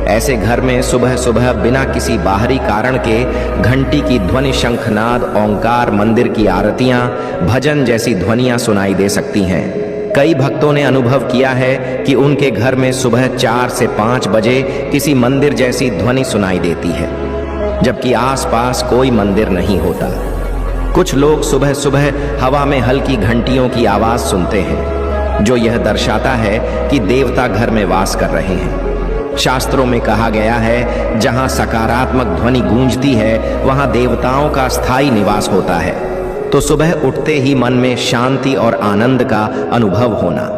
ऐसे घर में सुबह सुबह बिना किसी बाहरी कारण के घंटी की ध्वनि, शंखनाद, ओंकार, मंदिर की आरतियां, भजन जैसी ध्वनियां सुनाई दे सकती हैं। कई भक्तों ने अनुभव किया है कि उनके घर में सुबह 4 से 5 बजे किसी मंदिर जैसी ध्वनि सुनाई देती है जबकि आसपास कोई मंदिर नहीं होता। कुछ लोग सुबह सुबह हवा में हल्की घंटियों की आवाज सुनते हैं जो यह दर्शाता है कि देवता घर में वास कर रहे हैं। शास्त्रों में कहा गया है जहां सकारात्मक ध्वनि गूंजती है वहां देवताओं का स्थायी निवास होता है। तो सुबह उठते ही मन में शांति और आनंद का अनुभव होना।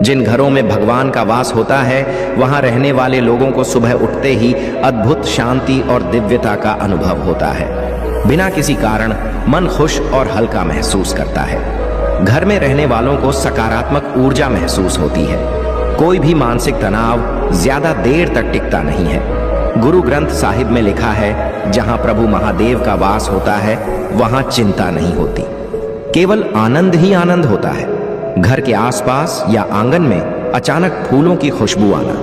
जिन घरों में भगवान का वास होता है वहां रहने वाले लोगों को सुबह उठते ही अद्भुत शांति और दिव्यता का अनुभव होता है। बिना किसी कारण मन खुश और हल्का महसूस करता है। घर में रहने वालों को सकारात्मक ऊर्जा महसूस होती है। कोई भी मानसिक तनाव ज्यादा देर तक टिकता नहीं है। गुरु ग्रंथ साहिब में लिखा है जहां प्रभु महादेव का वास होता है वहां चिंता नहीं होती, केवल आनंद ही आनंद होता है। घर के आसपास या आंगन में अचानक फूलों की खुशबू आना,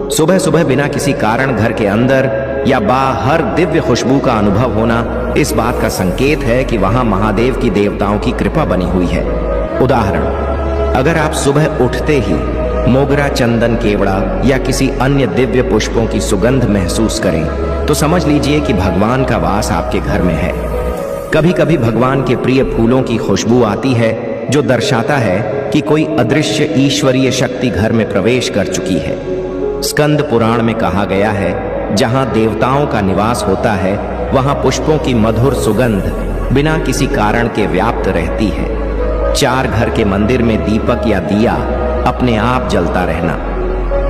सुबह सुबह बिना किसी कारण घर के अंदर या बाहर दिव्य खुशबू का अनुभव होना इस बात का संकेत है कि वहां महादेव की देवताओं की कृपा बनी हुई है। उदाहरण, अगर आप सुबह उठते ही मोगरा, चंदन, केवड़ा या किसी अन्य दिव्य पुष्पों की सुगंध महसूस करें तो समझ लीजिए कि भगवान का वास आपके घर में है। कभी कभी भगवान के प्रिय फूलों की खुशबू आती है जो दर्शाता है कि कोई अदृश्य ईश्वरीय शक्ति घर में प्रवेश कर चुकी है। स्कंद पुराण में कहा गया है जहां देवताओं का निवास होता है वहां पुष्पों की मधुर सुगंध बिना किसी कारण के व्याप्त रहती है। 4 घर के मंदिर में दीपक या दिया अपने आप जलता रहना।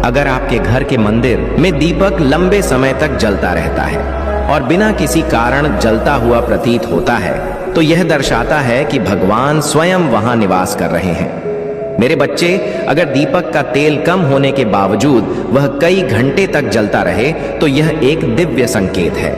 अगर आपके घर के मंदिर में दीपक लंबे समय तक जलता रहता है और बिना किसी कारण जलता हुआ प्रतीत होता है तो यह दर्शाता है कि भगवान स्वयं वहां निवास कर रहे हैं। मेरे बच्चे, अगर दीपक का तेल कम होने के बावजूद वह कई घंटे तक जलता रहे तो यह एक दिव्य संकेत है।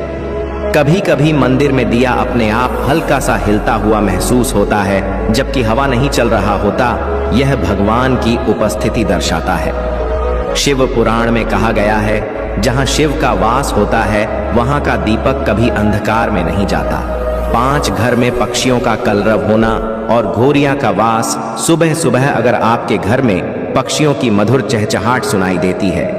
कभी कभी मंदिर में दिया अपने आप हल्का सा हिलता हुआ महसूस होता है जबकि हवा नहीं चल रहा होता, यह भगवान की उपस्थिति दर्शाता है। शिव पुराण में कहा गया है जहां शिव का वास होता है वहां का दीपक कभी अंधकार में नहीं जाता। 5 घर में पक्षियों का कलरव होना और घोरिया का वास। सुबह सुबह अगर आपके घर में पक्षियों की मधुर चहचहाट सुनाई देती है,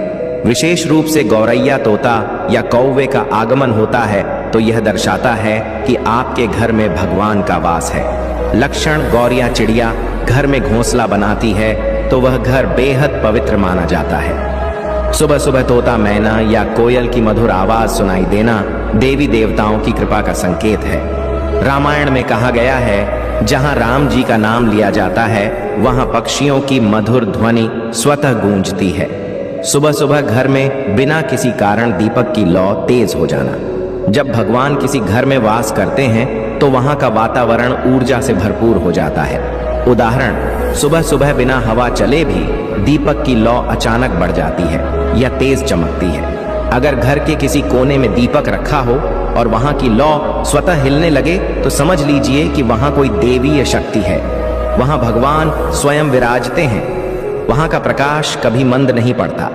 विशेष रूप से गौरैया, तोता या कौवे का आगमन होता है तो यह दर्शाता है कि आपके घर में भगवान का वास है। लक्षण, गौरिया चिड़िया घर में घोंसला बनाती है तो वह घर बेहद पवित्र माना जाता है। सुबह सुबह तोता, मैना या कोयल की मधुर आवाज सुनाई देना देवी देवताओं की कृपा का संकेत है। रामायण में कहा गया है, जहां राम जी का नाम लिया जाता है वहां पक्षियों की मधुर ध्वनि स्वतः गूंजती है। सुबह सुबह घर में बिना किसी कारण दीपक की लौ तेज हो जाना। जब भगवान किसी घर में वास करते हैं तो वहां का वातावरण ऊर्जा से भरपूर हो जाता है। उदाहरण, सुबह सुबह बिना हवा चले भी दीपक की लौ अचानक बढ़ जाती है या तेज चमकती है। अगर घर के किसी कोने में दीपक रखा हो और वहां की लौ स्वतः हिलने लगे तो समझ लीजिए कि वहां कोई देवीय शक्ति है। वहां भगवान स्वयं विराजते हैं। वहां का प्रकाश कभी मंद नहीं पड़ता।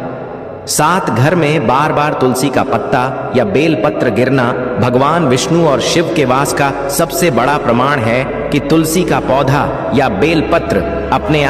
साथ घर में बार बार तुलसी का पत्ता या बेल पत्र गिरना भगवान विष्णु और शिव के वास का सबसे बड़ा प्रमाण है कि तुलसी का पौधा या बेल पत्र अपने